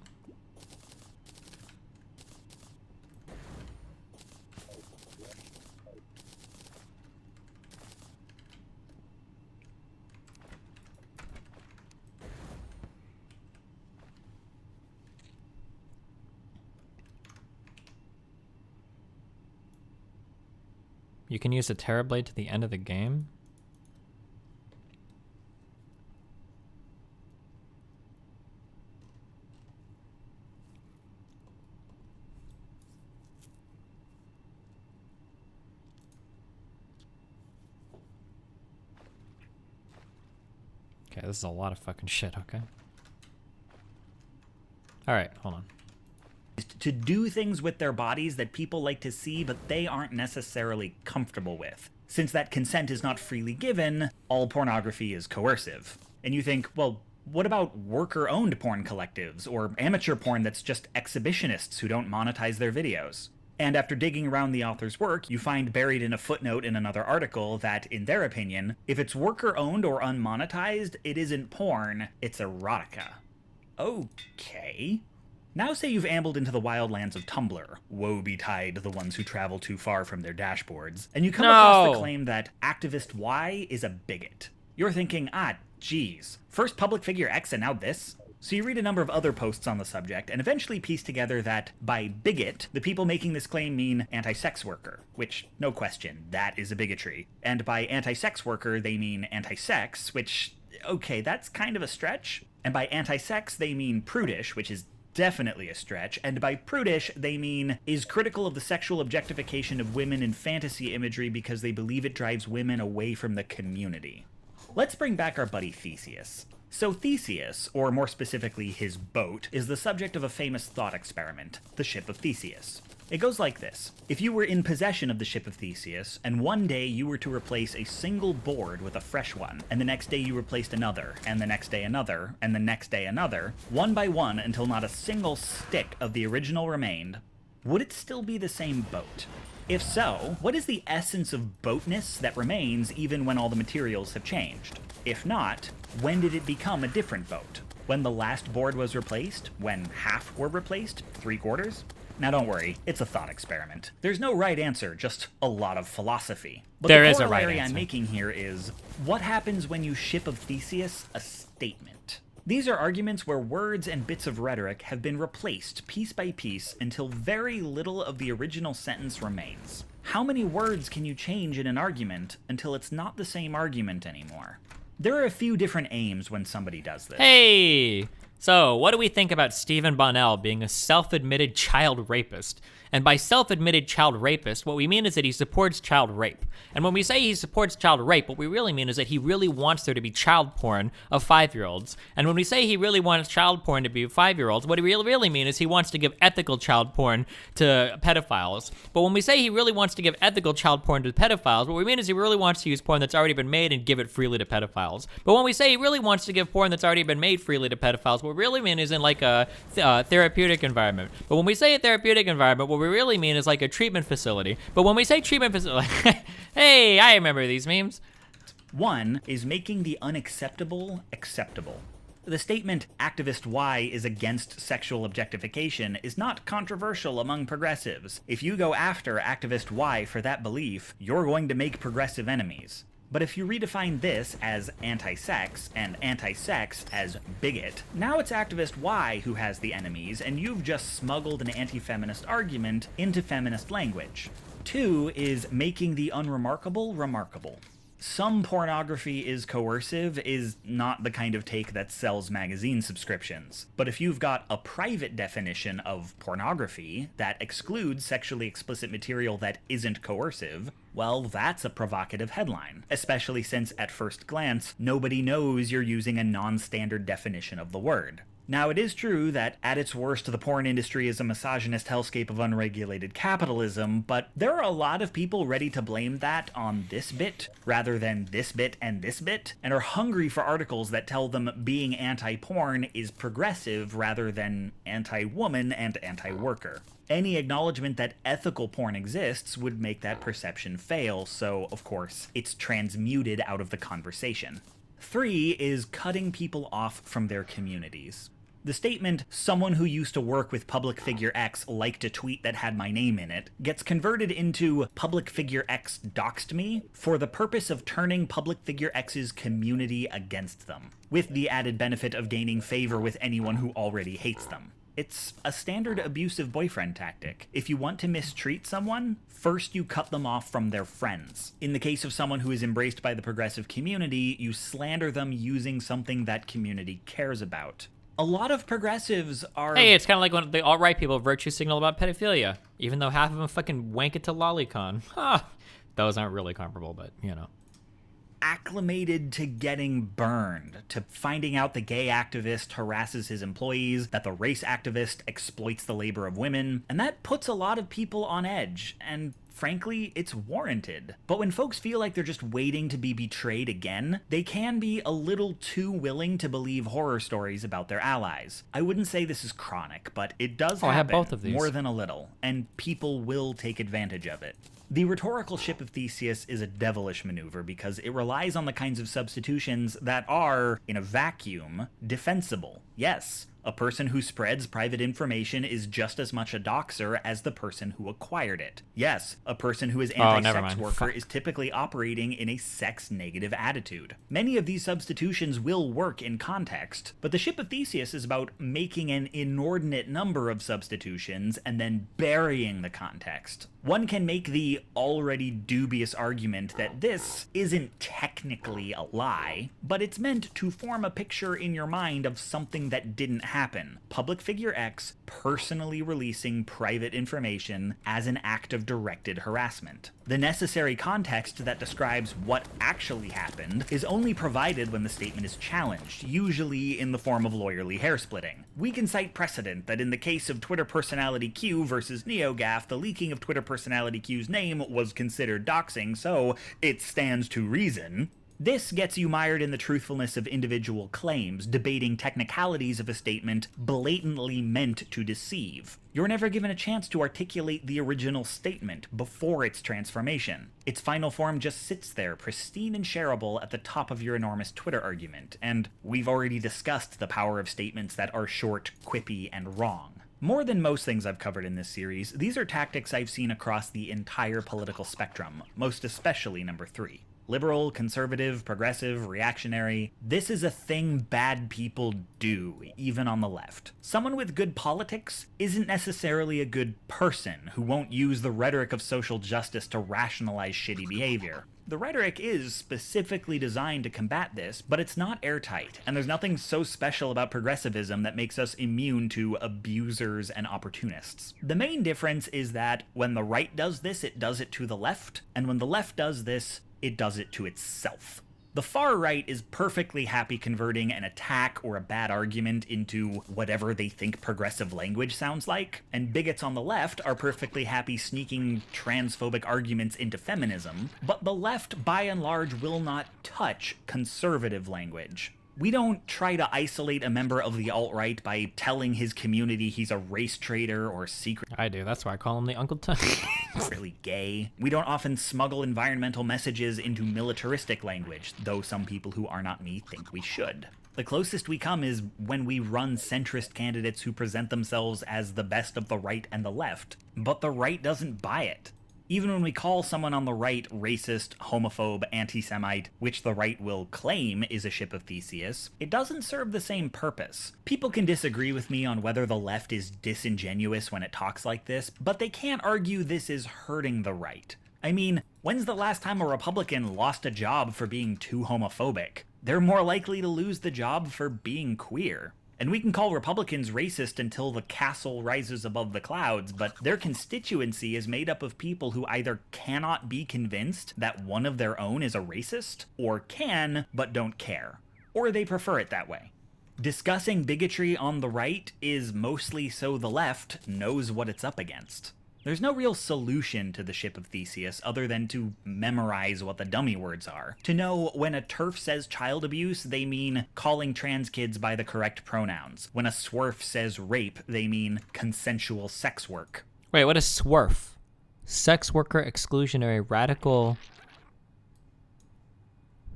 You can use a Terrorblade to the end of the game? Okay, this is a lot of fucking shit, okay? Alright, hold on. To do things with their bodies that people like to see, but they aren't necessarily comfortable with. Since that consent is not freely given, all pornography is coercive. And you think, well, what about worker-owned porn collectives, or amateur porn that's just exhibitionists who don't monetize their videos? And after digging around the author's work, you find buried in a footnote in another article that, in their opinion, if it's worker-owned or unmonetized, it isn't porn, it's erotica. Okay. Now say you've ambled into the wildlands of Tumblr, woe betide the ones who travel too far from their dashboards, and you come across the claim that activist Y is a bigot. You're thinking, geez, first public figure X and now this? So you read a number of other posts on the subject, and eventually piece together that, by bigot, the people making this claim mean anti-sex worker, which, no question, that is a bigotry. And by anti-sex worker, they mean anti-sex, which, okay, that's kind of a stretch. And by anti-sex, they mean prudish, which is definitely a stretch. And by prudish, they mean is critical of the sexual objectification of women in fantasy imagery because they believe it drives women away from the community. Let's bring back our buddy Theseus. So Theseus, or more specifically his boat, is the subject of a famous thought experiment, the Ship of Theseus. It goes like this. If you were in possession of the Ship of Theseus, and one day you were to replace a single board with a fresh one, and the next day you replaced another, and the next day another, and the next day another, one by one until not a single stick of the original remained, would it still be the same boat? If so, what is the essence of boatness that remains even when all the materials have changed? If not, when did it become a different boat? When the last board was replaced? When half were replaced? 3/4? Now don't worry, it's a thought experiment. There's no right answer, just a lot of philosophy. But there the is a right corollary answer. I'm making here is, what happens when you Ship of Theseus a statement? These are arguments where words and bits of rhetoric have been replaced piece by piece until very little of the original sentence remains. How many words can you change in an argument until it's not the same argument anymore? There are a few different aims when somebody does this. Hey! So, what do we think about Stephen Bonnell being a self-admitted child rapist? And by self-admitted child rapist, what we mean is that he supports child rape. And when we say he supports child rape, what we really mean is that he really wants there to be child porn of 5-year-olds. And when we say he really wants child porn to be 5-year-olds, what we really mean is he wants to give ethical child porn to pedophiles. But when we say he really wants to give ethical child porn to pedophiles, what we mean is he really wants to use porn that's already been made and give it freely to pedophiles. But when we say he really wants to give porn that's already been made freely to pedophiles, what we really mean is in like a therapeutic environment. But when we say a therapeutic environment, what we really mean is like a treatment facility. But when we say treatment facility, hey, I remember these memes. One is making the unacceptable acceptable. The statement, activist Y is against sexual objectification, is not controversial among progressives. If you go after activist Y for that belief, you're going to make progressive enemies. But if you redefine this as anti-sex and anti-sex as bigot, now it's activist Y who has the enemies, and you've just smuggled an anti-feminist argument into feminist language. 2 is making the unremarkable remarkable. Some pornography is coercive is not the kind of take that sells magazine subscriptions. But if you've got a private definition of pornography that excludes sexually explicit material that isn't coercive, well, that's a provocative headline, especially since at first glance, nobody knows you're using a non-standard definition of the word. Now, it is true that at its worst, the porn industry is a misogynist hellscape of unregulated capitalism, but there are a lot of people ready to blame that on this bit, rather than this bit and this bit, and are hungry for articles that tell them being anti-porn is progressive rather than anti-woman and anti-worker. Any acknowledgement that ethical porn exists would make that perception fail, so, of course, it's transmuted out of the conversation. 3 is cutting people off from their communities. The statement, someone who used to work with public figure X liked a tweet that had my name in it, gets converted into public figure X doxed me for the purpose of turning public figure X's community against them, with the added benefit of gaining favor with anyone who already hates them. It's a standard abusive boyfriend tactic. If you want to mistreat someone, first you cut them off from their friends. In the case of someone who is embraced by the progressive community, you slander them using something that community cares about. A lot of progressives are... Hey, it's kind of like when the alt-right people virtue signal about pedophilia, even though half of them fucking wank it to lolicon. Ha! Those aren't really comparable, but, you know. Acclimated to getting burned, to finding out the gay activist harasses his employees, that the race activist exploits the labor of women, and that puts a lot of people on edge, and frankly, it's warranted. But when folks feel like they're just waiting to be betrayed again, they can be a little too willing to believe horror stories about their allies. I wouldn't say this is chronic, but it does happen I have both of these. more than a little, and people will take advantage of it. The rhetorical ship of Theseus is a devilish maneuver because it relies on the kinds of substitutions that are, in a vacuum, defensible. Yes, a person who spreads private information is just as much a doxer as the person who acquired it. Yes, a person who is anti-sex worker is typically operating in a sex-negative attitude. Many of these substitutions will work in context, but the ship of Theseus is about making an inordinate number of substitutions and then burying the context. One can make the already dubious argument that this isn't technically a lie, but it's meant to form a picture in your mind of something that didn't happen. Public figure X personally releasing private information as an act of directed harassment. The necessary context that describes what actually happened is only provided when the statement is challenged, usually in the form of lawyerly hair-splitting. We can cite precedent that in the case of Twitter personality Q versus NeoGAF, the leaking of Twitter personality Q's name was considered doxing, so it stands to reason. This gets you mired in the truthfulness of individual claims, debating technicalities of a statement blatantly meant to deceive. You're never given a chance to articulate the original statement before its transformation. Its final form just sits there, pristine and shareable at the top of your enormous Twitter argument, and we've already discussed the power of statements that are short, quippy, and wrong. More than most things I've covered in this series, these are tactics I've seen across the entire political spectrum, most especially number 3. Liberal, conservative, progressive, reactionary. This is a thing bad people do, even on the left. Someone with good politics isn't necessarily a good person who won't use the rhetoric of social justice to rationalize shitty behavior. The rhetoric is specifically designed to combat this, but it's not airtight, and there's nothing so special about progressivism that makes us immune to abusers and opportunists. The main difference is that when the right does this, it does it to the left, and when the left does this, it does it to itself. The far right is perfectly happy converting an attack or a bad argument into whatever they think progressive language sounds like, and bigots on the left are perfectly happy sneaking transphobic arguments into feminism, but the left by and large will not touch conservative language. We don't try to isolate a member of the alt-right by telling his community he's a race traitor or secret. I do, that's why I call him the Uncle Tony. Really gay. We don't often smuggle environmental messages into militaristic language, though some people who are not me think we should. The closest we come is when we run centrist candidates who present themselves as the best of the right and the left, but the right doesn't buy it. Even when we call someone on the right racist, homophobe, anti-Semite, which the right will claim is a ship of Theseus, it doesn't serve the same purpose. People can disagree with me on whether the left is disingenuous when it talks like this, but they can't argue this is hurting the right. I mean, when's the last time a Republican lost a job for being too homophobic? They're more likely to lose the job for being queer. And we can call Republicans racist until the castle rises above the clouds, but their constituency is made up of people who either cannot be convinced that one of their own is a racist, or can, but don't care. Or they prefer it that way. Discussing bigotry on the right is mostly so the left knows what it's up against. There's no real solution to the ship of Theseus other than to memorize what the dummy words are. To know when a TERF says child abuse, they mean calling trans kids by the correct pronouns. When a SWERF says rape, they mean consensual sex work. Wait, what is SWERF? Sex worker exclusionary radical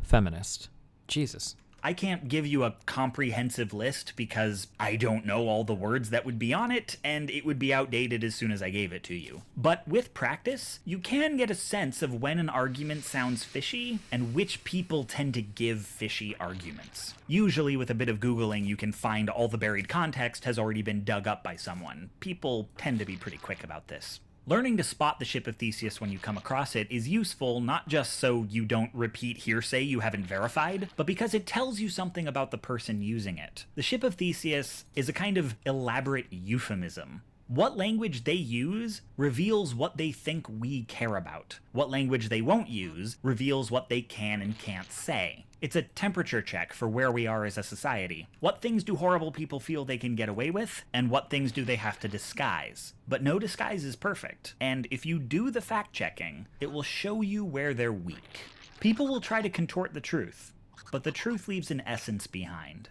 feminist. Jesus. I can't give you a comprehensive list because I don't know all the words that would be on it, and it would be outdated as soon as I gave it to you. But with practice, you can get a sense of when an argument sounds fishy and which people tend to give fishy arguments. Usually with a bit of Googling, you can find all the buried context has already been dug up by someone. People tend to be pretty quick about this. Learning to spot the ship of Theseus when you come across it is useful not just so you don't repeat hearsay you haven't verified, but because it tells you something about the person using it. The ship of Theseus is a kind of elaborate euphemism. What language they use reveals what they think we care about. What language they won't use reveals what they can and can't say. It's a temperature check for where we are as a society. What things do horrible people feel they can get away with, and what things do they have to disguise? But no disguise is perfect, and if you do the fact-checking, it will show you where they're weak. People will try to contort the truth, but the truth leaves an essence behind.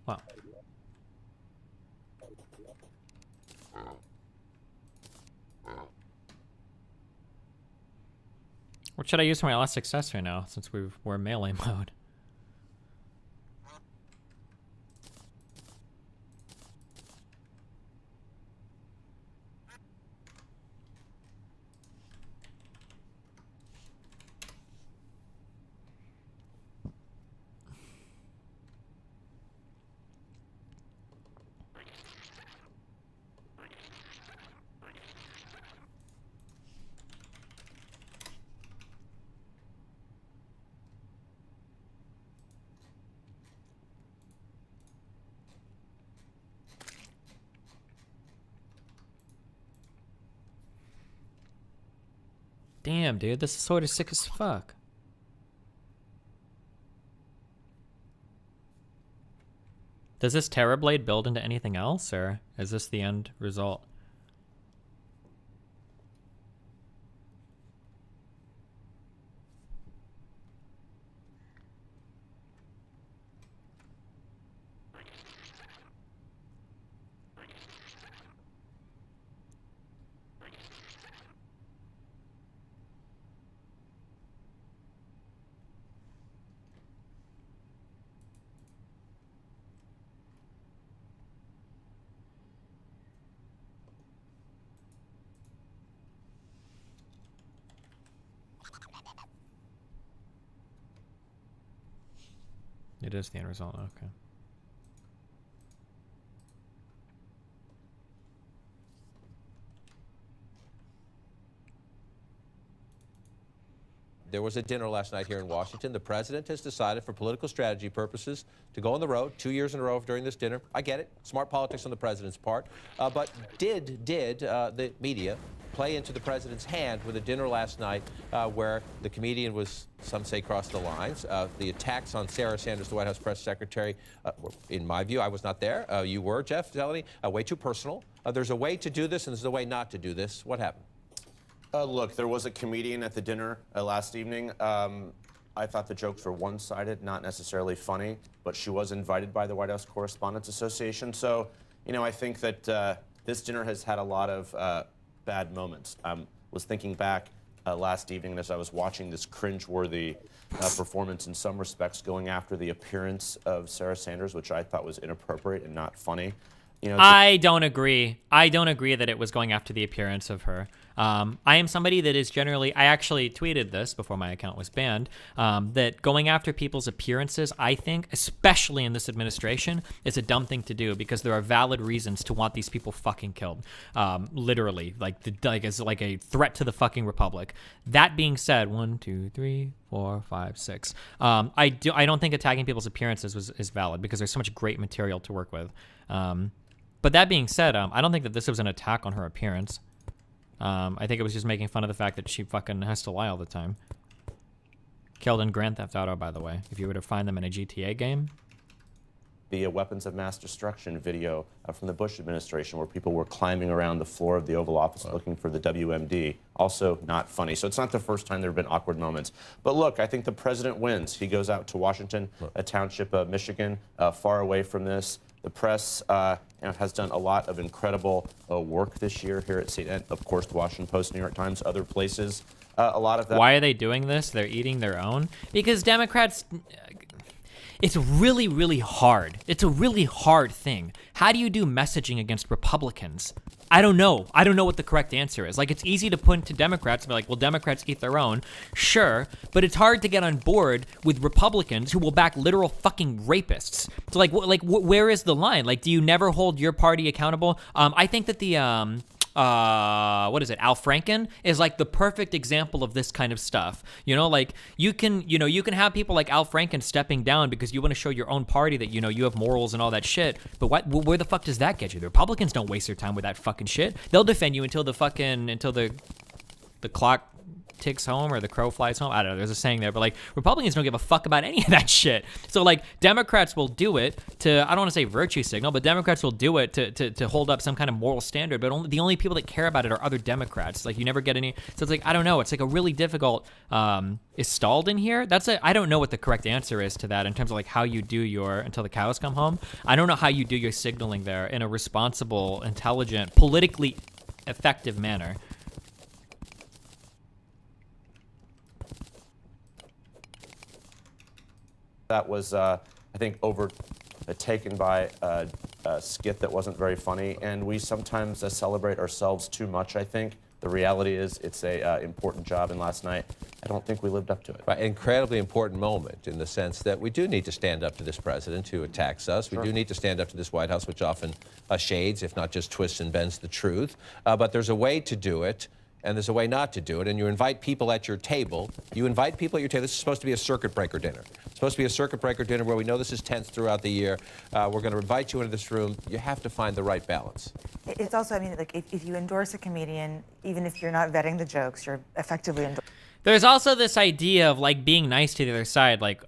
Wow. What should I use for my last success right now, since we're melee mode? Damn, dude, this sword is sick as fuck. Does this Terror Blade build into anything else, or is this the end result? It is the end result, okay. There was a dinner last night here in Washington. The president has decided for political strategy purposes to go on the road 2 years in a row during this dinner. I get it. Smart politics on the president's part. But did the media play into the president's hand with a dinner last night where the comedian was, some say, crossed the lines? The attacks on Sarah Sanders, the White House press secretary, were, in my view, I was not there. You were, Jeff Zeleny, way too personal. There's a way to do this and there's a way not to do this. What happened? Look, there was a comedian at the dinner last evening. I thought the jokes were one-sided, not necessarily funny, but she was invited by the White House Correspondents Association. So, you know, I think that this dinner has had a lot of bad moments. Was thinking back last evening as I was watching this cringe-worthy performance in some respects going after the appearance of Sarah Sanders, which I thought was inappropriate and not funny. You know, I don't agree. I don't agree that it was going after the appearance of her. I am somebody that is generally, I actually tweeted this before my account was banned, that going after people's appearances, I think, especially in this administration, is a dumb thing to do because there are valid reasons to want these people fucking killed. Literally, as like a threat to the fucking republic. That being said, 1, 2, 3, 4, 5, 6. I don't think attacking people's appearances is valid because there's so much great material to work with. But that being said, I don't think that this was an attack on her appearance. I think it was just making fun of the fact that she fucking has to lie all the time. Killed in Grand Theft Auto, by the way. If you were to find them in a GTA game. The weapons of mass destruction video from the Bush administration where people were climbing around the floor of the Oval Office looking for the WMD. Also not funny. So it's not the first time there have been awkward moments. But look, I think the president wins. He goes out to Washington, a township of Michigan, far away from this. The press has done a lot of incredible work this year here at CNN. Of course, the Washington Post, New York Times, other places. A lot of that. Why are they doing this? They're eating their own? Because Democrats, it's really, really hard. It's a really hard thing. How do you do messaging against Republicans? I don't know. I don't know what the correct answer is. Like, it's easy to point to Democrats and be like, well, Democrats eat their own. Sure, but it's hard to get on board with Republicans who will back literal fucking rapists. So, where is the line? Like, do you never hold your party accountable? I think that the, what is it? Al Franken is like the perfect example of this kind of stuff. You know, like you can have people like Al Franken stepping down because you want to show your own party that, you have morals and all that shit. But where the fuck does that get you? The Republicans don't waste their time with that fucking shit. They'll defend you until the clock ticks home or the crow flies home. I don't know. There's a saying there, but like Republicans don't give a fuck about any of that shit. So like Democrats will do it to, I don't want to say virtue signal, but Democrats will do it to hold up some kind of moral standard. But the only people that care about it are other Democrats. Like you never get any. So it's like, I don't know. It's like a really difficult. Is stalled in here? I don't know what the correct answer is to that in terms of like how you do your until the cows come home. I don't know how you do your signaling there in a responsible, intelligent, politically effective manner. That was, I think, overtaken by a skit that wasn't very funny, and we sometimes celebrate ourselves too much, I think. The reality is it's a important job, and last night, I don't think we lived up to it. Right, incredibly important moment in the sense that we do need to stand up to this president who attacks us. Sure. We do need to stand up to this White House, which often shades, if not just twists and bends the truth. But there's a way to do it. And there's a way not to do it, and you invite people at your table. This is supposed to be a circuit breaker dinner. It's supposed to be a circuit breaker dinner where we know this is tense throughout the year. We're going to invite you into this room. You have to find the right balance. It's also, I mean, like if you endorse a comedian, even if you're not vetting the jokes, you're effectively endorsing. There's also this idea of like being nice to the other side. Like,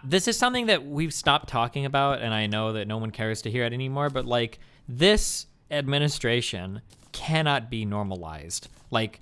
this is something that we've stopped talking about, and I know that no one cares to hear it anymore, but like this administration cannot be normalized. Like,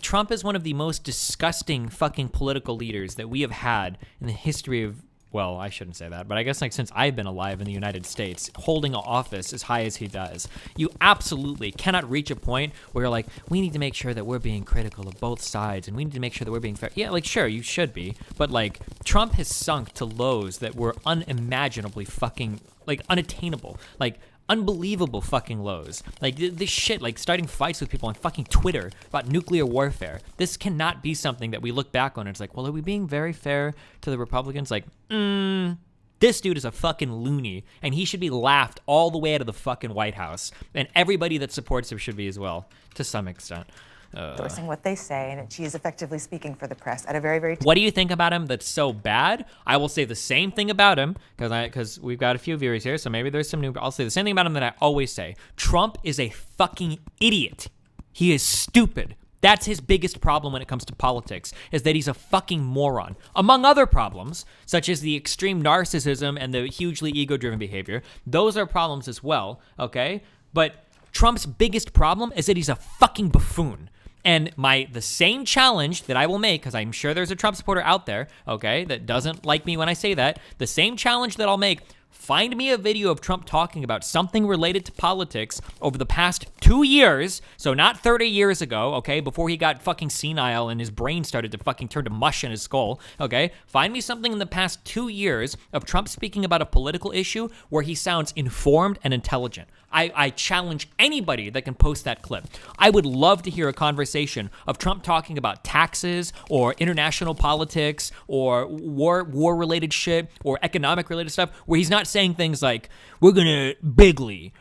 Trump is one of the most disgusting fucking political leaders that we have had in the history of, well, I shouldn't say that, but I guess like since I've been alive in the United States, holding an office as high as he does. You absolutely cannot reach a point where you're like, we need to make sure that we're being critical of both sides, and we need to make sure that we're being fair. Yeah, like, sure, you should be, but like, Trump has sunk to lows that were unimaginably fucking, like, unattainable. Like, unbelievable fucking lows. Like, this shit, like starting fights with people on fucking Twitter about nuclear warfare. This cannot be something that we look back on and it's like, well, are we being very fair to the Republicans? Like, this dude is a fucking loony, and he should be laughed all the way out of the fucking White House. And everybody that supports him should be as well, to some extent. Endorsing what they say, and she is effectively speaking for the press at a very, very. What do you think about him that's so bad? I will say the same thing about him because we've got a few viewers here, so maybe there's some new. I'll say the same thing about him that I always say. Trump is a fucking idiot. He is stupid. That's his biggest problem when it comes to politics, is that he's a fucking moron. Among other problems, such as the extreme narcissism and the hugely ego-driven behavior, those are problems as well, okay? But Trump's biggest problem is that he's a fucking buffoon. And the same challenge that I will make, because I'm sure there's a Trump supporter out there, okay, that doesn't like me when I say that, the same challenge that I'll make, find me a video of Trump talking about something related to politics over the past 2 years, so not 30 years ago, okay, before he got fucking senile and his brain started to fucking turn to mush in his skull, okay? Find me something in the past 2 years of Trump speaking about a political issue where he sounds informed and intelligent. I challenge anybody that can post that clip. I would love to hear a conversation of Trump talking about taxes or international politics or war-related shit or economic-related stuff where he's not saying things like, we're gonna bigly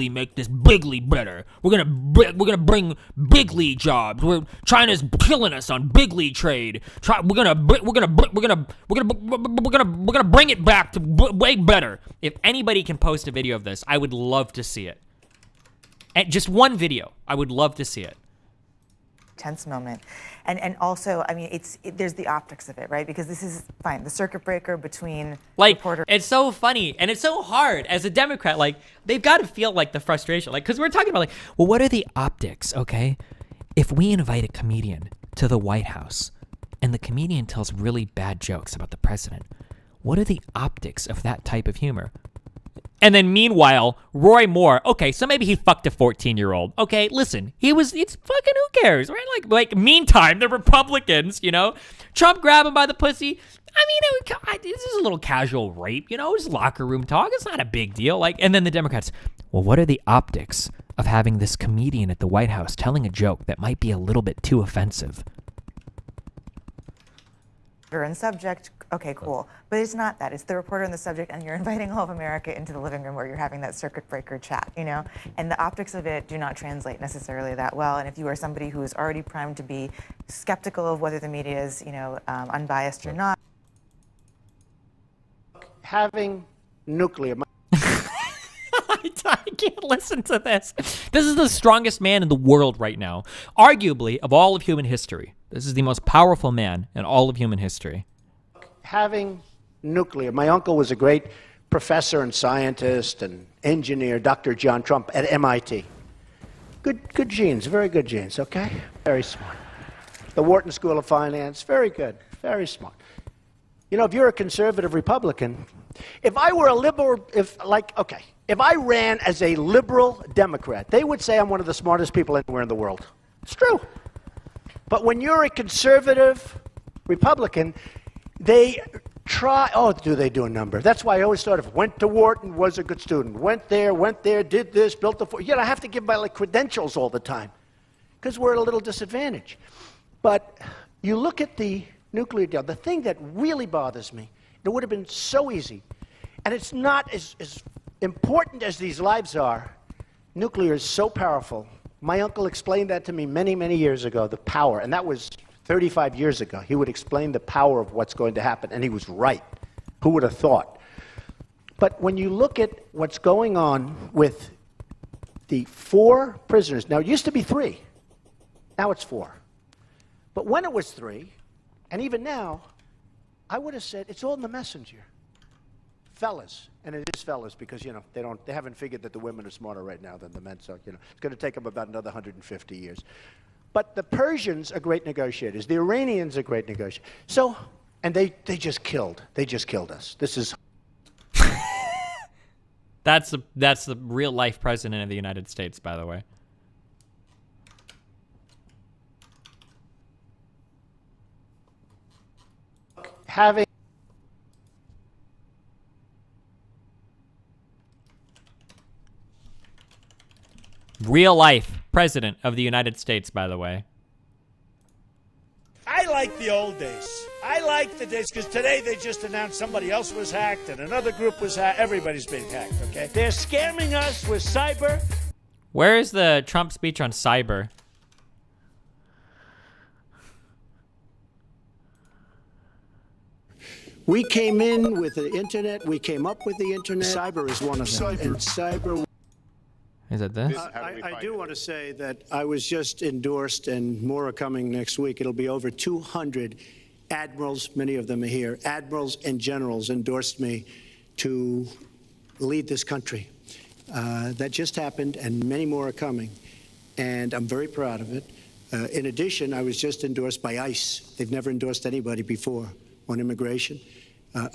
make this bigly better. We're gonna bring bigly jobs. China's killing us on bigly trade. We're gonna bring it back to way better. If anybody can post a video of this, I would love to see it. And just one video, I would love to see it. Tense moment, and also, I mean, there's the optics of it, right? Because this is fine, the circuit breaker between reporter. It's so funny and it's so hard as a Democrat. Like, they've got to feel like the frustration, like, because we're talking about like, well, what are the optics? Okay, if we invite a comedian to the White House and the comedian tells really bad jokes about the president, what are the optics of that type of humor? And then meanwhile, Roy Moore, okay, so maybe he fucked a 14-year-old. Okay, listen, it's fucking who cares, right? Like meantime, the Republicans, Trump grabbed him by the pussy. I mean, this is a little casual rape, it's locker room talk. It's not a big deal. And then the Democrats, well, what are the optics of having this comedian at the White House telling a joke that might be a little bit too offensive? And subject, okay, cool. But it's not that. It's the reporter and the subject, and you're inviting all of America into the living room where you're having that circuit breaker chat, And the optics of it do not translate necessarily that well. And if you are somebody who is already primed to be skeptical of whether the media is, unbiased or not. Having nuclear. I can't listen to this. This is the strongest man in the world right now. Arguably, of all of human history. This is the most powerful man in all of human history. Having nuclear. My uncle was a great professor and scientist and engineer, Dr. John Trump at MIT. Good genes, very good genes, okay? Very smart. The Wharton School of Finance, very good, very smart. If you're a conservative Republican, if I were a liberal, if I ran as a liberal Democrat, they would say I'm one of the smartest people anywhere in the world. It's true. But when you're a conservative Republican, they try, do they do a number? That's why I always thought of went to Wharton, was a good student, went there, did this, built the, I have to give my credentials all the time because we're at a little disadvantage. But you look at the nuclear deal, the thing that really bothers me, it would have been so easy, and it's not as important as these lives are. Nuclear is so powerful. My uncle explained that to me many, many years ago, the power, and that was 35 years ago. He would explain the power of what's going to happen, and he was right. Who would have thought? But when you look at what's going on with the 4 prisoners, now it used to be 3, now it's 4. But when it was 3, and even now, I would have said it's all in the messenger. Fellas, and it is fellas because, they haven't figured that the women are smarter right now than the men, so, it's going to take them about another 150 years. But the Persians are great negotiators. The Iranians are great negotiators. So, and they just killed us. This is... That's the real life president of the United States, by the way. Having real life president of the United States, by the way. I like the old days. I like the days because today they just announced somebody else was hacked and another group was hacked. Everybody's being hacked, okay? They're scamming us with cyber. Where is the Trump speech on cyber? We came in with the internet. We came up with the internet. Cyber is one of them. And cyber... Is it this? I do want to say that I was just endorsed, and more are coming next week. It'll be over 200 admirals, many of them are here, admirals and generals endorsed me to lead this country. That just happened, and many more are coming, and I'm very proud of it. In addition, I was just endorsed by ICE. They've never endorsed anybody before on immigration.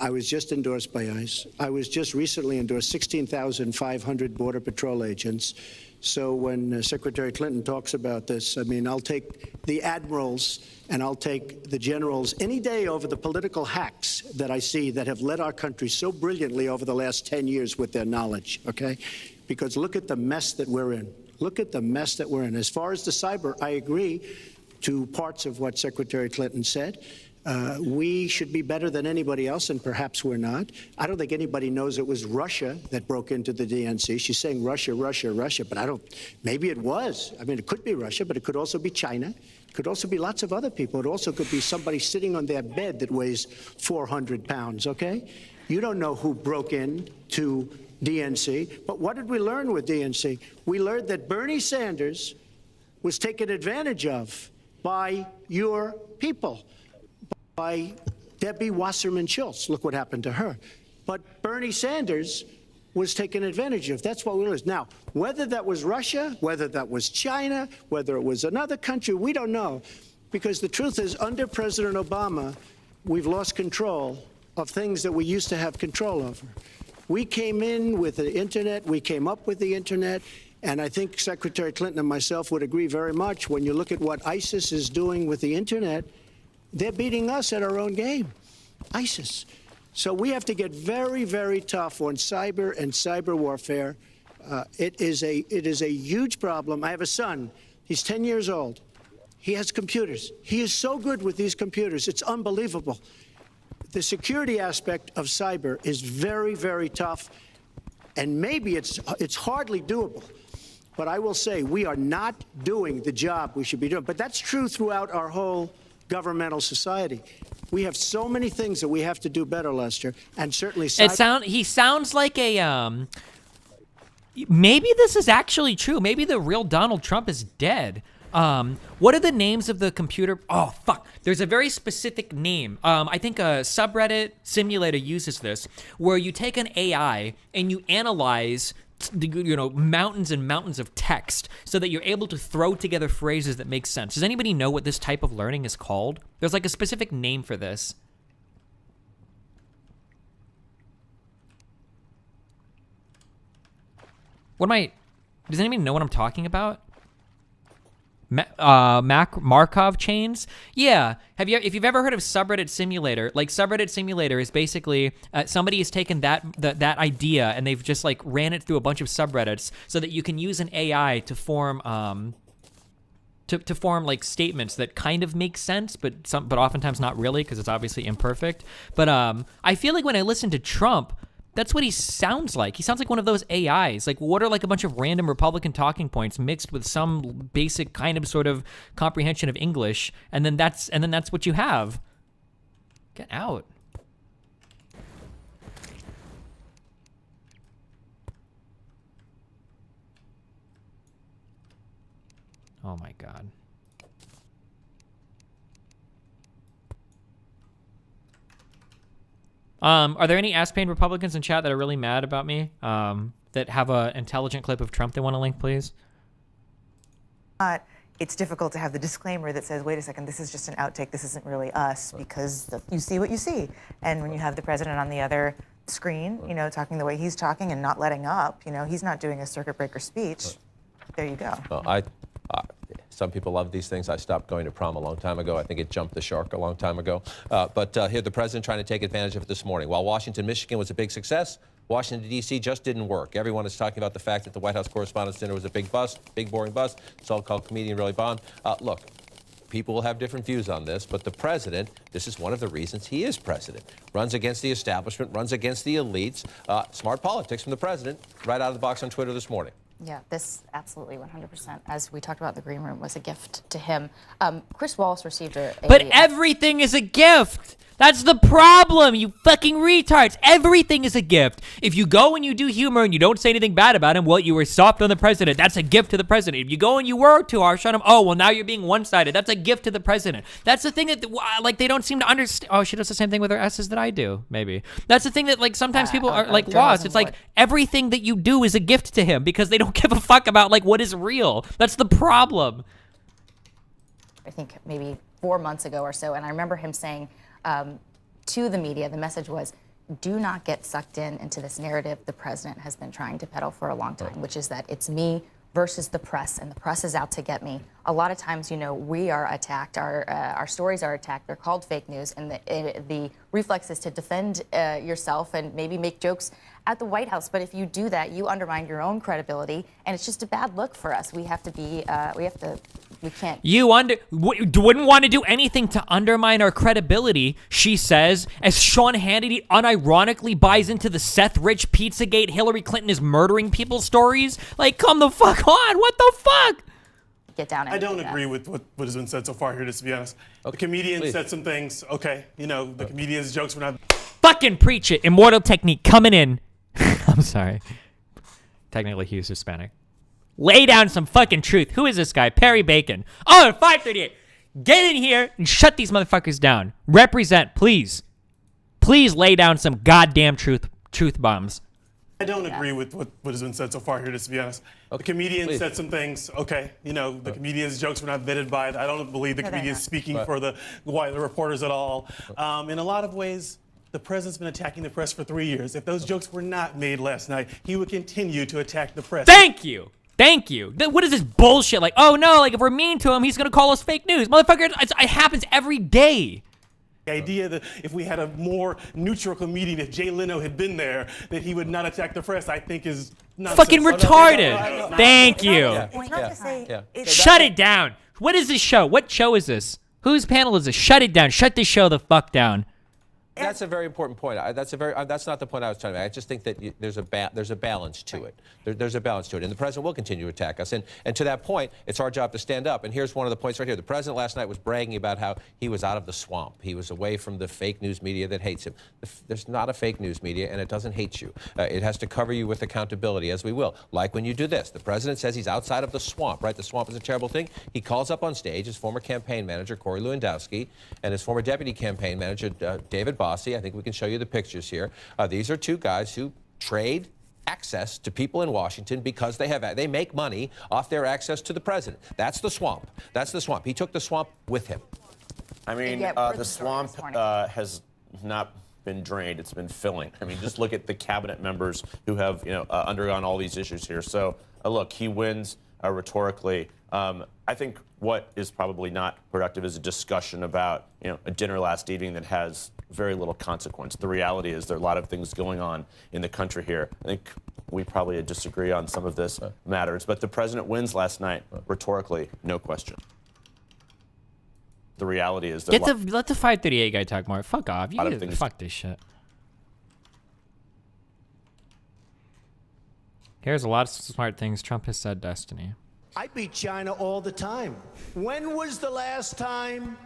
I was just endorsed by ICE. I was just recently endorsed 16,500 Border Patrol agents. So when Secretary Clinton talks about this, I mean, I'll take the admirals and I'll take the generals any day over the political hacks that I see that have led our country so brilliantly over the last 10 years with their knowledge, okay? Because look at the mess that we're in. Look at the mess that we're in. As far as the cyber, I agree to parts of what Secretary Clinton said. We should be better than anybody else, and perhaps we're not. I don't think anybody knows it was Russia that broke into the DNC. She's saying Russia, Russia, Russia, but maybe it was. I mean, it could be Russia, but it could also be China. It could also be lots of other people. It also could be somebody sitting on their bed that weighs 400 pounds, okay? You don't know who broke in to DNC, but what did we learn with DNC? We learned that Bernie Sanders was taken advantage of by your people. By Debbie Wasserman Schultz. Look what happened to her. But Bernie Sanders was taken advantage of. That's what we learned. Now, whether that was Russia, whether that was China, whether it was another country, we don't know. Because the truth is, under President Obama, we've lost control of things that we used to have control over. We came in with the internet. We came up with the internet. And I think Secretary Clinton and myself would agree very much. When you look at what ISIS is doing with the internet, they're beating us at our own game. ISIS. So we have to get very, very tough on cyber and cyber warfare. It is a huge problem. I have a son. He's 10 years old. He has computers. He is so good with these computers. It's unbelievable. The security aspect of cyber is very, very tough. And maybe it's hardly doable. But I will say we are not doing the job we should be doing. But that's true throughout our whole governmental society. We have so many things that we have to do better, Lester, and certainly. He sounds like a Maybe this is actually true. Maybe the real Donald Trump is dead. What are the names of the computer? Oh, fuck. There's a very specific name. I think a subreddit simulator uses this, where you take an AI and you analyze mountains and mountains of text so that you're able to throw together phrases that make sense. Does anybody know what this type of learning is called? There's like a specific name for this. Does anybody know what I'm talking about? Markov chains? Yeah. If you've ever heard of subreddit simulator, like subreddit simulator is basically somebody has taken that idea and they've just like ran it through a bunch of subreddits so that you can use an AI to form to form like statements that kind of make sense, but oftentimes not really because it's obviously imperfect. But I feel like when I listen to Trump, that's what he sounds like. He sounds like one of those AIs. Like, what are like a bunch of random Republican talking points mixed with some basic kind of sort of comprehension of English, and then that's what you have. Get out. Oh my God. Are there any ass-pain Republicans in chat that are really mad about me? That have an intelligent clip of Trump they want to link, please? It's difficult to have the disclaimer that says, wait a second, this is just an outtake, this isn't really us, because you see what you see. And when you have the president on the other screen, talking the way he's talking and not letting up, he's not doing a circuit breaker speech. There you go. Well, some people love these things. I stopped going to prom a long time ago. I think it jumped the shark a long time ago. But here, the president trying to take advantage of it this morning. While Washington, Michigan was a big success, Washington, D.C. just didn't work. Everyone is talking about the fact that the White House Correspondents' Dinner was a big bust, big boring bust. So-called comedian really bombed. Look, people will have different views on this, but the president, this is one of the reasons he is president. Runs against the establishment, runs against the elites. Smart politics from the president, right out of the box on Twitter this morning. Yeah, this absolutely 100%, as we talked about in the green room, was a gift to him. Chris Wallace received But everything is a gift. That's the problem, you fucking retards. Everything is a gift. If you go and you do humor and you don't say anything bad about him, well, you were soft on the president. That's a gift to the president. If you go and you were too harsh on him, oh, well, now you're being one-sided. That's a gift to the president. That's the thing that, like, they don't seem to understand. Oh, she does the same thing with her S's that I do, maybe. That's the thing that, like, sometimes people are, like, lost. It's like everything that you do is a gift to him because they don't give a fuck about, like, what is real. That's the problem. I think maybe 4 months ago or so, and I remember him saying, to the media, the message was, do not get sucked into this narrative the president has been trying to peddle for a long time, which is that it's me versus the press, and the press is out to get me. A lot of times, we are attacked, our stories are attacked, they're called fake news, and the reflex is to defend yourself and maybe make jokes at the White House. But if you do that, you undermine your own credibility, and it's just a bad look for us. We can't. You wouldn't want to do anything to undermine our credibility, she says, as Sean Hannity unironically buys into the Seth Rich Pizzagate Hillary Clinton is murdering people stories. Like, come the fuck on, what the fuck? Get down. I don't agree with what has been said so far here, just to be honest. The comedian said some things, okay, the comedian's jokes were not... Fucking preach it, Immortal Technique coming in. I'm sorry. Technically, he was Hispanic. Lay down some fucking truth. Who is this guy? Perry Bacon. Oh, 538. Get in here and shut these motherfuckers down. Represent, please. Please lay down some goddamn truth bombs. I don't agree with what has been said so far here, just to be honest. The comedian said some things, okay, the comedian's jokes were not vetted by it. I don't believe the comedian's speaking for the reporters at all. In a lot of ways, The president's been attacking the press for 3 years. If those jokes were not made last night, he would continue to attack the press. Thank you. Thank you. What is this bullshit? Like, oh no, like if we're mean to him, he's gonna call us fake news. Motherfucker, it happens every day. The idea that if we had a more neutral comedian, if Jay Leno had been there, that he would not attack the press, I think is nonsense. Fucking retarded. Thank you. Shut it down. What is this show? What show is this? Whose panel is this? Shut it down. Shut this show the fuck down. That's a very important point. That's not the point I was trying to make. I just think that there's a balance to it. There's a balance to it, and the president will continue to attack us. And to that point, it's our job to stand up. And here's one of the points right here. The president last night was bragging about how he was out of the swamp. He was away from the fake news media that hates him. There's not a fake news media, and it doesn't hate you. It has to cover you with accountability, as we will. Like when you do this. The president says he's outside of the swamp, right? The swamp is a terrible thing. He calls up on stage his former campaign manager, Corey Lewandowski, and his former deputy campaign manager, David Bossie. I think we can show you the pictures here. These are two guys who trade access to people in Washington because they make money off their access to the president. That's the swamp. That's the swamp. He took the swamp with him. I mean, the swamp has not been drained. It's been filling. I mean, just look at the cabinet members who have, undergone all these issues here. So, look, he wins rhetorically. I think what is probably not productive is a discussion about, a dinner last evening that has very little consequence. The reality is there are a lot of things going on in the country here. I think we probably disagree on some of this matters, but the president wins last night rhetorically, no question. The reality is let the 538 guy talk more. Fuck off. Fuck this shit. Here's a lot of smart things Trump has said, Destiny. I beat China all the time. When was the last time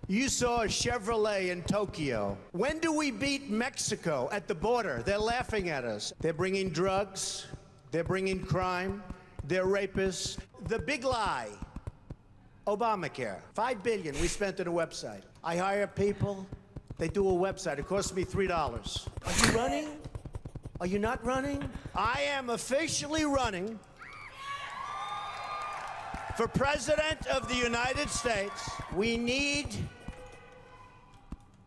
you saw a Chevrolet in Tokyo? When do we beat Mexico at the border? They're laughing at us. They're bringing drugs. They're bringing crime. They're rapists. The big lie, Obamacare. $5 billion we spent on a website. I hire people. They do a website. It costs me $3. Are you running? Are you not running? I am officially running for President of the United States. We need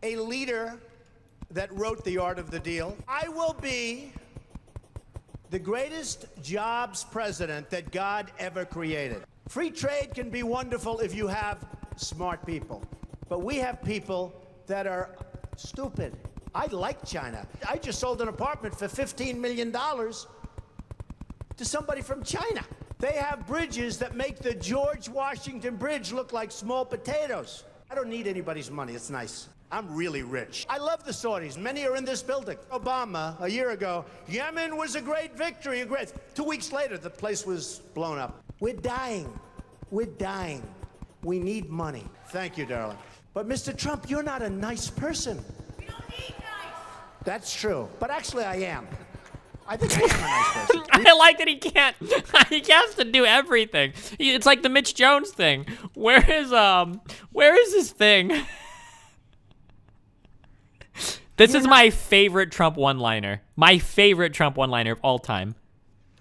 a leader that wrote The Art of the Deal. I will be the greatest jobs president that God ever created. Free trade can be wonderful if you have smart people, but we have people that are stupid. I like China. I just sold an apartment for $15 million to somebody from China. They have bridges that make the George Washington Bridge look like small potatoes. I don't need anybody's money. It's nice. I'm really rich. I love the Saudis. Many are in this building. Obama, a year ago, Yemen was a great victory. 2 weeks later, the place was blown up. We're dying. We're dying. We need money. Thank you, darling. But Mr. Trump, you're not a nice person. We don't need nice. That's true. But actually, I am. I think I am a nice person. I like that he can't. He has to do everything. It's like the Mitch Jones thing. Where is his thing? This is my favorite Trump one-liner. My favorite Trump one-liner of all time.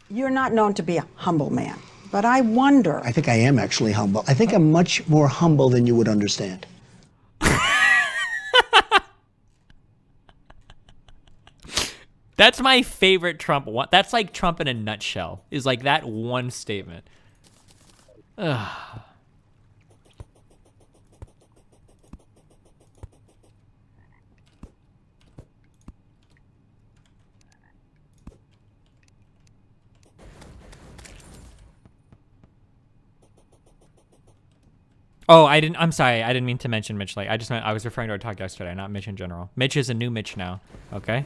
You're not known to be a humble man, but I wonder. I think I am actually humble. I think I'm much more humble than you would understand. That's my favorite Trump one. That's like Trump in a nutshell. Is like that one statement. Ugh. Oh, I'm sorry. I didn't mean to mention Mitch. Like, I was referring to our talk yesterday, not Mitch in general. Mitch is a new Mitch now. Okay.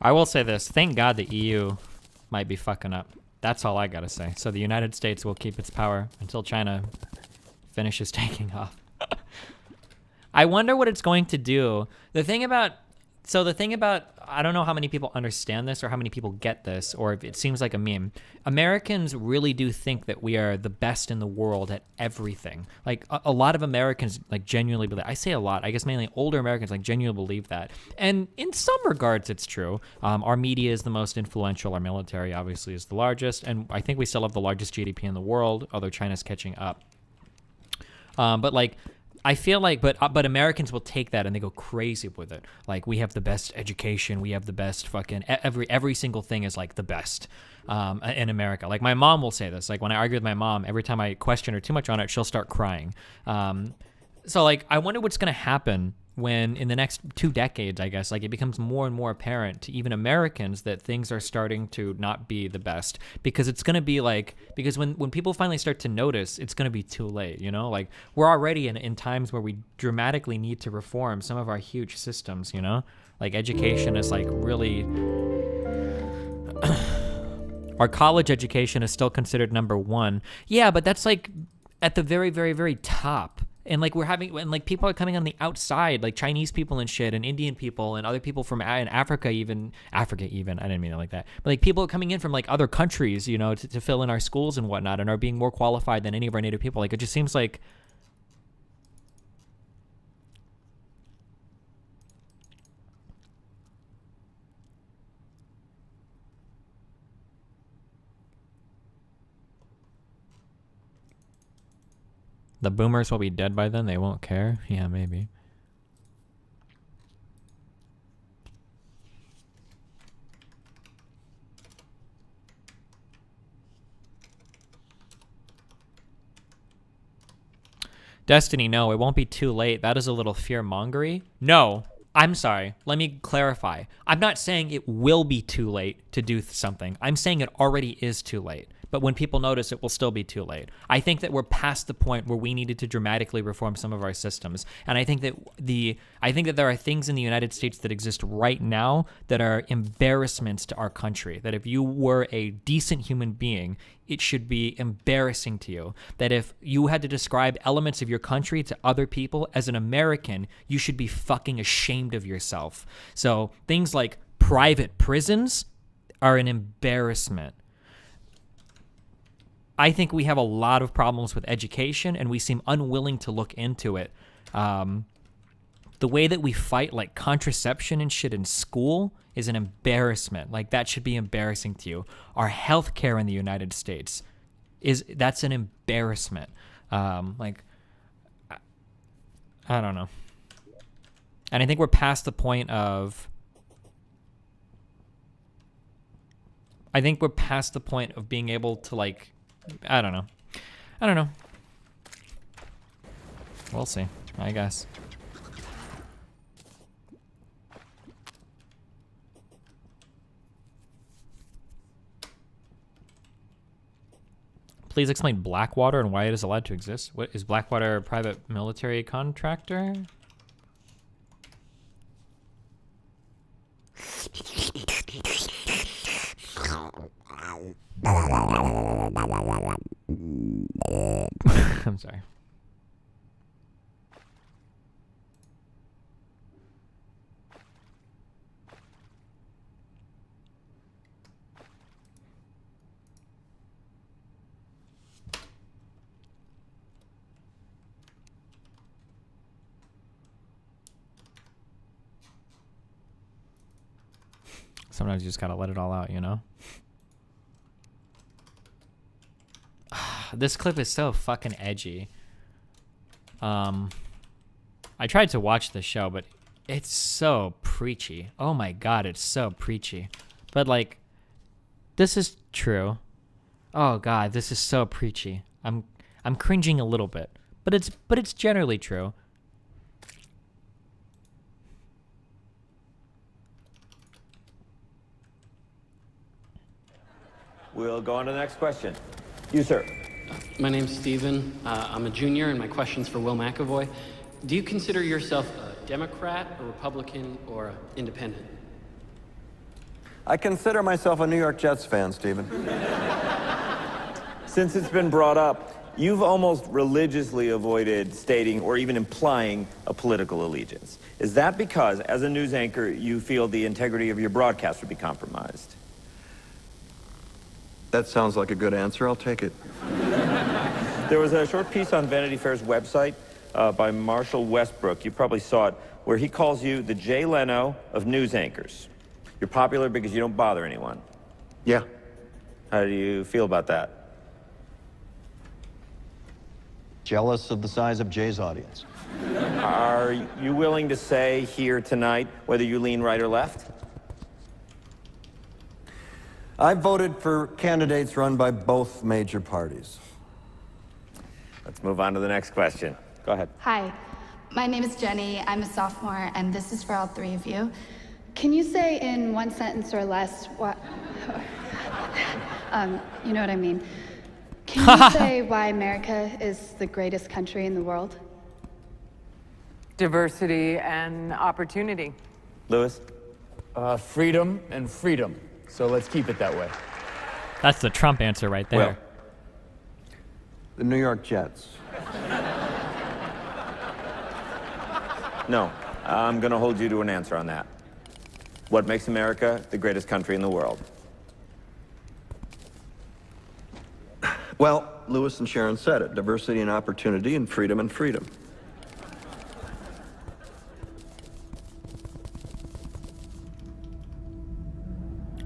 I will say this. Thank God the EU might be fucking up. That's all I gotta say. So the United States will keep its power until China finishes taking off. I wonder what it's going to do. The thing about So the thing about, I don't know how many people understand this or how many people get this, or if it seems like a meme. Americans really do think that we are the best in the world at everything. Like a lot of Americans like genuinely believe, I say a lot, I guess mainly older Americans like genuinely believe that. And in some regards it's true. Our media is the most influential, our military obviously is the largest, and I think we still have the largest GDP in the world, although China's catching up. But like, I feel like, but Americans will take that and they go crazy with it. Like, we have the best education, we have the best fucking every single thing is like the best in America. Like, my mom will say this. Like, when I argue with my mom, every time I question her too much on it, she'll start crying. So like, I wonder what's gonna happen when in the next 2 decades, I guess, like it becomes more and more apparent to even Americans that things are starting to not be the best, because it's going to be like, because when people finally start to notice, it's going to be too late, you know, like we're already in times where we dramatically need to reform some of our huge systems, you know, like education is like really, our college education is still considered number one. Yeah, but that's like at the very, very, very top. And like and like people are coming on the outside, like Chinese people and shit, and Indian people and other people from Africa even, I didn't mean it like that. But like people are coming in from like other countries, you know, to fill in our schools and whatnot, and are being more qualified than any of our native people. Like it just seems like, the boomers will be dead by then, they won't care? Yeah, maybe. Destiny, no, it won't be too late. That is a little fear-mongery. No, I'm sorry. Let me clarify. I'm not saying it will be too late to do something. I'm saying it already is too late. But when people notice, it will still be too late. I think that we're past the point where we needed to dramatically reform some of our systems. And I think that there are things in the United States that exist right now that are embarrassments to our country. That if you were a decent human being, it should be embarrassing to you. That if you had to describe elements of your country to other people as an American, you should be fucking ashamed of yourself. So things like private prisons are an embarrassment. I think we have a lot of problems with education, and we seem unwilling to look into it. The way that we fight like contraception and shit in school is an embarrassment. Like that should be embarrassing to you. Our healthcare in the United States that's an embarrassment. Like I don't know. And I think we're past the point of being able to like, I don't know. We'll see, I guess. Please explain Blackwater and why it is allowed to exist. What is Blackwater, a private military contractor? I'm sorry. Sometimes you just gotta let it all out, you know? This clip is so fucking edgy. I tried to watch the show, but it's so preachy. Oh my god, it's so preachy. But like, this is true. Oh god, this is so preachy. I'm cringing a little bit, but it's generally true. We'll go on to the next question. You, sir. My name's Steven. I'm a junior, and my question's for Will McAvoy. Do you consider yourself a Democrat, a Republican, or an independent? I consider myself a New York Jets fan, Stephen. Since it's been brought up, you've almost religiously avoided stating or even implying a political allegiance. Is that because, as a news anchor, you feel the integrity of your broadcast would be compromised? That sounds like a good answer. I'll take it. There was a short piece on Vanity Fair's website by Marshall Westbrook. You probably saw it, where he calls you the Jay Leno of news anchors. You're popular because you don't bother anyone. Yeah. How do you feel about that? Jealous of the size of Jay's audience. Are you willing to say here tonight whether you lean right or left? I voted for candidates run by both major parties. Let's move on to the next question. Go ahead. Hi, my name is Jenny. I'm a sophomore, and this is for all three of you. Can you say in one sentence or less what... you know what I mean. Can you say why America is the greatest country in the world? Diversity and opportunity. Lewis? Freedom and freedom. So let's keep it that way. That's the Trump answer right there. Well, the New York Jets. No, I'm going to hold you to an answer on that. What makes America the greatest country in the world? Well, Lewis and Sharon said it. Diversity and opportunity and freedom and freedom.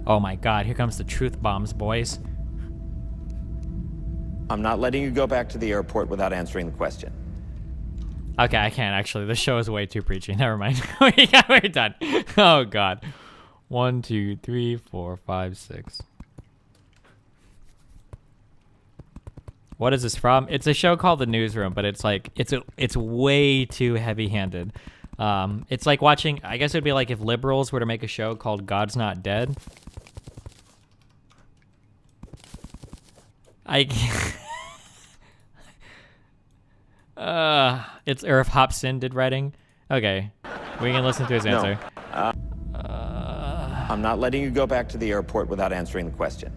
Oh my God, here comes the truth bombs, boys. I'm not letting you go back to the airport without answering the question. Okay, I can't actually. The show is way too preachy. Never mind. We're done. Oh God. 1, 2, 3, 4, 5, 6. What is this from? It's a show called The Newsroom, but it's like it's way too heavy-handed. It's like watching. I guess it'd be like if liberals were to make a show called God's Not Dead. It's or if Hop Sin did writing. Okay, we can listen to his answer. No. I'm not letting you go back to the airport without answering the question.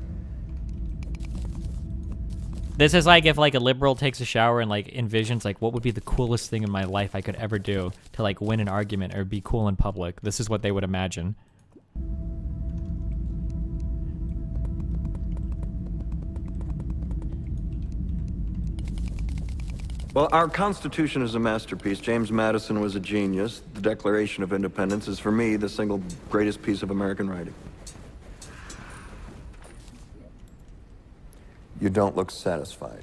This is like if like a liberal takes a shower and like envisions like what would be the coolest thing in my life I could ever do to like win an argument or be cool in public. This is what they would imagine. Well, our Constitution is a masterpiece. James Madison was a genius. The Declaration of Independence is, for me, the single greatest piece of American writing. You don't look satisfied.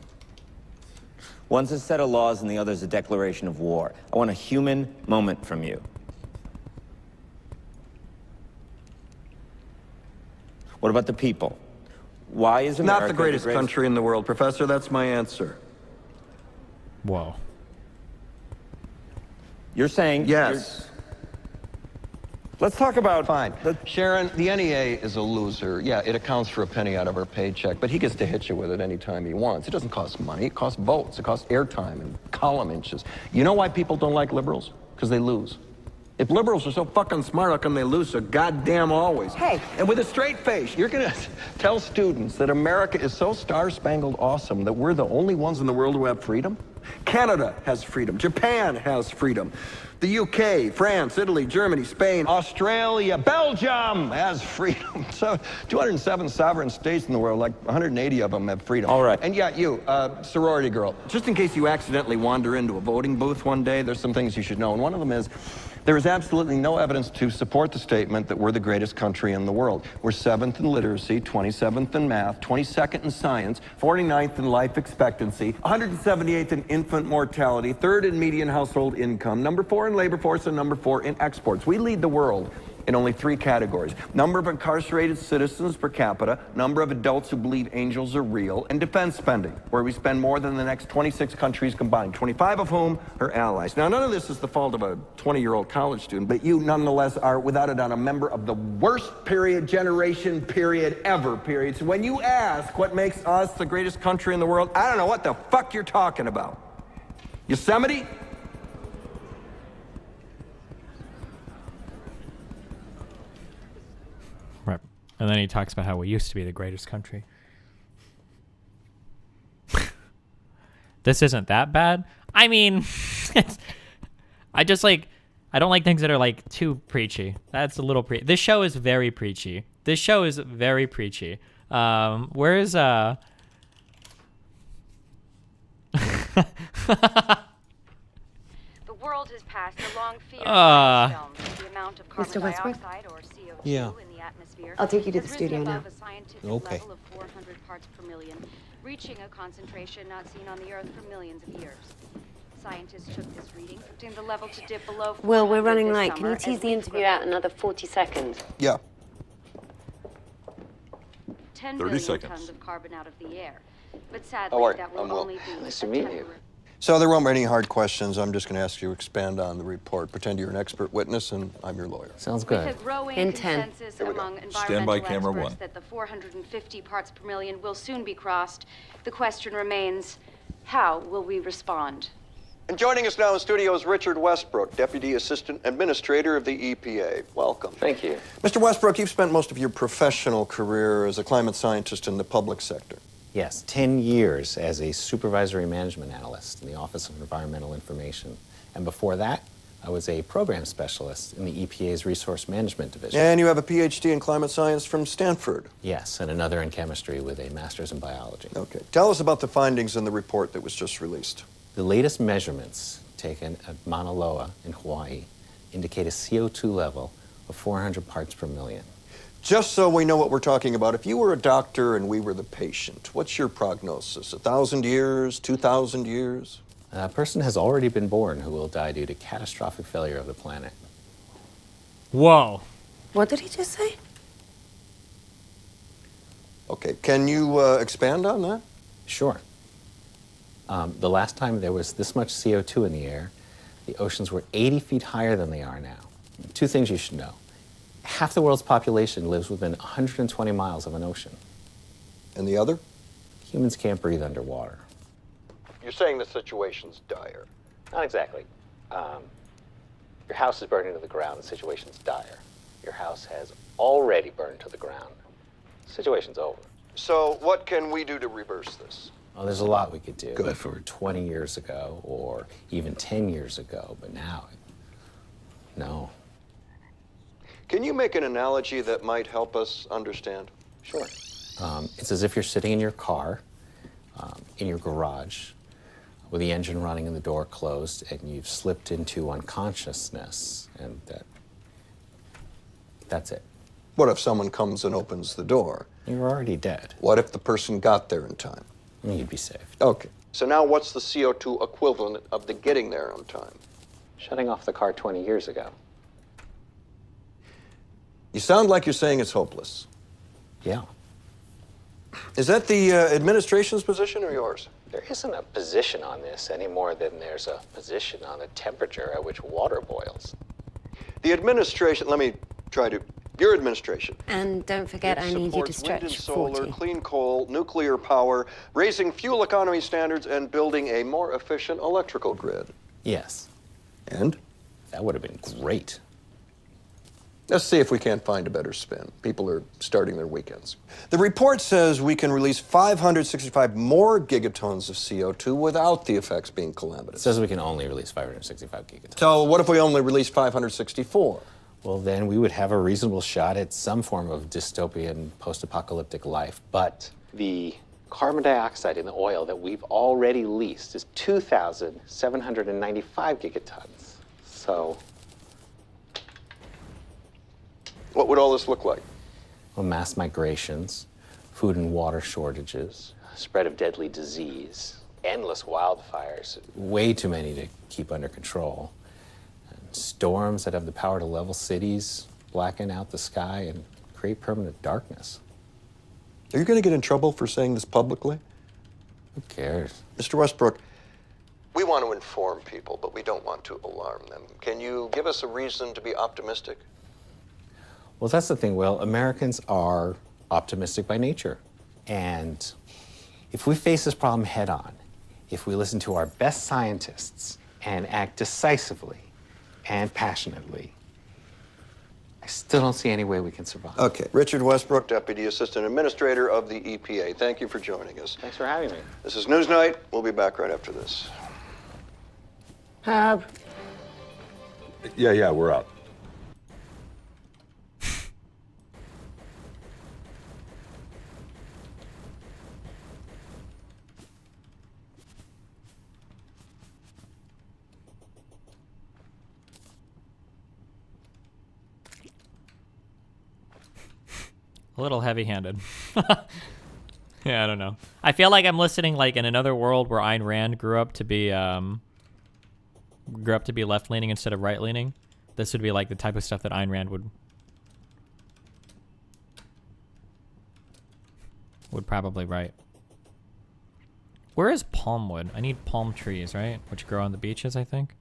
One's a set of laws and the other's a declaration of war. I want a human moment from you. What about the people? Why is America not the greatest country in the world, Professor? That's my answer. Whoa. You're saying... Yes. Let's talk about... Fine. Sharon, the NEA is a loser. Yeah, it accounts for a penny out of our paycheck, but he gets to hit you with it anytime he wants. It doesn't cost money. It costs votes. It costs airtime and column inches. You know why people don't like liberals? Because they lose. If liberals are so fucking smart, how come they lose so goddamn always? Hey. And with a straight face, you're going to tell students that America is so star-spangled awesome that we're the only ones in the world who have freedom? Canada has freedom. Japan has freedom. The UK, France, Italy, Germany, Spain, Australia, Belgium has freedom. So 207 sovereign states in the world, like 180 of them have freedom. All right. And yeah, you, sorority girl, just in case you accidentally wander into a voting booth one day, there's some things you should know. And one of them is, there is absolutely no evidence to support the statement that we're the greatest country in the world. We're 7th in literacy, 27th in math, 22nd in science, 49th in life expectancy, 178th in infant mortality, 3rd in median household income, number 4 in labor force, and number 4 in exports. We lead the world in only 3 categories: number of incarcerated citizens per capita, number of adults who believe angels are real, and defense spending, where we spend more than the next 26 countries combined, 25 of whom are allies. Now, none of this is the fault of a 20-year-old college student, but you nonetheless are, without a doubt, a member of the worst generation ever. So when you ask what makes us the greatest country in the world, I don't know what the fuck you're talking about. Yosemite? Right. And then he talks about how we used to be the greatest country. this isn't that bad. I mean, I don't like things that are like too preachy. That's a little This show is very preachy. Where's The world has passed a long fear of films. The amount of carbon Mr. Westbrook? dioxide or CO2 Yeah. in the atmosphere I'll take you to has the studio risen now. above a scientific Okay. level of 400 parts per million, reaching a concentration not seen on the Earth for millions of years. Scientists took this reading, predicting the level to dip below 400 Will, we're running this late. Can you summer tease as the leaks interview were out another 40 seconds? Yeah. 10 30 billion seconds. tons of carbon out of the air. But sadly, How are you? that will I'm Will. only be Nice a to meet you. temporary. So there won't be any hard questions. I'm just going to ask you to expand on the report. Pretend you're an expert witness, and I'm your lawyer. Sounds With a growing In 10. consensus Here we go. among Stand by, environmental camera experts one. that the 450 parts per million will soon be crossed, the question remains, how will we respond? And joining us now in studio is Richard Westbrook, Deputy Assistant Administrator of the EPA. Welcome. Thank you. Mr. Westbrook, you've spent most of your professional career as a climate scientist in the public sector. Yes, 10 years as a supervisory management analyst in the Office of Environmental Information. And before that, I was a program specialist in the EPA's Resource Management Division. And you have a PhD in climate science from Stanford. Yes, and another in chemistry with a master's in biology. Okay. Tell us about the findings in the report that was just released. The latest measurements taken at Mauna Loa in Hawaii indicate a CO2 level of 400 parts per million. Just so we know what we're talking about, if you were a doctor and we were the patient, what's your prognosis? 1,000 years, 2,000 years? A person has already been born who will die due to catastrophic failure of the planet. Whoa. What did he just say? Okay, can you expand on that? Sure. The last time there was this much CO2 in the air, the oceans were 80 feet higher than they are now. Two things you should know. Half the world's population lives within 120 miles of an ocean. And the other? Humans can't breathe underwater. You're saying the situation's dire. Not exactly. Your house is burning to the ground, the situation's dire. Your house has already burned to the ground. The situation's over. So what can we do to reverse this? Well, there's a lot we could do. Good. For 20 years ago, or even 10 years ago, but now, no. Can you make an analogy that might help us understand? Sure. It's as if you're sitting in your car, in your garage, with the engine running and the door closed, and you've slipped into unconsciousness, and that's it. What if someone comes and opens the door? You're already dead. What if the person got there in time? You'd be saved. Okay. So now what's the CO2 equivalent of the getting there on time? Shutting off the car 20 years ago. You sound like you're saying it's hopeless. Yeah. Is that the administration's position or yours? There isn't a position on this any more than there's a position on the temperature at which water boils. The administration, your administration. And don't forget, I need you to supports wind and stretch solar, 40. clean coal, nuclear power, raising fuel economy standards, and building a more efficient electrical grid. Yes. And? That would have been great. Let's see if we can't find a better spin. People are starting their weekends. The report says we can release 565 more gigatons of CO2 without the effects being It calamitous. says we can only release 565 gigatons. So what if we only release 564? Well, then we would have a reasonable shot at some form of dystopian post-apocalyptic life. But the carbon dioxide in the oil that we've already leased is 2,795 gigatons. So what would all this look like? Well, mass migrations, food and water shortages, spread of deadly disease, endless wildfires, way too many to keep under control. Storms that have the power to level cities, blacken out the sky, and create permanent darkness. Are you going to get in trouble for saying this publicly? Who cares? Mr. Westbrook, we want to inform people, but we don't want to alarm them. Can you give us a reason to be optimistic? Well, that's the thing, Will. Americans are optimistic by nature. And if we face this problem head on, if we listen to our best scientists and act decisively and passionately, I still don't see any way we can survive. Okay, Richard Westbrook, Deputy Assistant Administrator of the EPA. Thank you for joining us. Thanks for having me. This is Newsnight. We'll be back right after this. Herb. Yeah, we're up. A little heavy-handed. Yeah, I don't know. I feel like I'm listening like in another world where Ayn Rand grew up to be left-leaning instead of right-leaning. This would be like the type of stuff that Ayn Rand would probably write. Where is palmwood? I need palm trees, right? Which grow on the beaches, I think.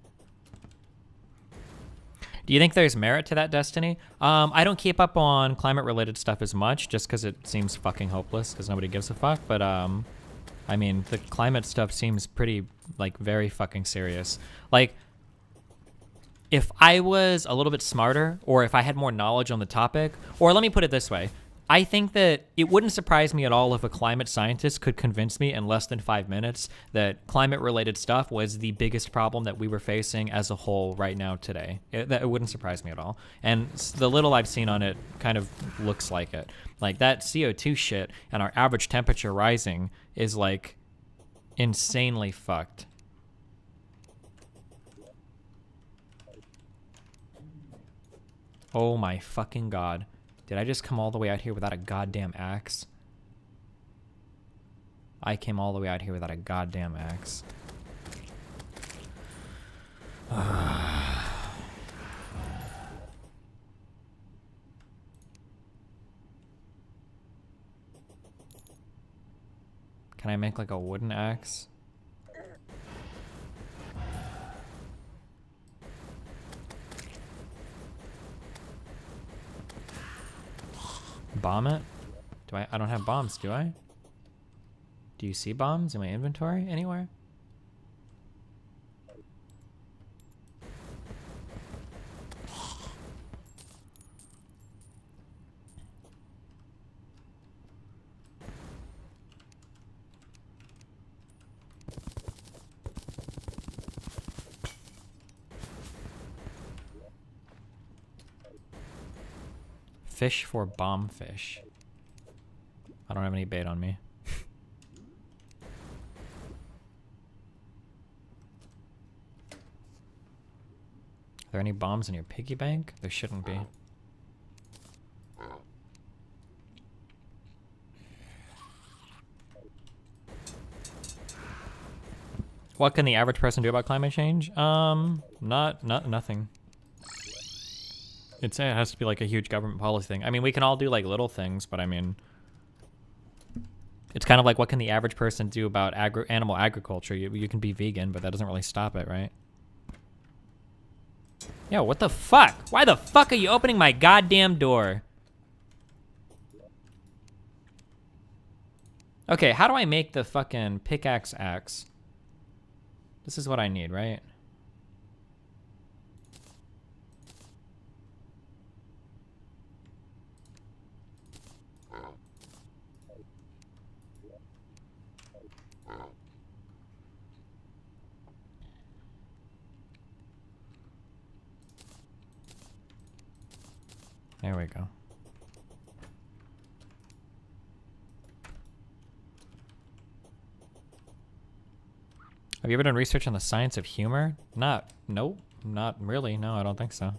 Do you think there's merit to that, Destiny? I don't keep up on climate-related stuff as much, just because it seems fucking hopeless, because nobody gives a fuck. But, I mean, the climate stuff seems pretty, like, very fucking serious. Like, if I was a little bit smarter, or if I had more knowledge on the topic, or let me put it this way. I think that it wouldn't surprise me at all if a climate scientist could convince me in less than 5 minutes that climate-related stuff was the biggest problem that we were facing as a whole right now today. It wouldn't surprise me at all. And the little I've seen on it kind of looks like it. Like, that CO2 shit and our average temperature rising is, like, insanely fucked. Oh my fucking god. Did I just come all the way out here without a goddamn axe? I came all the way out here without a goddamn axe. Can I make like a wooden axe? Bomb it? I don't have bombs, do I? Do you see bombs in my inventory anywhere? Fish for bomb fish. I don't have any bait on me. Are there any bombs in your piggy bank? There shouldn't be. What can the average person do about climate change? Nothing. It has to be like a huge government policy thing. I mean, we can all do like little things, but I mean, it's kind of like what can the average person do about animal agriculture? You can be vegan, but that doesn't really stop it, right? Yo, what the fuck? Why the fuck are you opening my goddamn door? Okay, how do I make the fucking pickaxe axe? This is what I need, right? There we go. Have you ever done research on the science of humor? Nope, not really. No, I don't think so.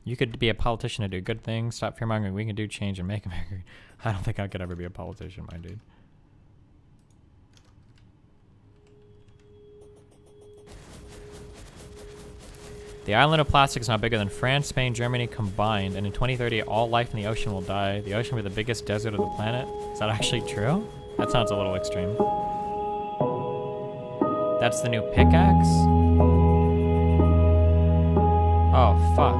You could be a politician and do good things, stop fear-mongering, we can do change and make America. I don't think I could ever be a politician, my dude. The island of plastic is now bigger than France, Spain, Germany combined, and in 2030, all life in the ocean will die. The ocean will be the biggest desert of the planet. Is that actually true? That sounds a little extreme. That's the new pickaxe? Oh, fuck.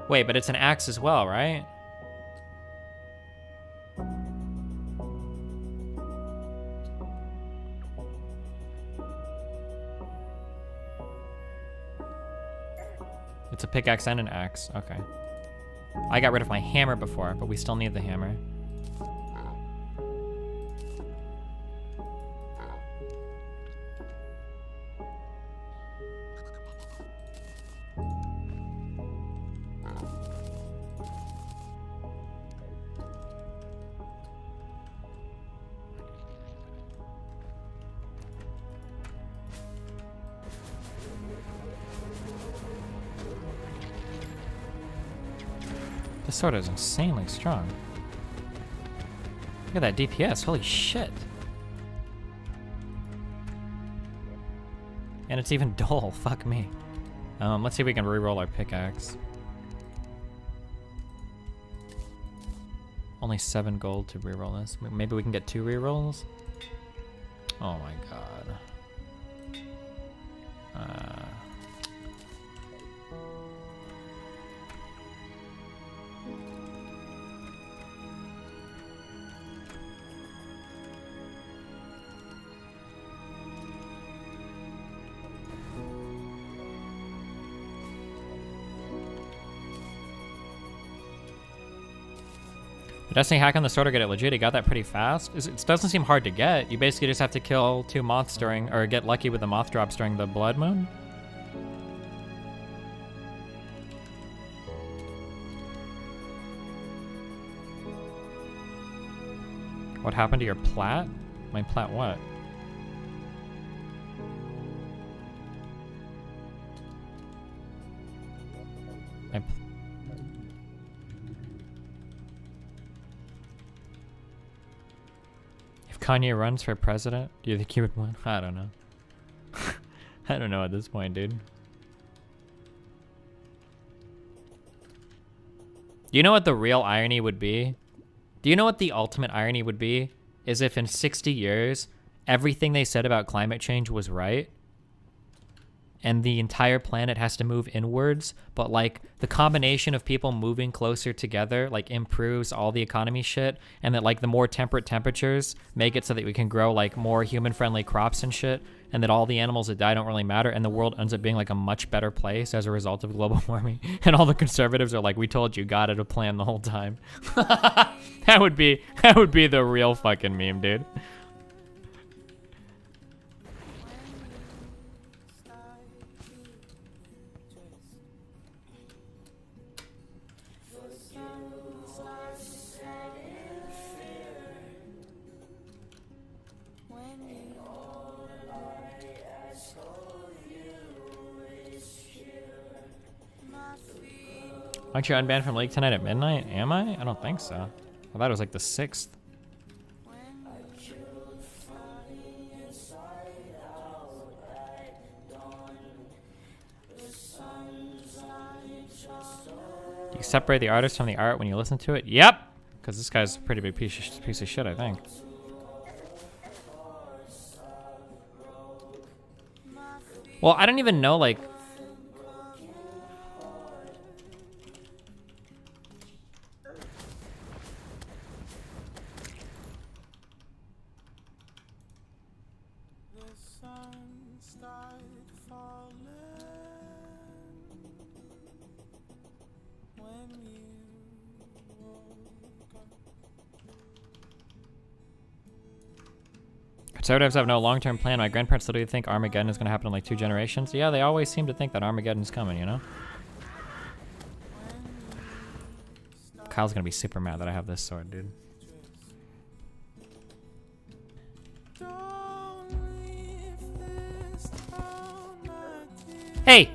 Wait, but it's an axe as well, right? Pickaxe and an axe. Okay. I got rid of my hammer before, but we still need the hammer. This sword is insanely strong. Look at that DPS, holy shit. And it's even dull, fuck me. Let's see if we can re-roll our pickaxe. Only 7 gold to re-roll this. Maybe we can get 2 re-rolls? Oh my god. Destiny hack on the sword or get it legit. He got that pretty fast. It doesn't seem hard to get. You basically just have to kill 2 moths during, or get lucky with the moth drops during the blood moon. What happened to your plat? My plat what? If Kanye runs for president, do you think he would win? I don't know. I don't know at this point, dude. Do you know what the real irony would be? Do you know what the ultimate irony would be? Is if in 60 years, everything they said about climate change was right, and the entire planet has to move inwards, but like the combination of people moving closer together like improves all the economy shit, and that like the more temperate temperatures make it so that we can grow like more human-friendly crops and shit, and that all the animals that die don't really matter, and the world ends up being like a much better place as a result of global warming, and all the conservatives are like, we told you, God had a plan the whole time. That would be the real fucking meme, dude. Aren't you unbanned from League tonight at midnight? Am I? I don't think so. I thought it was like the 6th. You separate the artist from the art when you listen to it? Yep! Because this guy's a pretty big piece of shit, I think. Well, I don't even know, like... Conservatives have no long-term plan. My grandparents literally think Armageddon is going to happen in like 2 generations. Yeah, they always seem to think that Armageddon's coming, you know? Kyle's going to be super mad that I have this sword, dude. Hey!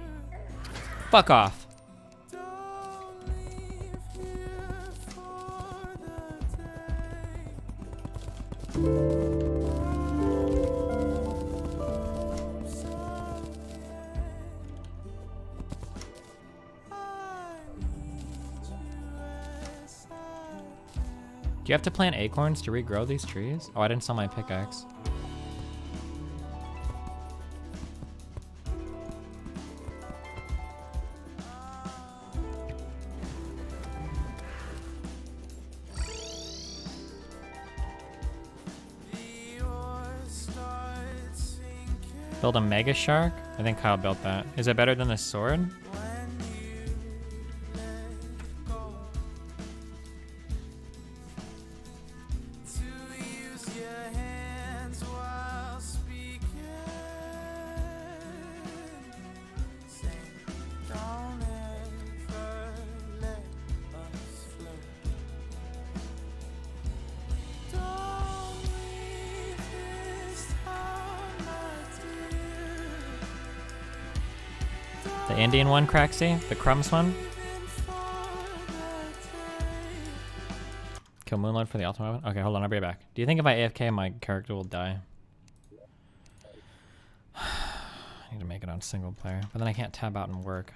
Fuck off. Do you have to plant acorns to regrow these trees? Oh, I didn't sell my pickaxe. Build a mega shark? I think Kyle built that. Is it better than this sword? Indian one, Craxy? The crumbs one? Kill Moonlight for the ultimate weapon? Okay, hold on, I'll be right back. Do you think if I AFK, my character will die? I need to make it on single player, but then I can't tab out and work.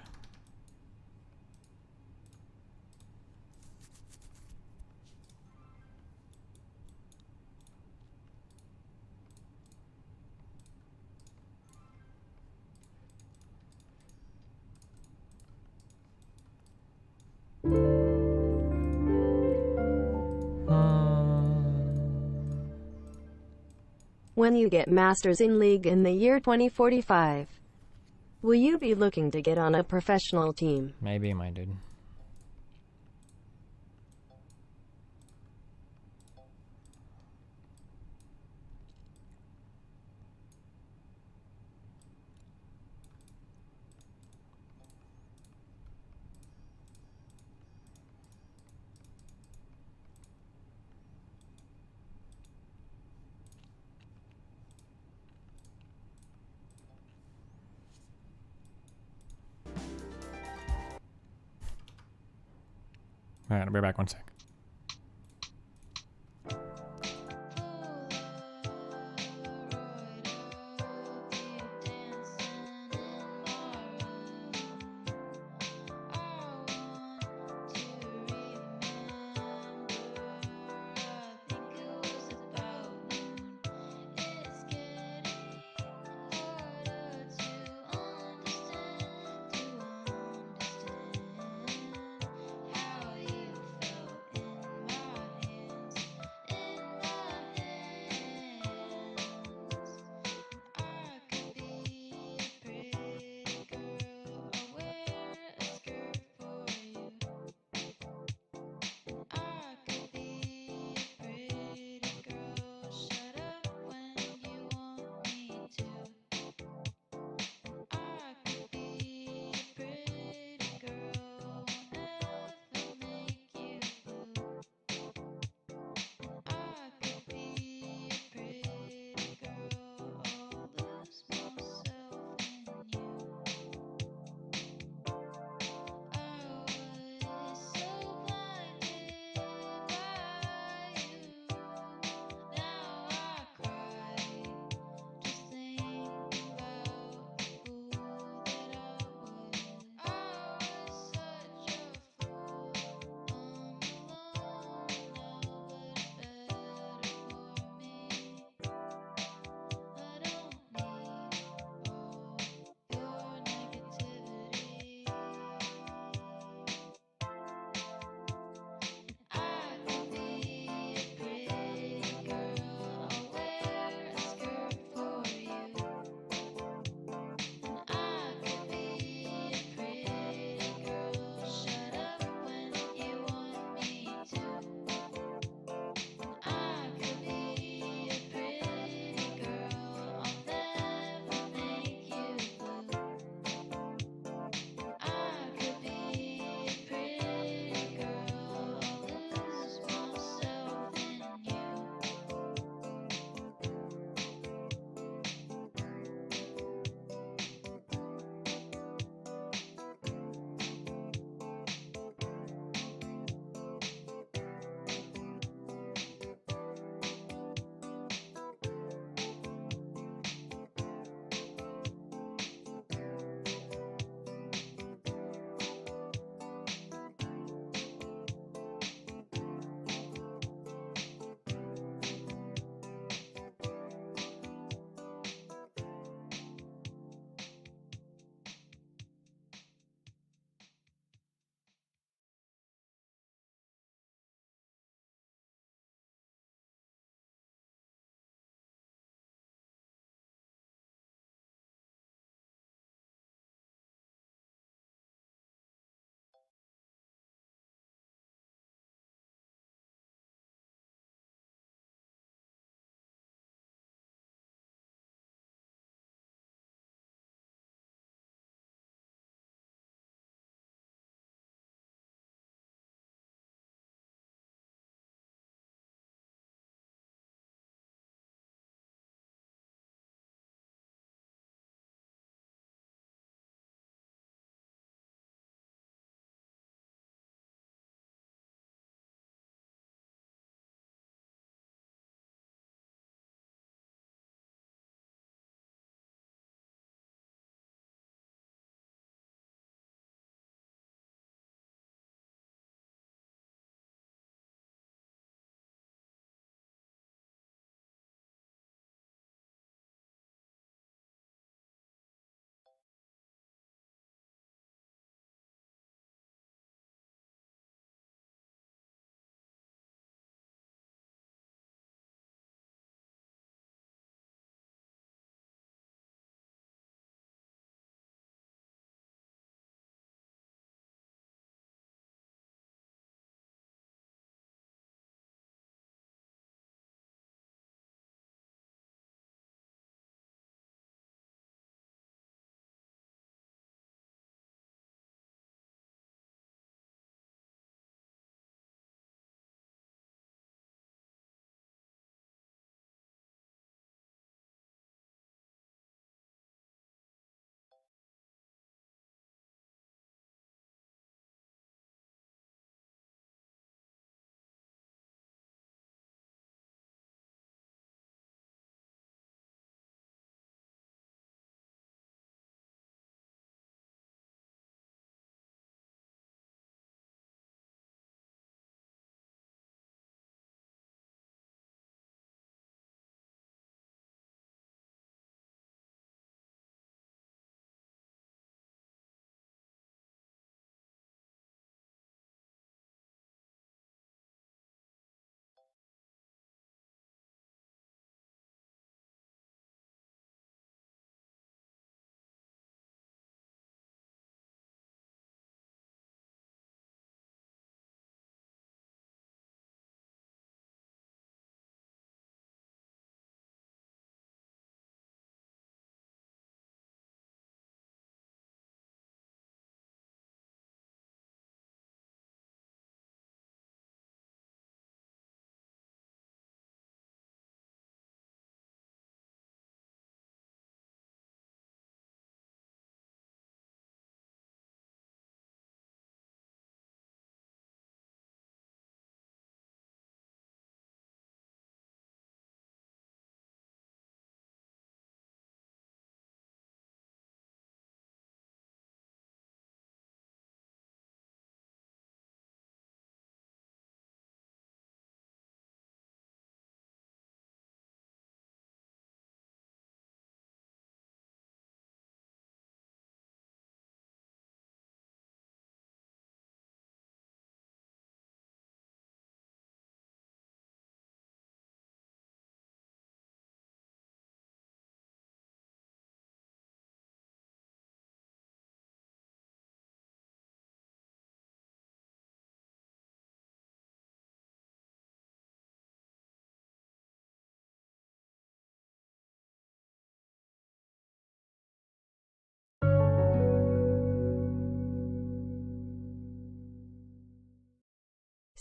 When you get Masters in League in the year 2045, will you be looking to get on a professional team? Maybe, my dude. All right, I'll be back 1 sec.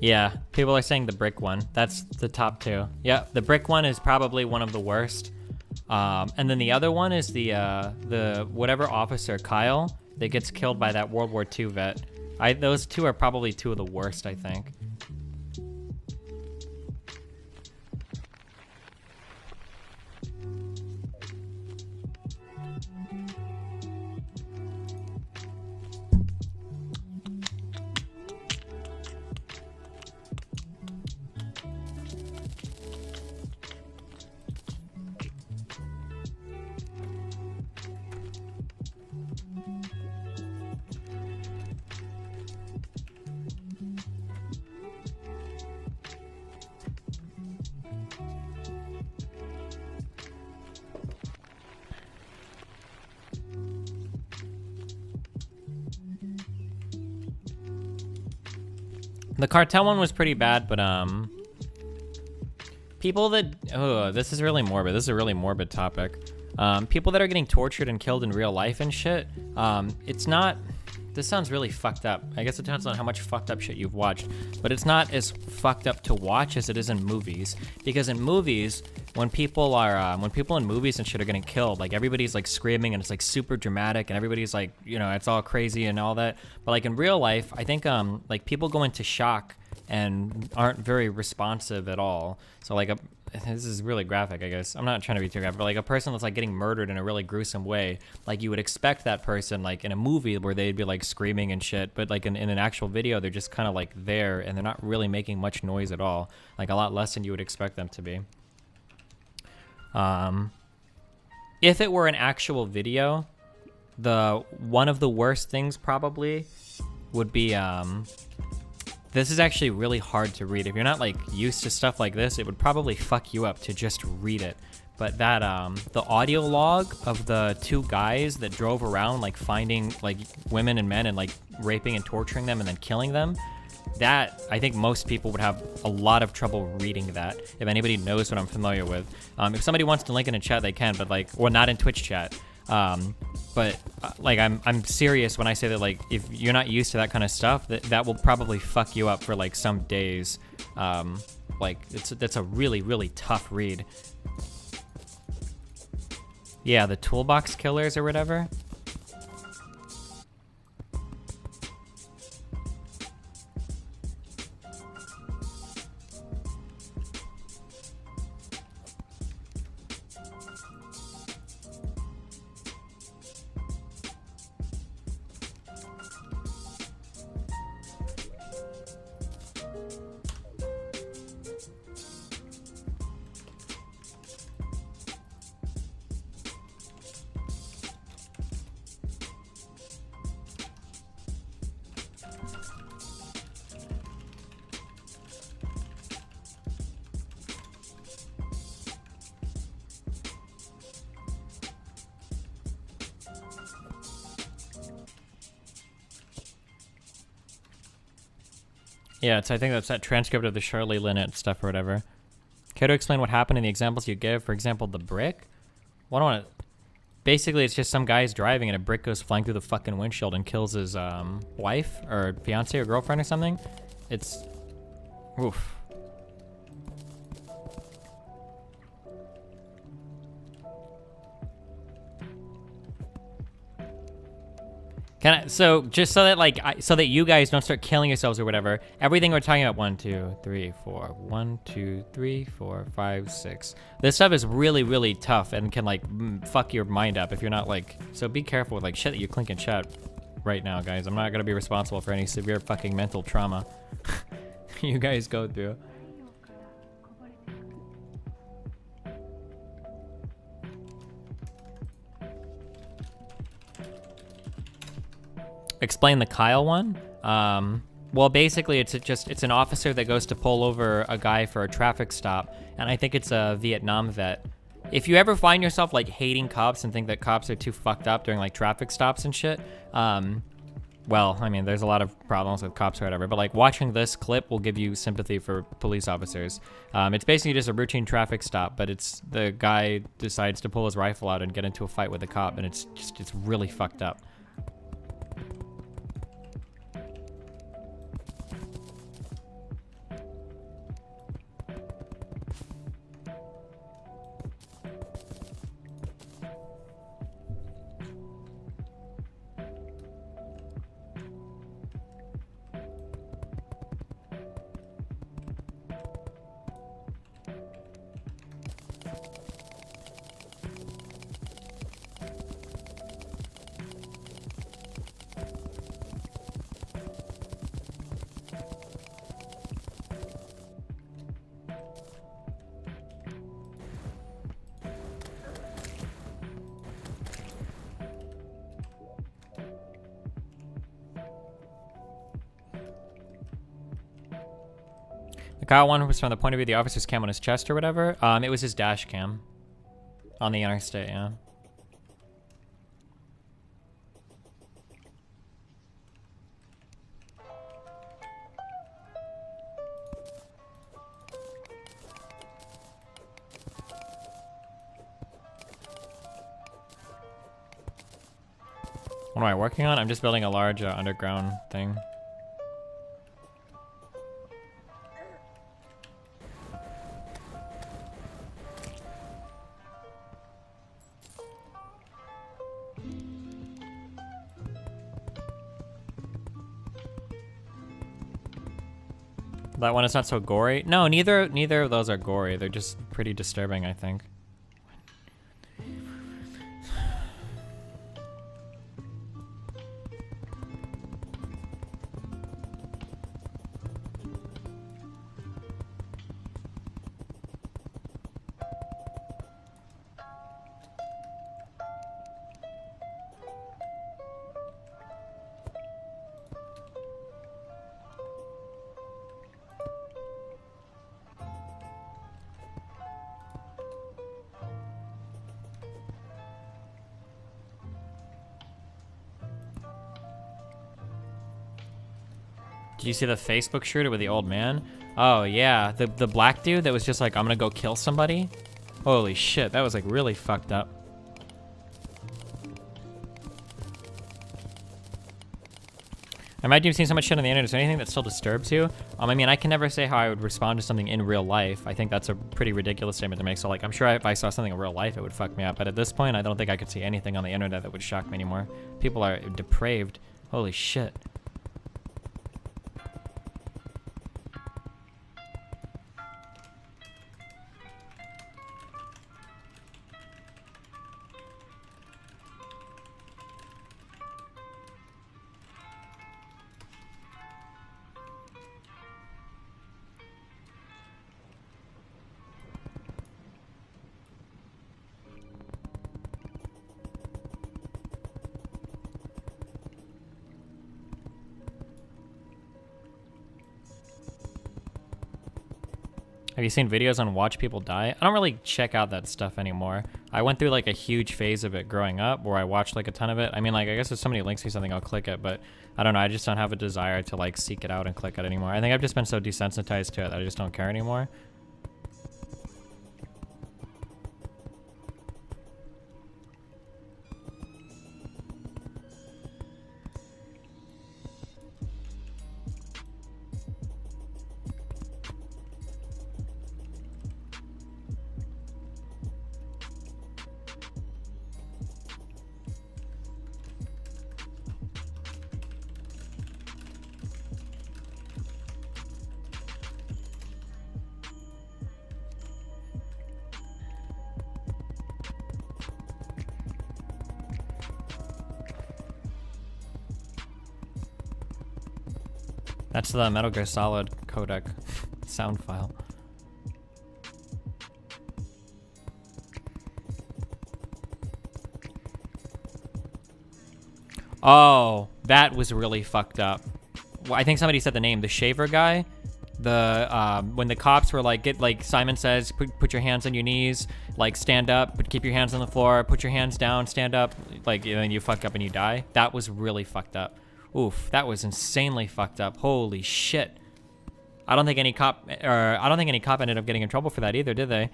Yeah, people are saying the brick one. That's the top two. Yeah, the brick one is probably one of the worst. And then the other one is the whatever officer, Kyle, that gets killed by that World War II vet. Those two are probably two of the worst, I think. The cartel one was pretty bad, but people that this is really morbid. This is a really morbid topic. People that are getting tortured and killed in real life and shit. It's not. This sounds really fucked up. I guess it depends on how much fucked up shit you've watched, but it's not as fucked up to watch as it is in movies. Because in movies, when people in movies and shit are getting killed, like everybody's like screaming and it's like super dramatic and everybody's like, you know, it's all crazy and all that. But like in real life, I think like people go into shock and aren't very responsive at all. So like this is really graphic, I guess. I'm not trying to be too graphic, but like a person that's like getting murdered in a really gruesome way, like you would expect that person like in a movie where they'd be like screaming and shit, but like in an actual video, they're just kind of like there and they're not really making much noise at all. Like a lot less than you would expect them to be. If it were an actual video, one of the worst things probably would be, this is actually really hard to read. If you're not like used to stuff like this, it would probably fuck you up to just read it. But that, the audio log of the two guys that drove around like finding like women and men and like raping and torturing them and then killing them, that, I think most people would have a lot of trouble reading that, if anybody knows what I'm familiar with. If somebody wants to link in a chat, they can, but like, well, not in Twitch chat. But like, I'm serious when I say that, like, if you're not used to that kind of stuff, that will probably fuck you up for like some days. Like, that's a really, really tough read. Yeah, the toolbox killers or whatever. Yeah, I think that's that transcript of the Shirley Lynette stuff or whatever. Care to explain what happened in the examples you give? For example, the brick? Well, I don't want to... Basically, it's just some guy's driving and a brick goes flying through the fucking windshield and kills his wife or fiance or girlfriend or something. It's... Oof. So just so that like so that you guys don't start killing yourselves or whatever, everything we're talking about 1 2 3 4 1 2 3 4 5 6, this stuff is really, really tough and can like fuck your mind up if you're not like, so be careful with like shit that you clink in chat right now, guys. I'm not gonna be responsible for any severe fucking mental trauma you guys go through. Explain the Kyle one. Well, basically, it's an officer that goes to pull over a guy for a traffic stop, and I think it's a Vietnam vet. If you ever find yourself like hating cops and think that cops are too fucked up during like traffic stops and shit, well, I mean, there's a lot of problems with cops or whatever, but like watching this clip will give you sympathy for police officers. It's basically just a routine traffic stop, but it's the guy decides to pull his rifle out and get into a fight with a cop, and it's really fucked up. The Kyle one was from the point of view of the officer's cam on his chest or whatever. It was his dash cam on the interstate, yeah. What am I working on? I'm just building a large underground thing. That one is not so gory. No, neither of those are gory. They're just pretty disturbing, I think. Did you see the Facebook shooter with the old man? Oh yeah, the black dude that was just like, I'm gonna go kill somebody? Holy shit, that was like really fucked up. I imagine you've seen so much shit on the internet. Is there anything that still disturbs you? I mean, I can never say how I would respond to something in real life. I think that's a pretty ridiculous statement to make. So like, I'm sure if I saw something in real life, it would fuck me up. But at this point, I don't think I could see anything on the internet that would shock me anymore. People are depraved. Holy shit. Have you seen videos on watch people die? I don't really check out that stuff anymore. I went through like a huge phase of it growing up where I watched like a ton of it. I mean, like, I guess if somebody links me something, I'll click it, but I don't know. I just don't have a desire to like seek it out and click it anymore. I think I've just been so desensitized to it that I just don't care anymore. That's the Metal Gear Solid codec sound file. Oh, that was really fucked up. Well, I think somebody said the name, the shaver guy. The when the cops were like, Simon says, put your hands on your knees, like stand up, but keep your hands on the floor, put your hands down, stand up, like, and then you fuck up and you die. That was really fucked up. Oof, that was insanely fucked up. Holy shit. I don't think any cop ended up getting in trouble for that either, did they?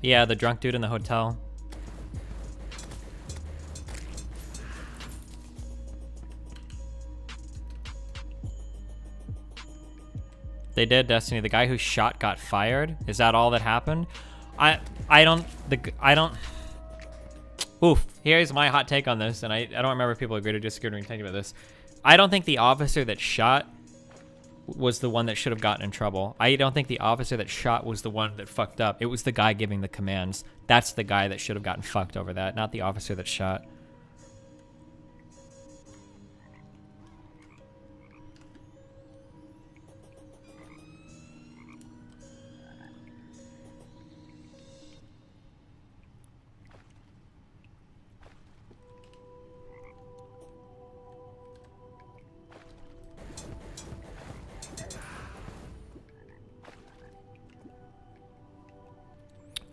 Yeah, the drunk dude in the hotel. They did, Destiny. The guy who shot got fired. Is that all that happened? I don't. Oof. Here's my hot take on this, and I don't remember if people agreed or disagreed when we talking about this. I don't think the officer that shot was the one that should have gotten in trouble. I don't think the officer that shot was the one that fucked up. It was the guy giving the commands. That's the guy that should have gotten fucked over that, not the officer that shot.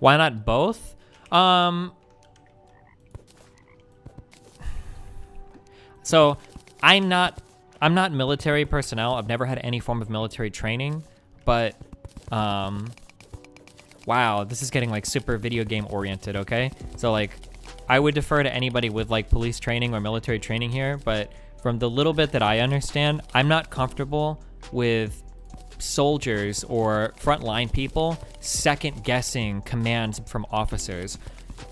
Why not both? So I'm not military personnel. I've never had any form of military training, but wow, this is getting like super video game oriented, okay? So like I would defer to anybody with like police training or military training here, but from the little bit that I understand, I'm not comfortable with soldiers or frontline people second guessing commands from officers.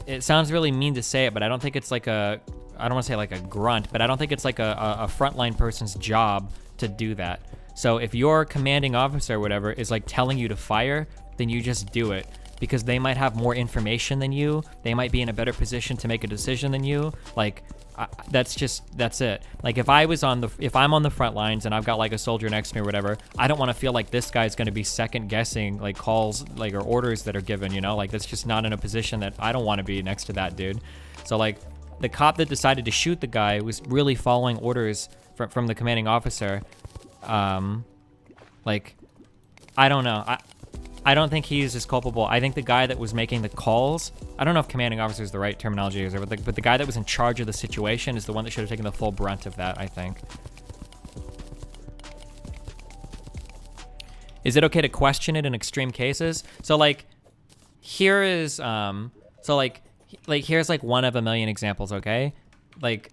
It sounds really mean to say it, but I don't think it's like a, I don't want to say like a grunt, but I don't think it's like a frontline person's job to do that. So if your commanding officer or whatever is like telling you to fire, then you just do it, because they might have more information than you. They might be in a better position to make a decision than you. Like that's it. Like if I'm on the front lines and I've got like a soldier next to me or whatever, I don't want to feel like this guy's going to be second guessing like calls like or orders that are given, you know, like that's just not in a position that I don't want to be next to that dude. So like the cop that decided to shoot the guy was really following orders from the commanding officer. Like, I don't know. I don't think he's as culpable. I think the guy that was making the calls, I don't know if commanding officer is the right terminology, but the guy that was in charge of the situation is the one that should have taken the full brunt of that, I think. Is it okay to question it in extreme cases? So like, here is, here's like one of a million examples, okay? Like,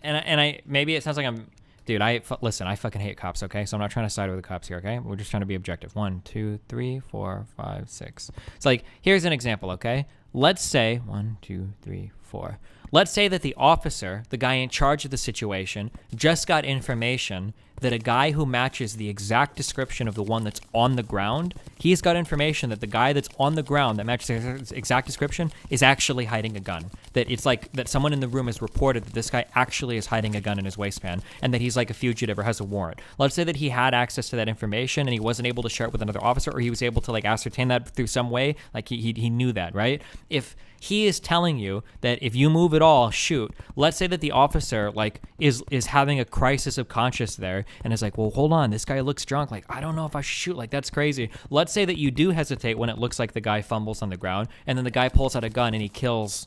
and I maybe it sounds like I'm, dude, listen, I fucking hate cops, okay? So I'm not trying to side with the cops here, okay? We're just trying to be objective. 1, 2, 3, 4, 5, 6. So like, here's an example, okay? Let's say, 1, 2, 3, 4. Let's say that the officer, the guy in charge of the situation, just got information that a guy who matches the exact description of the one that's on the ground, he's got information that the guy that's on the ground that matches the exact description is actually hiding a gun. That it's like that someone in the room has reported that this guy actually is hiding a gun in his waistband and that he's like a fugitive or has a warrant. Let's say that he had access to that information and he wasn't able to share it with another officer, or he was able to like ascertain that through some way, like he knew that, right? If he is telling you that if you move at all, shoot. Let's say that the officer like is having a crisis of conscience there and is like, well, hold on, this guy looks drunk. Like, I don't know if I should shoot. Like, that's crazy. Let's say that you do hesitate when it looks like the guy fumbles on the ground, and then the guy pulls out a gun and he kills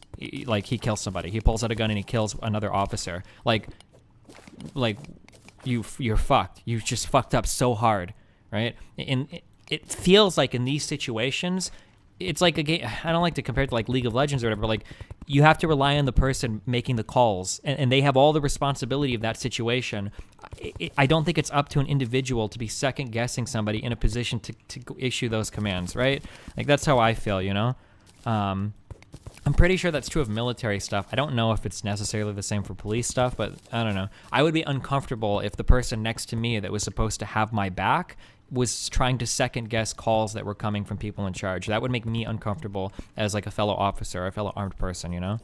somebody. He pulls out a gun and he kills another officer. Like you're fucked. You just fucked up so hard, right? And it feels like in these situations, it's like a game. I don't like to compare it to like League of Legends or whatever. Like, you have to rely on the person making the calls, and they have all the responsibility of that situation. I don't think it's up to an individual to be second guessing somebody in a position to issue those commands, right? Like, that's how I feel, you know? I'm pretty sure that's true of military stuff. I don't know if it's necessarily the same for police stuff, but I don't know. I would be uncomfortable if the person next to me that was supposed to have my back was trying to second guess calls that were coming from people in charge. That would make me uncomfortable as like a fellow officer, a fellow armed person, you know?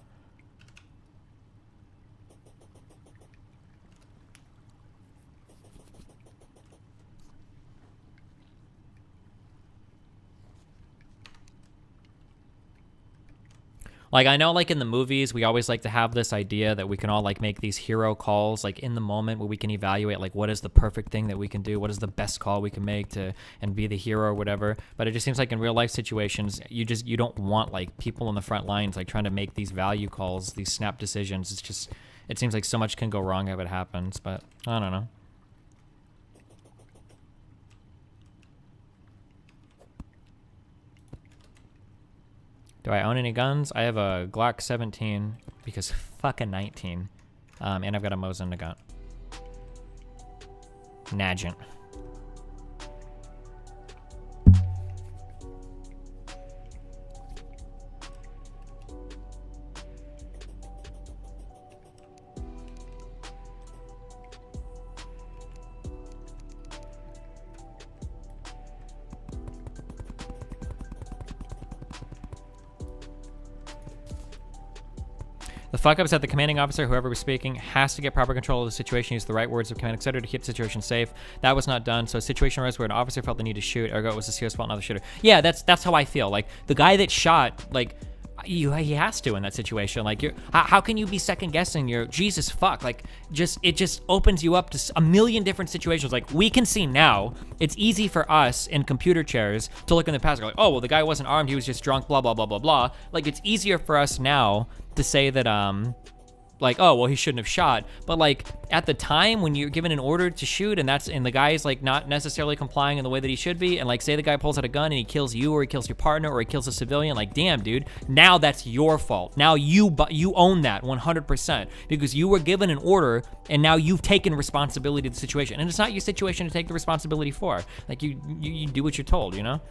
Like, I know, like, in the movies, we always like to have this idea that we can all, like, make these hero calls, like, in the moment where we can evaluate, like, what is the perfect thing that we can do? What is the best call we can make and be the hero or whatever? But it just seems like in real life situations, you don't want, like, people on the front lines, like, trying to make these value calls, these snap decisions. It's just, it seems like so much can go wrong if it happens, but I don't know. Do I own any guns? I have a Glock 17 because fucking 19. And I've got a Mosin gun. Nagant. The fuck up is that the commanding officer, whoever was speaking, has to get proper control of the situation, use the right words of command, etc. to keep the situation safe. That was not done, so a situation arose where an officer felt the need to shoot, ergo it was the CO's fault, not the shooter. Yeah, that's how I feel. Like, the guy that shot, like, he has to in that situation. Like, how can you be second guessing your Jesus fuck? Like, it just opens you up to a million different situations. Like, we can see now, it's easy for us in computer chairs to look in the past and go like, oh, well, the guy wasn't armed, he was just drunk, blah, blah, blah, blah, blah. Like, it's easier for us now to say that, like, oh, well, he shouldn't have shot. But like, at the time when you're given an order to shoot and the guy is like not necessarily complying in the way that he should be, and like say the guy pulls out a gun and he kills you, or he kills your partner, or he kills a civilian, like, damn, dude, now that's your fault. Now you own that 100% because you were given an order and now you've taken responsibility of the situation. And it's not your situation to take the responsibility for. Like, you do what you're told, you know?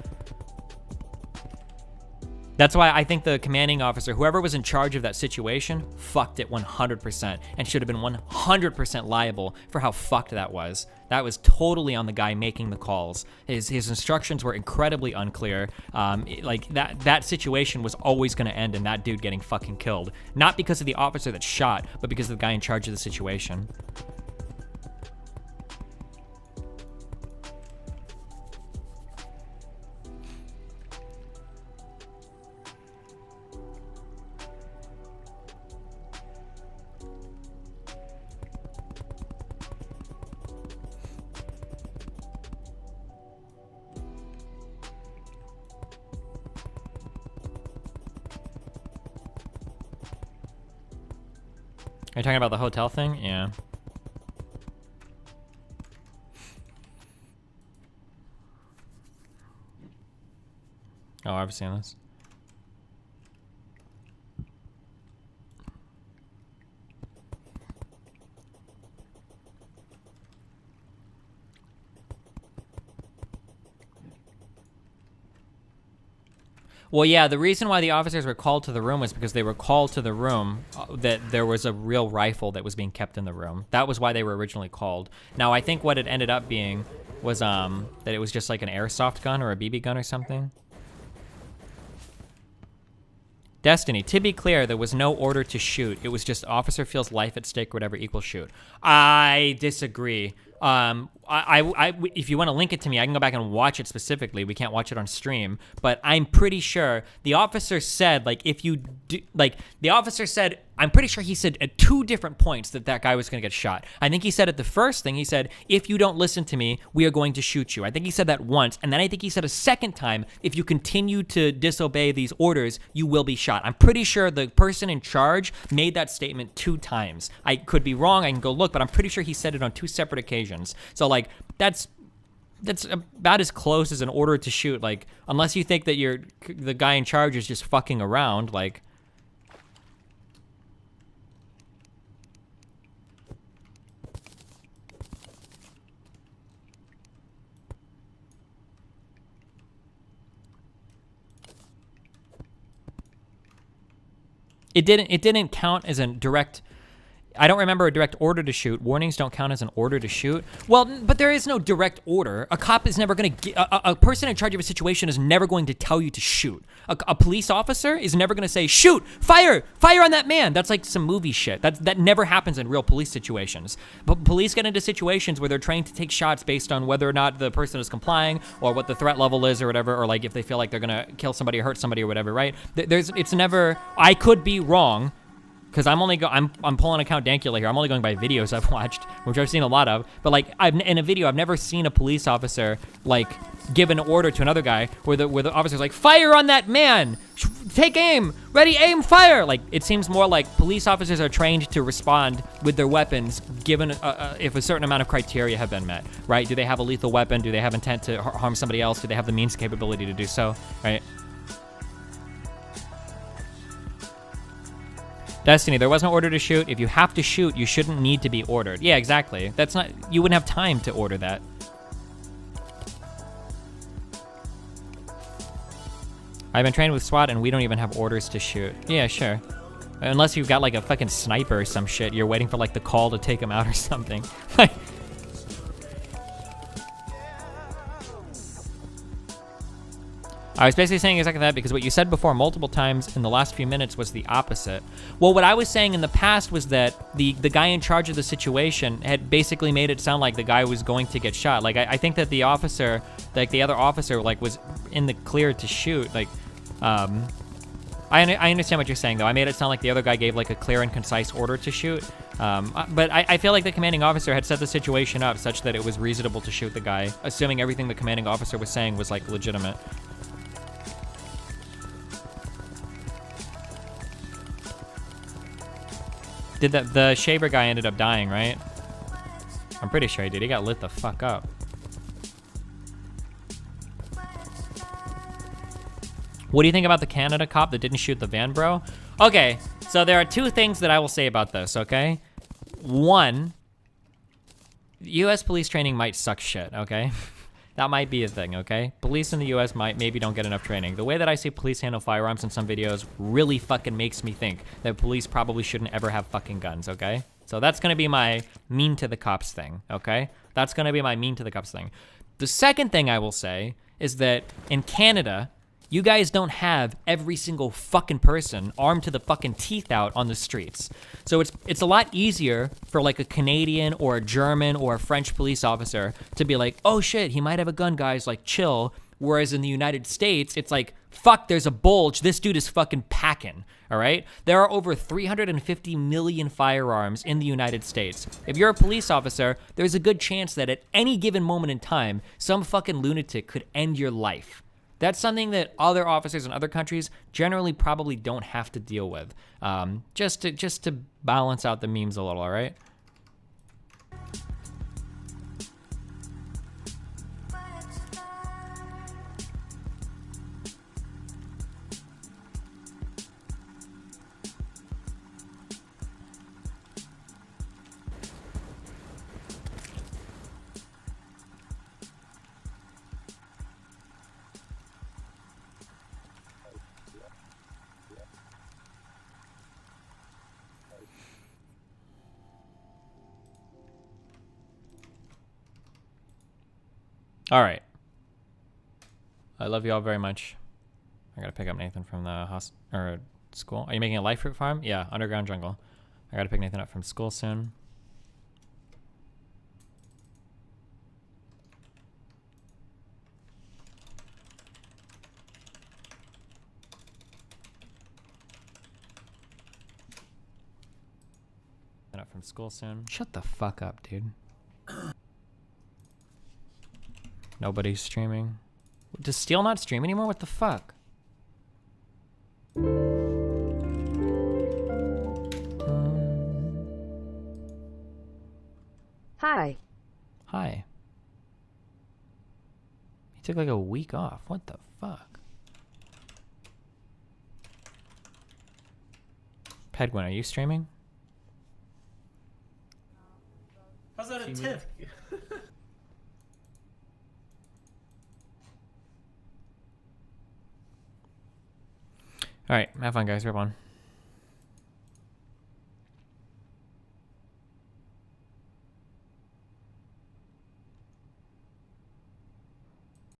That's why I think the commanding officer, whoever was in charge of that situation, fucked it 100% and should have been 100% liable for how fucked that was. That was totally on the guy making the calls. His instructions were incredibly unclear. Like, that situation was always gonna end in that dude getting fucking killed. Not because of the officer that shot, but because of the guy in charge of the situation. Are you talking about the hotel thing? Yeah. Oh, I've seen this. Well, yeah, the reason why the officers were called to the room was because they were called to the room that there was a real rifle that was being kept in the room. That was why they were originally called. Now, I think what it ended up being was that it was just like an airsoft gun or a BB gun or something. Destiny, to be clear, there was no order to shoot. It was just officer feels life at stake, whatever equals shoot. I disagree. If you want to link it to me, I can go back and watch it specifically. We can't watch it on stream, but I'm pretty sure the officer said, like, if you do, like, the officer said, I'm pretty sure he said at 2 different points that guy was going to get shot. I think he said at the first thing, he said, if you don't listen to me, we are going to shoot you. I think he said that once, and then I think he said a second time, if you continue to disobey these orders, you will be shot. I'm pretty sure the person in charge made that statement 2 times. I could be wrong, I can go look, but I'm pretty sure he said it on 2 separate occasions. So, like, that's about as close as an order to shoot. Like, unless you think that the guy in charge is just fucking around, like. It didn't count as a direct. I don't remember a direct order to shoot. Warnings don't count as an order to shoot. Well, but there is no direct order. A cop is never going to, a person in charge of a situation is never going to tell you to shoot. A police officer is never going to say, shoot, fire on that man. That's like some movie shit. That never happens in real police situations. But police get into situations where they're trained to take shots based on whether or not the person is complying or what the threat level is or whatever, or like if they feel like they're going to kill somebody or hurt somebody or whatever, right? It's never, I could be wrong. Because I'm pulling account Dankula here. I'm only going by videos I've watched, which I've seen a lot of. But like, in a video, I've never seen a police officer like give an order to another guy where the officer's like, fire on that man, take aim, ready, aim, fire. Like, it seems more like police officers are trained to respond with their weapons given if a certain amount of criteria have been met, right? Do they have a lethal weapon? Do they have intent to harm somebody else? Do they have the means and capability to do so, right? Destiny, there was no order to shoot. If you have to shoot, you shouldn't need to be ordered. Yeah, exactly. That's not, you wouldn't have time to order that. I've been trained with SWAT and we don't even have orders to shoot. Yeah, sure. Unless you've got like a fucking sniper or some shit. You're waiting for like the call to take him out or something. I was basically saying exactly that because what you said before multiple times in the last few minutes was the opposite. Well, what I was saying in the past was that the guy in charge of the situation had basically made it sound like the guy was going to get shot. Like, I think that the officer, like the other officer, like was in the clear to shoot. Like, I understand what you're saying, though. I made it sound like the other guy gave like a clear and concise order to shoot. But I feel like the commanding officer had set the situation up such that it was reasonable to shoot the guy, assuming everything the commanding officer was saying was like legitimate. Did the shaver guy ended up dying, right? I'm pretty sure he did. He got lit the fuck up. What do you think about the Canada cop that didn't shoot the van, bro? Okay, so there are two things that I will say about this, okay? One, U.S. police training might suck shit, okay? That might be a thing, okay? Police in the U.S. maybe don't get enough training. The way that I see police handle firearms in some videos really fucking makes me think that police probably shouldn't ever have fucking guns, okay? So that's gonna be my mean to the cops thing, okay? That's gonna be my mean to the cops thing. The second thing I will say is that in Canada, you guys don't have every single fucking person armed to the fucking teeth out on the streets. So it's a lot easier for like a Canadian or a German or a French police officer to be like, oh shit, he might have a gun, guys, like chill. Whereas in the United States, it's like, fuck, there's a bulge. This dude is fucking packing, all right? There are over 350 million firearms in the United States. If you're a police officer, there's a good chance that at any given moment in time, some fucking lunatic could end your life. That's something that other officers in other countries generally probably don't have to deal with. Just to balance out the memes a little, all right? All right. I love you all very much. I gotta pick up Nathan from the school. Are you making a life fruit farm? Yeah, underground jungle. I gotta pick Nathan up from school soon. Up from school soon. Shut the fuck up, dude. Nobody's streaming. Does Steel not stream anymore? What the fuck? Hi. Hi. He took like a week off. What the fuck? Pedguin, are you streaming? How's that a tip? All right, have fun, guys. Rip on.